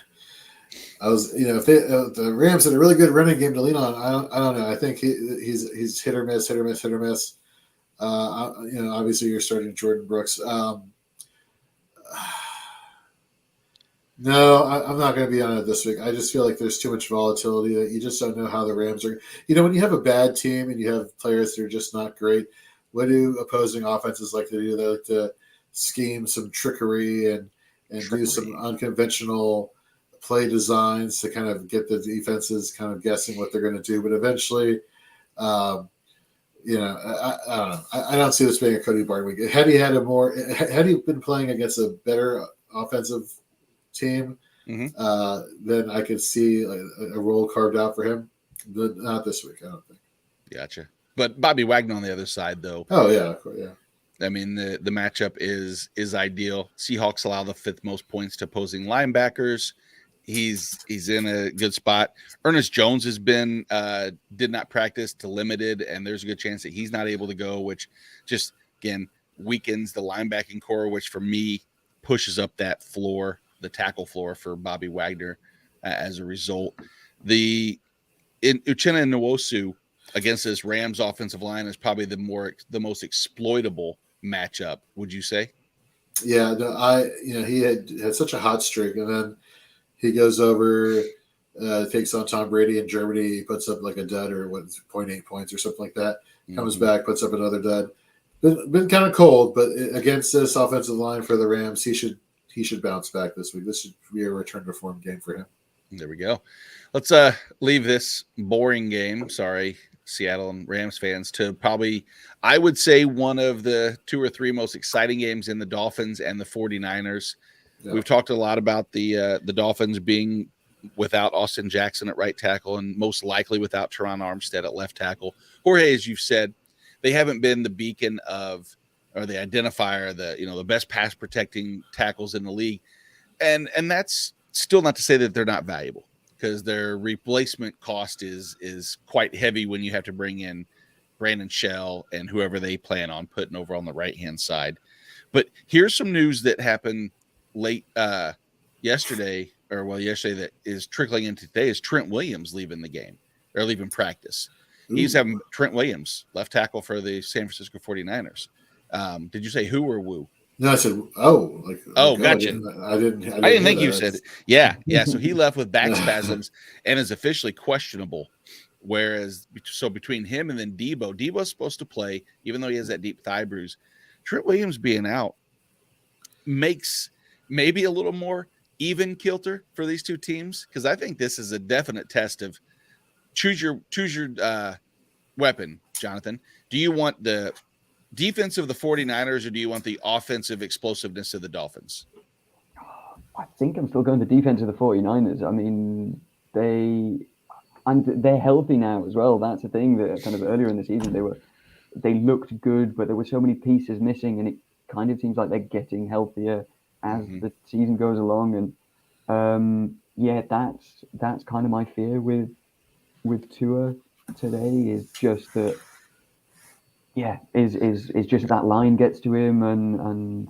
I was, if the Rams had a really good running game to lean on, I don't know. I think he's hit or miss. Obviously you're starting Jordan Brooks. No, I'm not going to be on it this week. I just feel like there's too much volatility that you just don't know how the Rams are. When you have a bad team and you have players that are just not great, what do opposing offenses like to do? They like to scheme some trickery and do some unconventional play designs to kind of get the defenses kind of guessing what they're going to do. But eventually, I don't know. I don't see this being a Cody Barton week. Had he been playing against a better offensive team, then I could see a role carved out for him. But not this week, I don't think. Gotcha. But Bobby Wagner on the other side, though. Oh yeah, of course, yeah. I mean, the matchup is ideal. Seahawks allow the 5th most points to opposing linebackers. He's in a good spot. Ernest Jones has been did not practice to limited, and there's a good chance that he's not able to go, which just again weakens the linebacking core, which for me pushes up that floor, the tackle floor for Bobby Wagner as a result. Uchenna Nwosu against this Rams offensive line is probably the most exploitable matchup, would you say? Yeah, no, he had such a hot streak, and then he goes over, takes on Tom Brady in Germany. He puts up like a dud or 0.8 points or something like that. Comes back, puts up another dud. Been kind of cold, but against this offensive line for the Rams, he should bounce back this week. This should be a return to form game for him. There we go. Let's leave this boring game. Sorry, Seattle and Rams fans, to probably, I would say, one of the 2 or 3 most exciting games in the Dolphins and the 49ers. Yeah. We've talked a lot about the Dolphins being without Austin Jackson at right tackle and most likely without Teron Armstead at left tackle. Jorge, as you've said, they haven't been the beacon of, or the identifier, the best pass protecting tackles in the league. And that's still not to say that they're not valuable, because their replacement cost is quite heavy when you have to bring in Brandon Shell and whoever they plan on putting over on the right-hand side. But here's some news that happened late yesterday that is trickling into today is Trent Williams leaving the game or leaving practice. He's having Trent Williams, left tackle for the San Francisco 49ers. Did you say who or woo? No, I said, gotcha. I didn't think you said it. Yeah. So he left with back spasms and is officially questionable. Whereas, between him and then Debo's supposed to play, even though he has that deep thigh bruise. Trent Williams being out makes maybe a little more even kilter for these two teams, because I think this is a definite test of choose your weapon, Jonathan. Do you want the defense of the 49ers or do you want the offensive explosiveness of the Dolphins? I think I'm still going the defense of the 49ers. I mean, they're healthy now as well. That's the thing that kind of earlier in the season they looked good, but there were so many pieces missing, and it kind of seems like they're getting healthier as the season goes along. And that's kind of my fear with Tua today is just that. Yeah, is just that line gets to him, and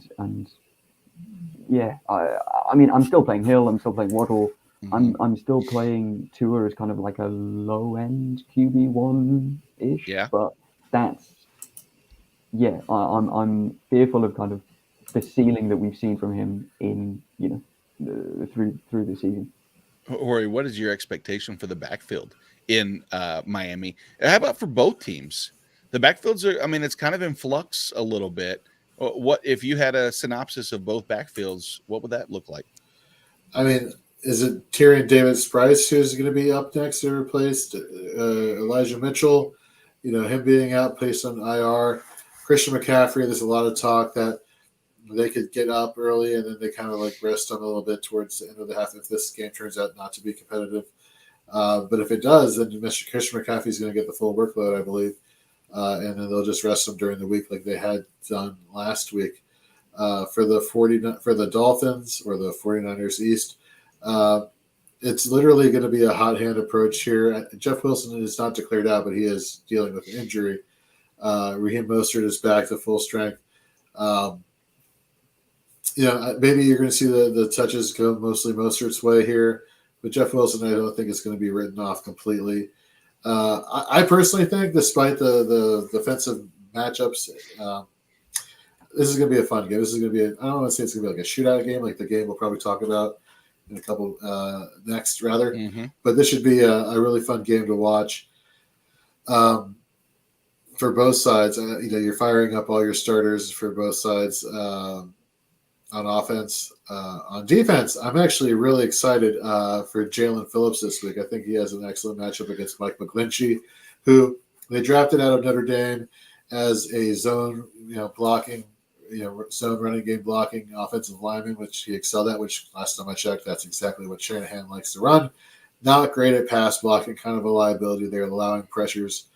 yeah, I mean, I'm still playing Hill, I'm still playing Waddle, I'm still playing Tua as kind of like a low end QB1 ish. Yeah, but I'm fearful of kind of the ceiling that we've seen from him in through the season. Horry, what is your expectation for the backfield in Miami? How about for both teams? The backfields are, I mean, it's kind of in flux a little bit. What if you had a synopsis of both backfields? What would that look like? I mean, is it Tyrion Davis-Price who's going to be up next to replace Elijah Mitchell? Him being out, placed on IR. Christian McCaffrey, there's a lot of talk that they could get up early and then they kind of like rest on a little bit towards the end of the half if this game turns out not to be competitive. But if it does, then Mr. Christian McCaffrey is going to get the full workload, I believe. And then they'll just rest them during the week like they had done last week. For the Dolphins or the 49ers East, it's literally going to be a hot hand approach here. Jeff Wilson is not declared out, but he is dealing with an injury. Raheem Mostert is back to full strength. Maybe you're going to see the touches go mostly Mostert's way here, but Jeff Wilson, I don't think is going to be written off completely. I personally think, despite the defensive matchups, this is going to be a fun game. This is going to be I don't want to say it's going to be like a shootout game, like the game we'll probably talk about in a couple next, rather. But this should be a really fun game to watch. For both sides, you're firing up all your starters for both sides on offense. On defense, I'm actually really excited for Jalen Phillips this week. I think he has an excellent matchup against Mike McGlinchey, who they drafted out of Notre Dame as a zone, blocking, zone running game blocking offensive lineman, which he excelled at, which last time I checked, that's exactly what Shanahan likes to run. Not great at pass blocking, kind of a liability there, allowing pressures.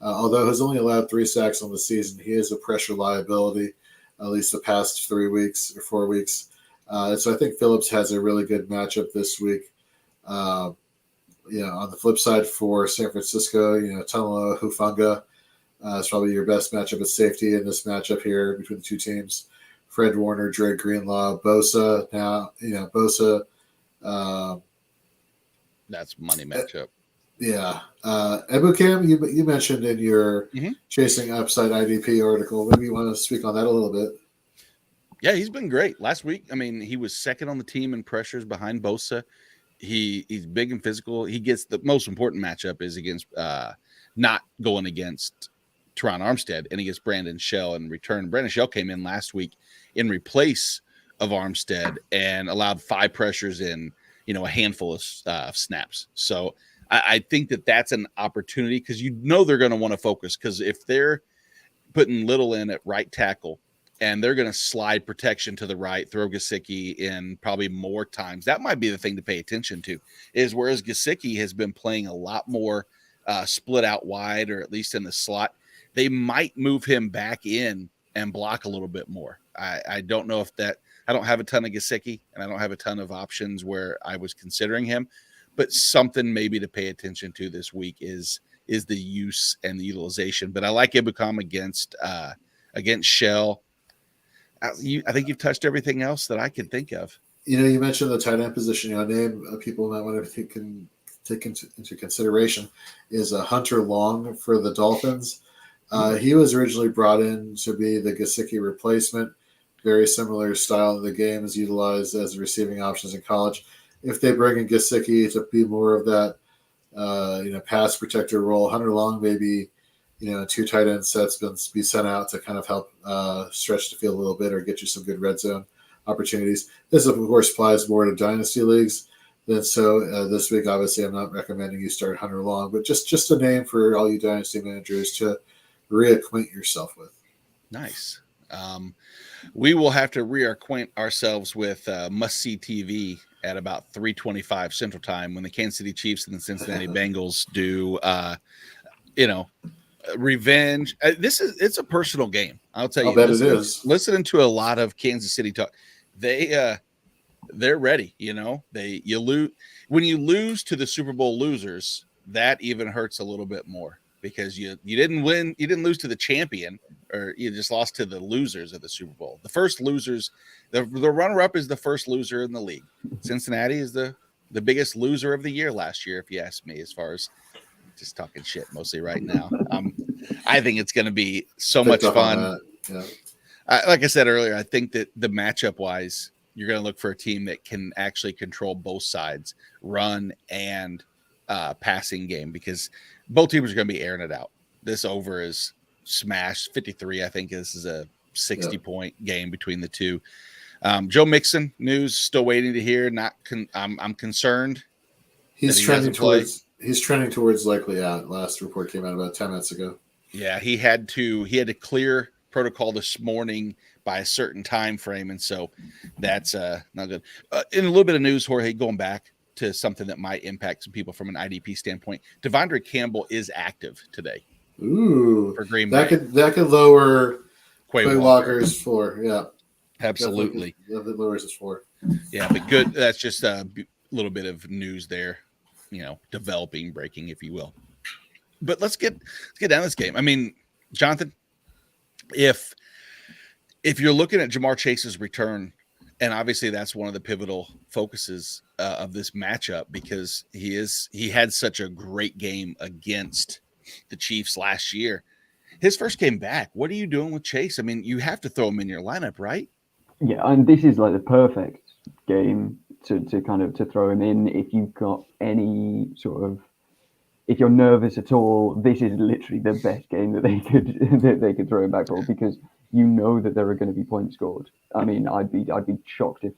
Although he's only allowed 3 sacks on the season, he is a pressure liability, at least the past 3 weeks or 4 weeks. So I think Phillips has a really good matchup this week. On the flip side for San Francisco, Tunalo Hufanga is probably your best matchup at safety in this matchup here between the two teams. Fred Warner, Dre Greenlaw, Bosa. Now, Bosa. That's money matchup. Yeah. Ebukam, you mentioned in your Chasing Upside IDP article. Maybe you want to speak on that a little bit. Yeah, he's been great. Last week, I mean, he was second on the team in pressures behind Bosa. He's big and physical. He gets the most important matchup is against not going against Teron Armstead and against Brandon Shell in return. Brandon Shell came in last week in replace of Armstead and allowed 5 pressures in, a handful of snaps. So I think that's an opportunity because they're going to want to focus, because if they're putting Little in at right tackle and they're going to slide protection to the right, throw Gesicki in probably more times, that might be the thing to pay attention to, is whereas Gesicki has been playing a lot more split out wide, or at least in the slot, they might move him back in and block a little bit more. I don't know if that – I don't have a ton of Gesicki, and I don't have a ton of options where I was considering him. But something maybe to pay attention to this week is is the use and the utilization. But I like Ibukam against Shell. I think you've touched everything else that I can think of. You mentioned the tight end position. A name people might want to take into consideration is Hunter Long for the Dolphins. He was originally brought in to be the Gesicki replacement. Very similar style of the game is utilized as receiving options in college. If they bring in Gesicki to be more of that, pass protector role, Hunter Long maybe, two tight end sets be sent out to kind of help stretch the field a little bit or get you some good red zone opportunities. This, of course, applies more to dynasty leagues. Then so this week, obviously, I'm not recommending you start Hunter Long, but just a name for all you dynasty managers to reacquaint yourself with. Nice. We will have to reacquaint ourselves with must-see TV at about 3:25 Central Time when the Kansas City Chiefs and the Cincinnati Bengals do, revenge. It's a personal game. I'll tell you. I'll bet it is. Listening to a lot of Kansas City talk, they're ready. You lose when you lose to the Super Bowl losers. That even hurts a little bit more because you didn't win. You didn't lose to the champion, or you just lost to the losers of the Super Bowl. The first losers, the runner-up is the first loser in the league. Cincinnati is the biggest loser of the year last year, if you ask me, as far as just talking shit mostly right now. I think it's going to be so much fun. Yeah. Like I said earlier, I think that the matchup-wise, you're going to look for a team that can actually control both sides, run and passing game, because both teams are going to be airing it out. This over is smashed 53. I think this is a 60-point game between the two. Joe Mixon news, still waiting to hear. I'm concerned. He's trending towards likely out. Last report came out about 10 minutes ago. Yeah, he had to clear protocol this morning by a certain time frame, and so that's not good. In a little bit of news, Jorge, going back to something that might impact some people from an IDP standpoint, Devondre Campbell is active today. Ooh, for Green Bay. That could lower Quay Walker's floor. Yeah, absolutely. That lowers his floor. Yeah, but good. That's just a little bit of news there, developing, breaking, if you will. But let's get down this game. I mean, Jonathan, if you're looking at Jamar Chase's return, and obviously that's one of the pivotal focuses of this matchup, because he had such a great game against the Chiefs last year. His first game back, what are you doing with Chase? I mean, you have to throw him in your lineup, right? Yeah, and this is like the perfect game to throw him in if you've got any sort of, if you're nervous at all. This is literally the best game that they could throw him back for, because you know that there are going to be points scored. I mean, I'd be shocked if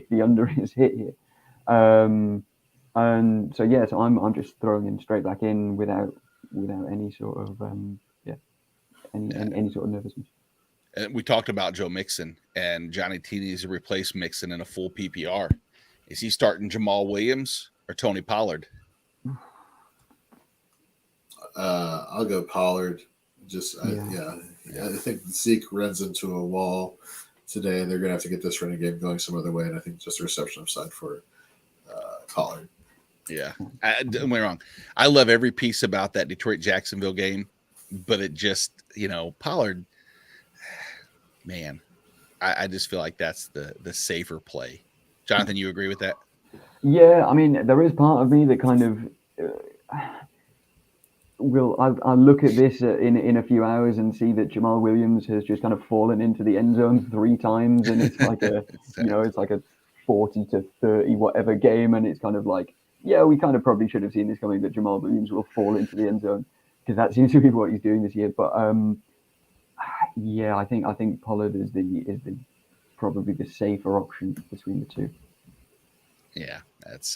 the under is hit here. And so yes, I'm just throwing him straight back in without any sort of any sort of nervousness. And we talked about Joe Mixon, and Johnny T needs to replace Mixon in a full PPR. Is he starting Jamal Williams or Tony Pollard? I'll go Pollard. I think Zeke runs into a wall today. They're going to have to get this running game going some other way, and I think just a reception upside for Pollard. Yeah, don't get me wrong. I love every piece about that Detroit-Jacksonville game, but it just, Pollard, man, I just feel like that's the safer play. Jonathan, you agree with that? Yeah, I mean, there is part of me that kind of I'll look at this in a few hours and see that Jamal Williams has just kind of fallen into the end zone 3 times, and it's like it's like a 40-30 whatever game, and it's kind of like, yeah, we kind of probably should have seen this coming, that Jamal Williams will fall into the end zone, because that seems to be what he's doing this year. But I think Pollard is the probably the safer option between the two. Yeah, that's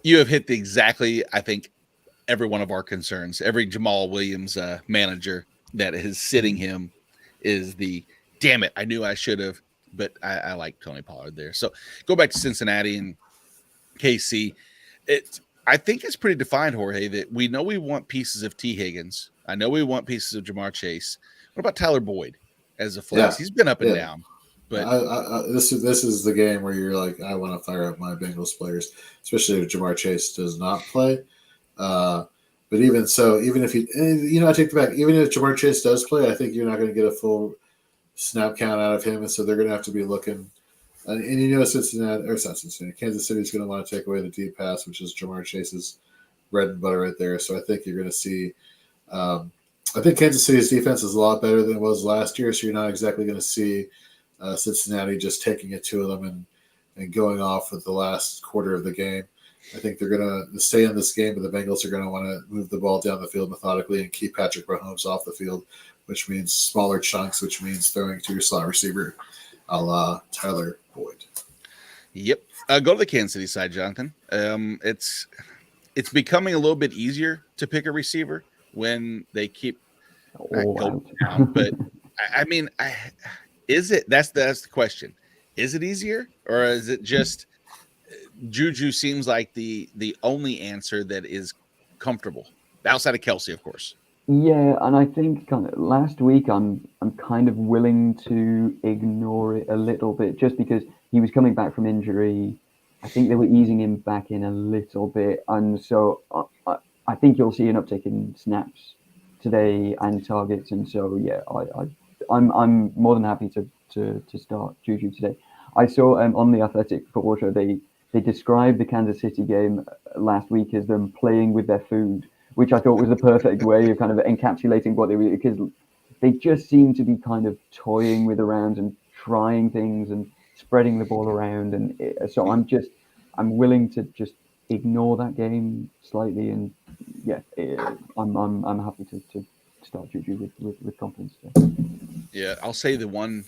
you have hit exactly, I think, every one of our concerns. Every Jamal Williams manager that is sitting him is damn it, I knew I should have, but I like Tony Pollard there. So go back to Cincinnati and KC. I think it's pretty defined, Jorge, that we know we want pieces of T. Higgins. I know we want pieces of Jamar Chase. What about Tyler Boyd as a flex? Yeah. He's been up and down. But this is the game where you're like, I want to fire up my Bengals players, especially if Jamar Chase does not play. But even so, even if I take it back. Even if Jamar Chase does play, I think you're not going to get a full snap count out of him, and so they're going to have to be looking. And Cincinnati, or it's not Cincinnati, Kansas City is going to want to take away the deep pass, which is Jamar Chase's bread and butter right there. So I think you're going to see. I think Kansas City's defense is a lot better than it was last year, so you're not exactly going to see Cincinnati just taking it to them and going off with the last quarter of the game. I think they're going to stay in this game, but the Bengals are going to want to move the ball down the field methodically and keep Patrick Mahomes off the field, which means smaller chunks, which means throwing to your slot receiver a la Tyler Boyd. Yep. Go to the Kansas City side, Jonathan. It's becoming a little bit easier to pick a receiver when they keep going down. But I mean, is it? That's the question. Is it easier, or is it just Juju seems like the only answer that is comfortable outside of Kelsey, of course? Yeah, and I think kind of last week I'm kind of willing to ignore it a little bit just because he was coming back from injury. I think they were easing him back in a little bit, and so I think you'll see an uptick in snaps today and targets, and so yeah, I'm more than happy to start Juju today. I saw on the Athletic Football Show they described the Kansas City game last week as them playing with their food, which I thought was the perfect way of kind of encapsulating what they were, because they just seem to be kind of toying with around and trying things and spreading the ball around, and so I'm willing to just ignore that game slightly, and yeah, I'm happy to start Juju with confidence today. Yeah, I'll say the one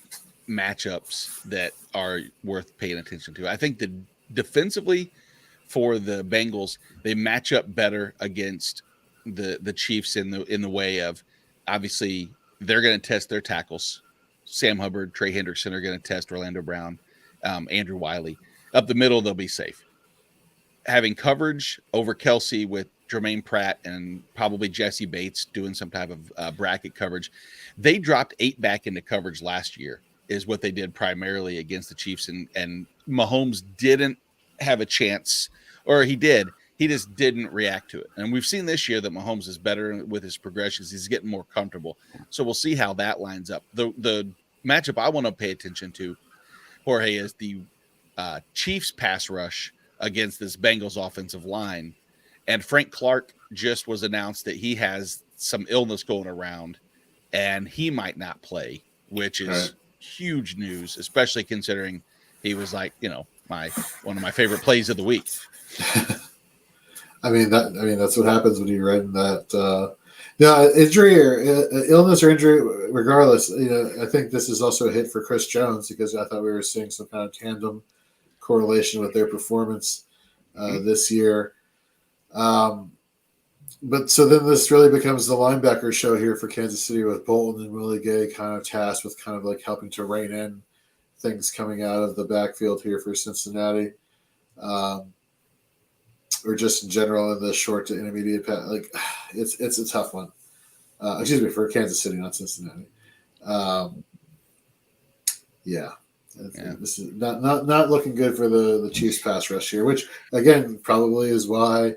matchups that are worth paying attention to. I think the defensively for the Bengals, they match up better against the Chiefs in the way of, obviously they're going to test their tackles. Sam Hubbard, Trey Hendrickson are going to test Orlando Brown, Andrew Wiley. Up the middle, they'll be safe. Having coverage over Kelsey with Jermaine Pratt and probably Jesse Bates doing some type of bracket coverage. They dropped 8 back into coverage last year is what they did primarily against the Chiefs. And Mahomes didn't have a chance, or he did. He just didn't react to it. And we've seen this year that Mahomes is better with his progressions. He's getting more comfortable. So we'll see how that lines up. The matchup I want to pay attention to, Jorge, is the Chiefs pass rush against this Bengals offensive line. And Frank Clark just was announced that he has some illness going around and he might not play, which is huge news, especially considering he was like, one of my favorite plays of the week. I mean, that's what happens when you read that, injury or illness or injury, regardless, I think this is also a hit for Chris Jones, because I thought we were seeing some kind of tandem correlation with their performance this year. But so then this really becomes the linebacker show here for Kansas City, with Bolton and Willie Gay kind of tasked with kind of like helping to rein in things coming out of the backfield here for Cincinnati, or just in general in the short to intermediate pass. Like it's a tough one. For Kansas City, not Cincinnati. This is not looking good for the Chiefs pass rush here, which again probably is why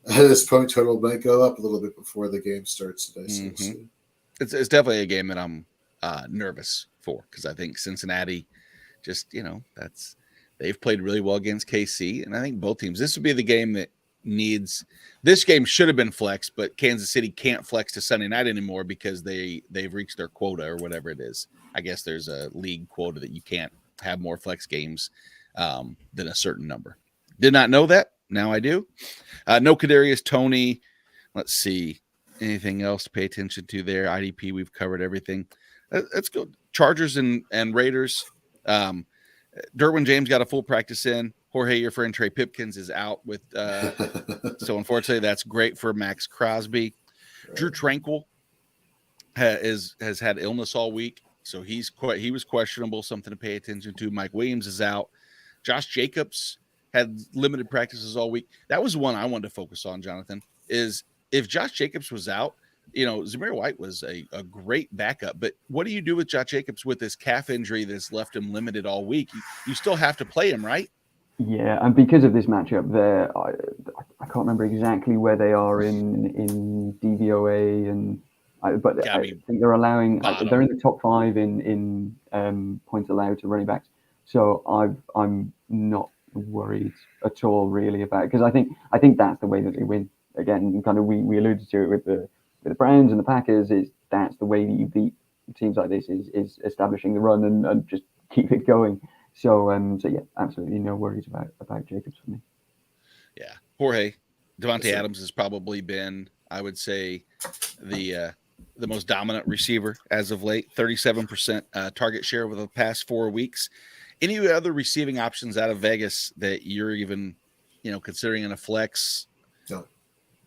this point total might go up a little bit before the game starts today. So we'll see. It's definitely a game that I'm nervous for, because I think Cincinnati just they've played really well against KC, and I think both teams, this would be the game that needs. This game should have been flexed, but Kansas City can't flex to Sunday night anymore because they've reached their quota or whatever it is. I guess there's a league quota that you can't have more flex games than a certain number. Did not know that. Now I do. No Kadarius Toney. Let's see. Anything else to pay attention to there? IDP, we've covered everything. Let's go. Chargers and Raiders. Derwin James got a full practice in. Jorge, your friend Trey Pipkins is out with. So unfortunately, that's great for Max Crosby. Right. Drew Tranquill has had illness all week, so he was questionable. Something to pay attention to. Mike Williams is out. Josh Jacobs had limited practices all week. That was one I wanted to focus on, Jonathan, is if Josh Jacobs was out, Zamir White was a great backup, but what do you do with Josh Jacobs with this calf injury that's left him limited all week? You still have to play him, right? Yeah, and because of this matchup there, I can't remember exactly where they are in DVOA, but I think they're allowing. They're in the top 5 in points allowed to running backs. So I'm not worried at all really about it, because I think that's the way that they win. Again, kind of we alluded to it with the Browns and the Packers. That's the way that you beat teams like this is establishing the run and just keep it going. So yeah, absolutely no worries about Jacobs for me. Yeah, Jorge, Devontae Adams has probably been, I would say, the most dominant receiver as of late. 37% target share over the past 4 weeks. Any other receiving options out of Vegas that you're even, considering in a flex?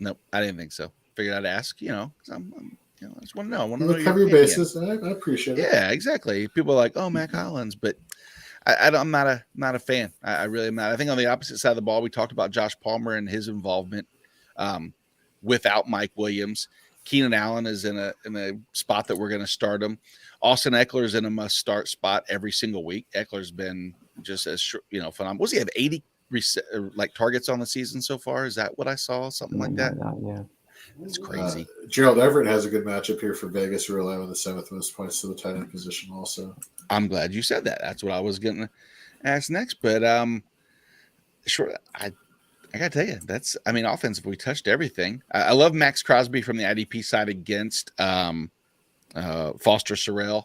No, I didn't think so. Figured I'd ask. Because I just want to know. I want to know cover your bases. I appreciate it. Yeah, exactly. People are like, "Oh, Matt Collins," but I'm not a fan. I really am not. I think on the opposite side of the ball, we talked about Josh Palmer and his involvement without Mike Williams. Keenan Allen is in a spot that we're going to start him. Austin Eckler is in a must-start spot every single week. Eckler's been just as phenomenal. Was he have 80 targets on the season so far? Is that what I saw? Something like that? Yeah. It's crazy. Gerald Everett has a good matchup here for Vegas, who are allowing the 7th most points to the tight end position also. I'm glad you said that. That's what I was going to ask next. But sure, I got to tell you, offensive, we touched everything. I love Max Crosby from the IDP side against Foster Sorrell.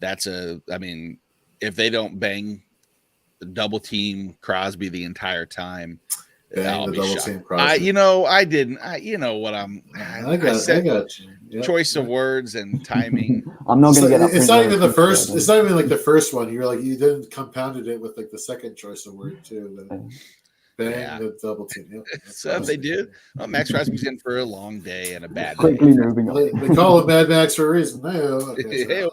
If they don't bang double team Crosby the entire time, Bang the double team Crosby. I didn't. I got you. Yep. Choice of words and timing. I'm not going to get up. It's not even the first. It's not even like the first one. You're like, you then compounded it with like the second choice of word too. Bang the double team. Yep. So if they do, Max Crosby's in for a long day and a bad day. Quickly moving on. They call it Mad Max for a reason. No, okay,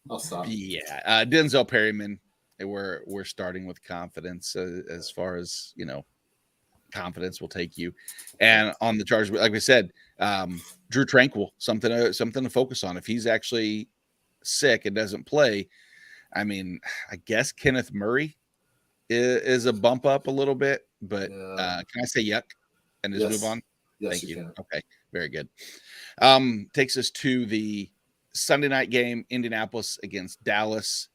I'll stop. Yeah, Denzel Perryman. We're starting with confidence as far as confidence will take you. And on the Chargers, like we said, Drew Tranquil, something to focus on. If he's actually sick and doesn't play, I guess Kenneth Murray is a bump up a little bit, but can I say yuck and just move on? Yes, Thank you. Can. Okay, very good. Takes us to the Sunday night game, Indianapolis against Dallas.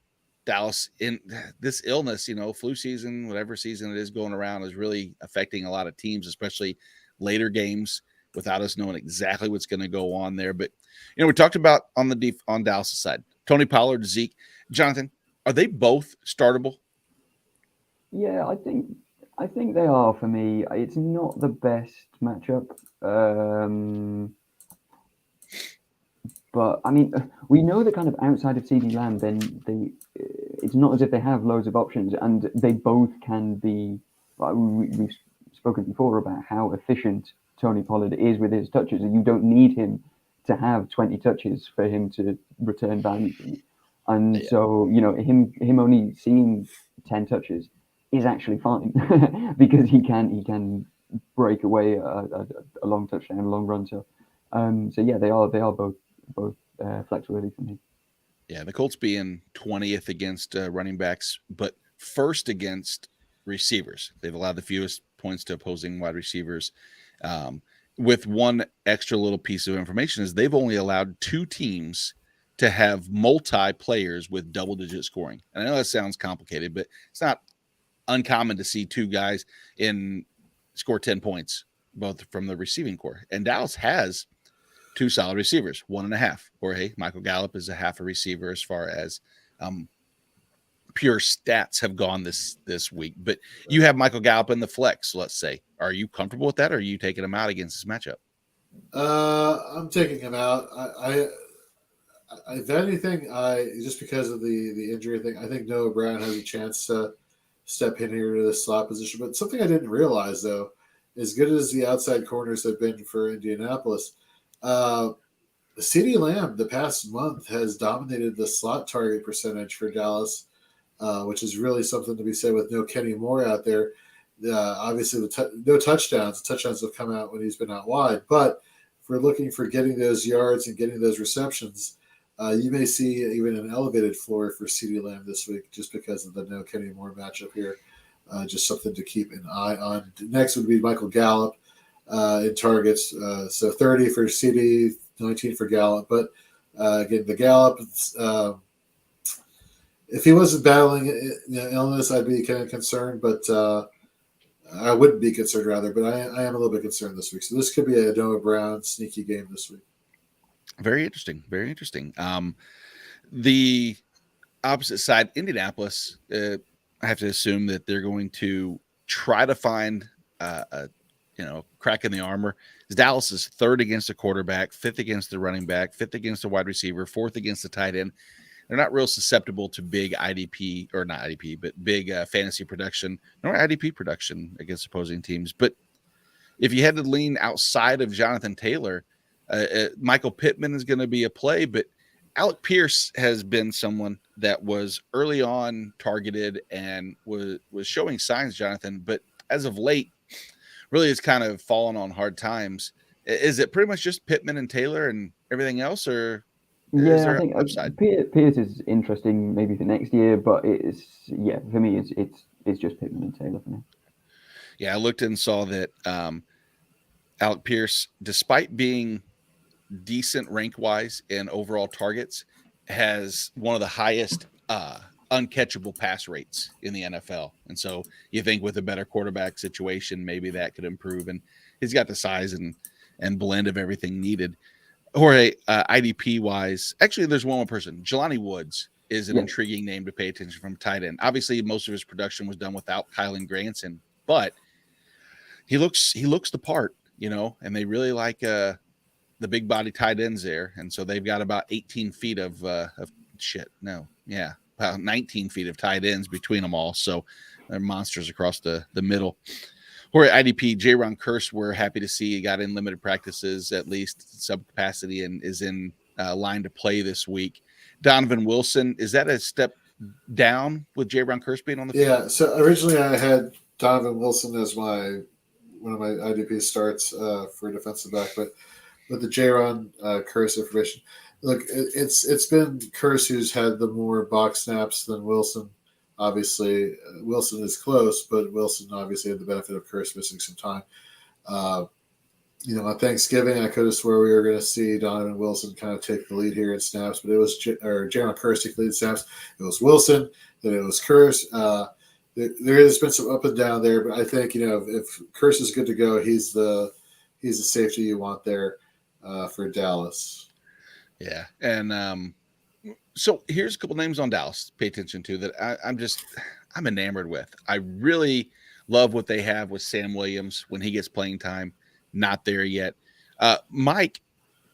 Dallas in this illness, flu season, whatever season it is going around, is really affecting a lot of teams, especially later games, without us knowing exactly what's going to go on there. But we talked about on Dallas' side, Tony Pollard, Zeke, Jonathan. Are they both startable? Yeah, I think they are for me. It's not the best matchup. But we know that kind of outside of CeeDee Lamb, then it's not as if they have loads of options, and they both can be. We've spoken before about how efficient Tony Pollard is with his touches, and you don't need him to have 20 touches for him to return value for you. And so him only seeing 10 touches is actually fine because he can break away a long touchdown, a long run. So yeah, they are both flex worthy for me. Yeah, the Colts being 20th against running backs, but first against receivers. They've allowed the fewest points to opposing wide receivers. With one extra little piece of information is they've only allowed 2 teams to have multi-players with double-digit scoring. And I know that sounds complicated, but it's not uncommon to see 2 guys score 10 points, both from the receiving core. And Dallas has 2 solid receivers, 1.5. Jorge, Michael Gallup is a half a receiver as far as pure stats have gone this week. But you have Michael Gallup in the flex, let's say. Are you comfortable with that, or are you taking him out against this matchup? I'm taking him out. If anything, just because of the injury thing, I think Noah Brown has a chance to step in here to the slot position. But something I didn't realize, though, as good as the outside corners have been for Indianapolis, CeeDee Lamb the past month has dominated the slot target percentage for Dallas, which is really something to be said with no Kenny Moore out there. Obviously, no touchdowns. The touchdowns have come out when he's been out wide. But if we're looking for getting those yards and getting those receptions, you may see even an elevated floor for CeeDee Lamb this week just because of the no Kenny Moore matchup here. just something to keep an eye on. Next would be Michael Gallup in targets. So 30 for CD, 19 for Gallup. But again, the Gallup, if he wasn't battling illness, I'd be kind of concerned, but I wouldn't be concerned rather, but I am a little bit concerned this week. So this could be a Noah Brown sneaky game this week. Very interesting. Very interesting. The opposite side, Indianapolis, I have to assume that they're going to try to find a crack in the armor. Dallas is third against the quarterback, fifth against the running back, fifth against the wide receiver, fourth against the tight end. They're not real susceptible to big IDP, or not IDP, but big fantasy production, nor IDP production against opposing teams. But if you had to lean outside of Jonathan Taylor, Michael Pittman is going to be a play, but Alec Pierce has been someone that was early on targeted and was showing signs, Jonathan, but as of late, really has kind of fallen on hard times. Is it pretty much just Pittman and Taylor and everything else, or is Yeah, there I think upside? Pierce is interesting maybe for next year, but for me it's just Pittman and Taylor for now. Yeah, I looked and saw that Alec Pierce, despite being decent rank-wise in overall targets, has one of the highest uncatchable pass rates in the NFL. And so you think with a better quarterback situation, maybe that could improve. And he's got the size and blend of everything needed. Or IDP wise, actually, there's one more person. Jelani Woods is an intriguing name to pay attention from tight end. Obviously, most of his production was done without Kylan Granson, but he looks the part, and they really like the big body tight ends there. And so they've got about 18 feet about 19 feet of tight ends between them all. So they're monsters across the middle. Or at IDP, J-Ron Curse, we're happy to see he got in limited practices, at least sub capacity, and is in line to play this week. Donovan Wilson, is that a step down with J-Ron Curse being on the field? Yeah, so originally I had Donovan Wilson as one of my IDP starts for defensive back, but with the J-Ron Curse information, look, it's been Curse who's had the more box snaps than Wilson. Obviously, Wilson is close, but Wilson obviously had the benefit of Curse missing some time. On Thanksgiving, I could have swore we were going to see Donovan Wilson kind of take the lead here in snaps, but it was J-Ron Curse take the lead in snaps. It was Wilson, then it was Curse. There has been some up and down there, but I think if Curse is good to go, he's the safety you want there for Dallas. Yeah, and so here's a couple names on Dallas to pay attention to that I'm enamored with. I really love what they have with Sam Williams when he gets playing time. Not there yet. Mike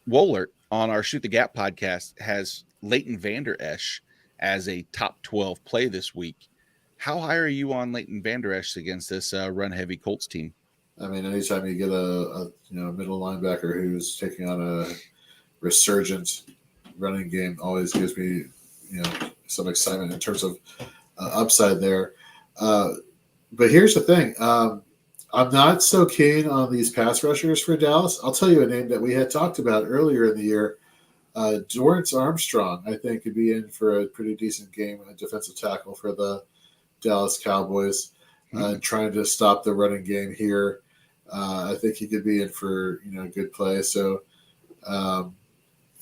Wohlert on our Shoot the Gap podcast has Leighton Vander Esch as a top 12 play this week. How high are you on Leighton Vander Esch against this run-heavy Colts team? I mean, anytime you get a middle linebacker who's taking on a resurgent running game, always gives me some excitement in terms of upside there. But here's the thing: I'm not so keen on these pass rushers for Dallas. I'll tell you a name that we had talked about earlier in the year. Dorrance Armstrong, I think, could be in for a pretty decent game, a defensive tackle for the Dallas Cowboys, trying to stop the running game here. I think he could be in for good play. So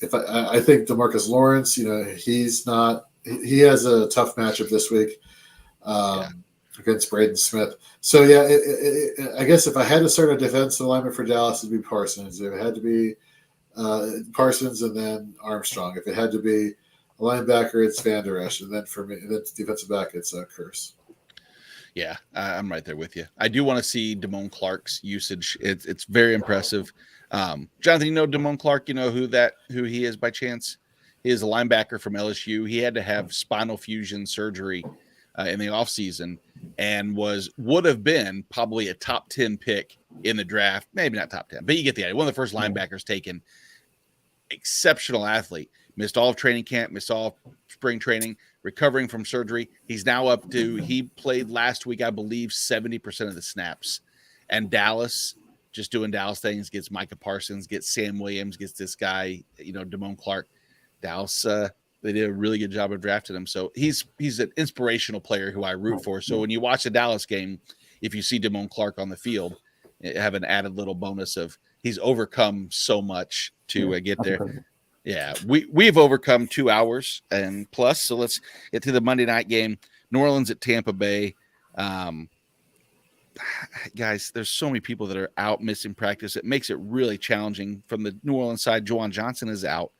if I think DeMarcus Lawrence, he has a tough matchup this week against Braden Smith. So I guess if I had to start a defensive lineman for Dallas, it'd be Parsons. If it had to be Parsons and then Armstrong. If it had to be a linebacker, it's Van Der Esch, and then for me, that's defensive back, it's Curse. Yeah, I'm right there with you. I do want to see Damone Clark's usage. It's very impressive. Jonathan, Damone Clark, who he is by chance? He is a linebacker from LSU. He had to have spinal fusion surgery in the offseason and would have been probably a top 10 pick in the draft. Maybe not top 10, but you get the idea. One of the first linebackers taken. Exceptional athlete. Missed all of training camp, missed all of spring training, recovering from surgery. He's now up to, he played last week, I believe, 70% of the snaps. And Dallas, just doing Dallas things, gets Micah Parsons, gets Sam Williams, gets this guy, Damone Clark. Dallas, They did a really good job of drafting him. So he's an inspirational player who I root for. So when you watch the Dallas game, if you see Damone Clark on the field, have an added little bonus of he's overcome so much to get there. Incredible. Yeah, we've overcome 2 hours and plus. So let's get to the Monday night game. New Orleans at Tampa Bay. Guys, there's so many people that are out missing practice. It makes it really challenging. From the New Orleans side, Juwan Johnson is out.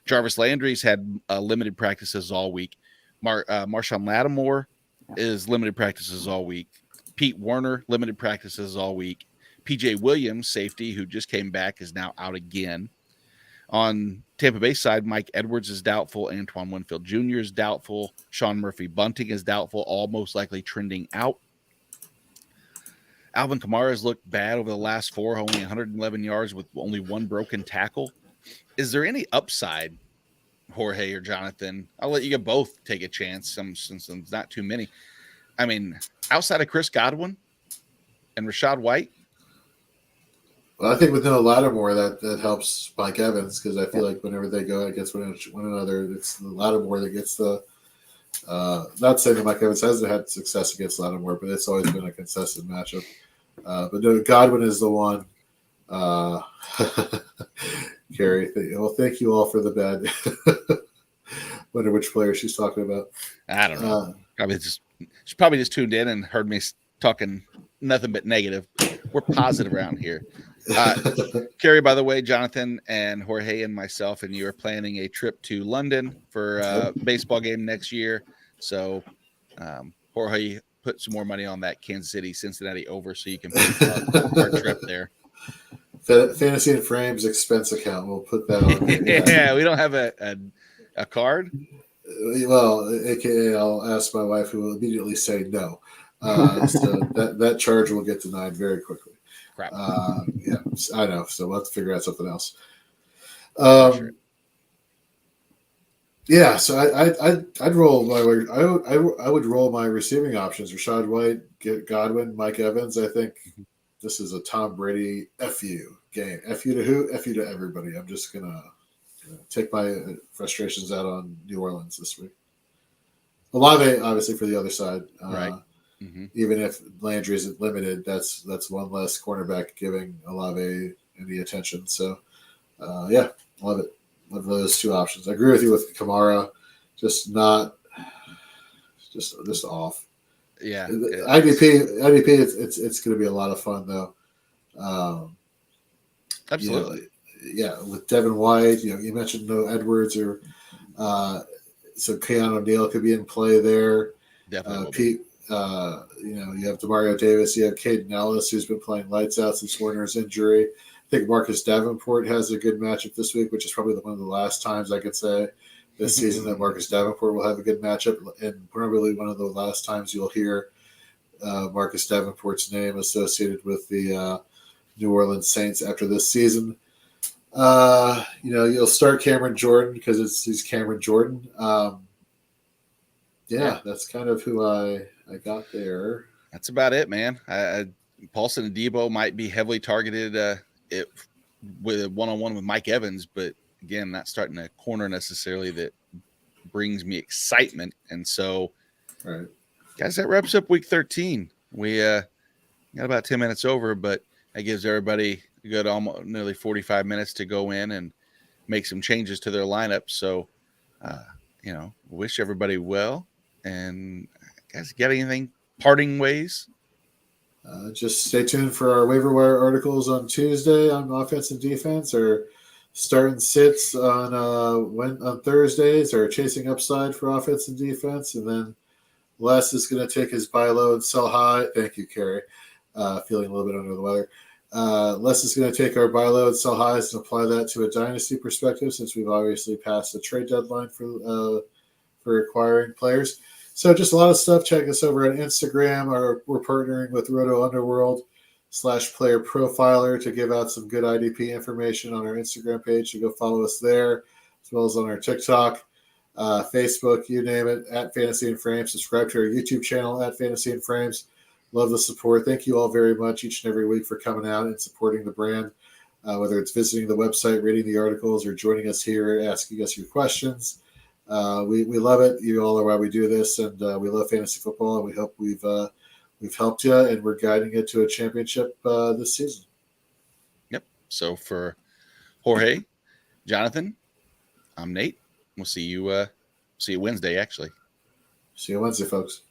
Jarvis Landry's had limited practices all week. Marshawn Lattimore is limited practices all week. Pete Werner, limited practices all week. PJ Williams, safety, who just came back, is now out again. On Tampa Bay side, Mike Edwards is doubtful. Antoine Winfield Jr. is doubtful. Sean Murphy-Bunting is doubtful, all most likely trending out. Alvin Kamara has looked bad over the last 4, only 111 yards with only 1 broken tackle. Is there any upside, Jorge or Jonathan? I'll let you both take a chance since there's not too many. I mean, outside of Chris Godwin and Rashad White? Well, I think with Noah Lattimore, that helps Mike Evans, because I feel like whenever they go against one another, it's the Lattimore that gets the not saying that Mike Evans hasn't had success against Lattimore, but it's always been a contested matchup. But no, Godwin is the one. Carrie, well, thank you all for the bad. Wonder which player she's talking about. I don't know. She probably just tuned in and heard me talking nothing but negative. We're positive around here. Carrie, by the way, Jonathan and Jorge and myself and you are planning a trip to London for a baseball game next year. So Jorge put some more money on that Kansas City Cincinnati over so you can pay our trip there. Fantasy and Frames expense account. We'll put that on. Yeah, we don't have a card. Well, AKA, I'll ask my wife, who will immediately say no. So that charge will get denied very quickly. Crap. Yeah, I know. So we'll have to figure out something else. Sure. Yeah, so I'd roll my I would roll my receiving options: Rashad White, Godwin, Mike Evans. I think this is a Tom Brady FU game. FU to who? FU to everybody. I'm just gonna take my frustrations out on New Orleans this week. Olave, obviously, for the other side. Right. Even if Landry isn't limited, that's one less cornerback giving Olave any attention. So, yeah, love it. Love those 2 options. I agree with you with Kamara, just off. Yeah. IDP, it's going to be a lot of fun though. Absolutely. Yeah, with Devin White, you mentioned no Edwards or so Keanu O'Neal could be in play there. Definitely. Pete. You have DeMario Davis, you have Caden Ellis, who's been playing lights out since Warner's injury. I think Marcus Davenport has a good matchup this week, which is probably one of the last times I could say this season that Marcus Davenport will have a good matchup, and probably one of the last times you'll hear Marcus Davenport's name associated with the New Orleans Saints after this season. You'll start Cameron Jordan because he's Cameron Jordan. Yeah, that's kind of who I got there. That's about it, man. Paulson and Debo might be heavily targeted with a one-on-one with Mike Evans, but again, not starting a corner necessarily that brings me excitement. And so, right, guys, that wraps up week 13. We got about 10 minutes over, but that gives everybody a good almost nearly 45 minutes to go in and make some changes to their lineup. So, wish everybody well. And guys, got anything parting ways? Just stay tuned for our waiver wire articles on Tuesday on offense and defense, or start and sits on Thursdays, or chasing upside for offense and defense. And then Les is going to take his buy low and sell high. Thank you, Carrie. Feeling a little bit under the weather. Les is going to take our buy low and sell highs and apply that to a dynasty perspective, since we've obviously passed the trade deadline for acquiring players. So just a lot of stuff. Check us over on Instagram, or we're partnering with Roto Underworld /player profiler to give out some good IDP information on our Instagram page. So go follow us there, as well as on our TikTok, Facebook, you name it, at Fantasy and Frames. Subscribe to our YouTube channel at Fantasy and Frames. Love the support. Thank you all very much each and every week for coming out and supporting the brand, whether it's visiting the website, reading the articles, or joining us here, asking us your questions. We love it. You all are why we do this, and we love fantasy football, and we hope we've helped you, and we're guiding it to a championship this season. Yep. So for Jorge, Jonathan, I'm Nate. We'll see you Wednesday, actually. See you Wednesday, folks.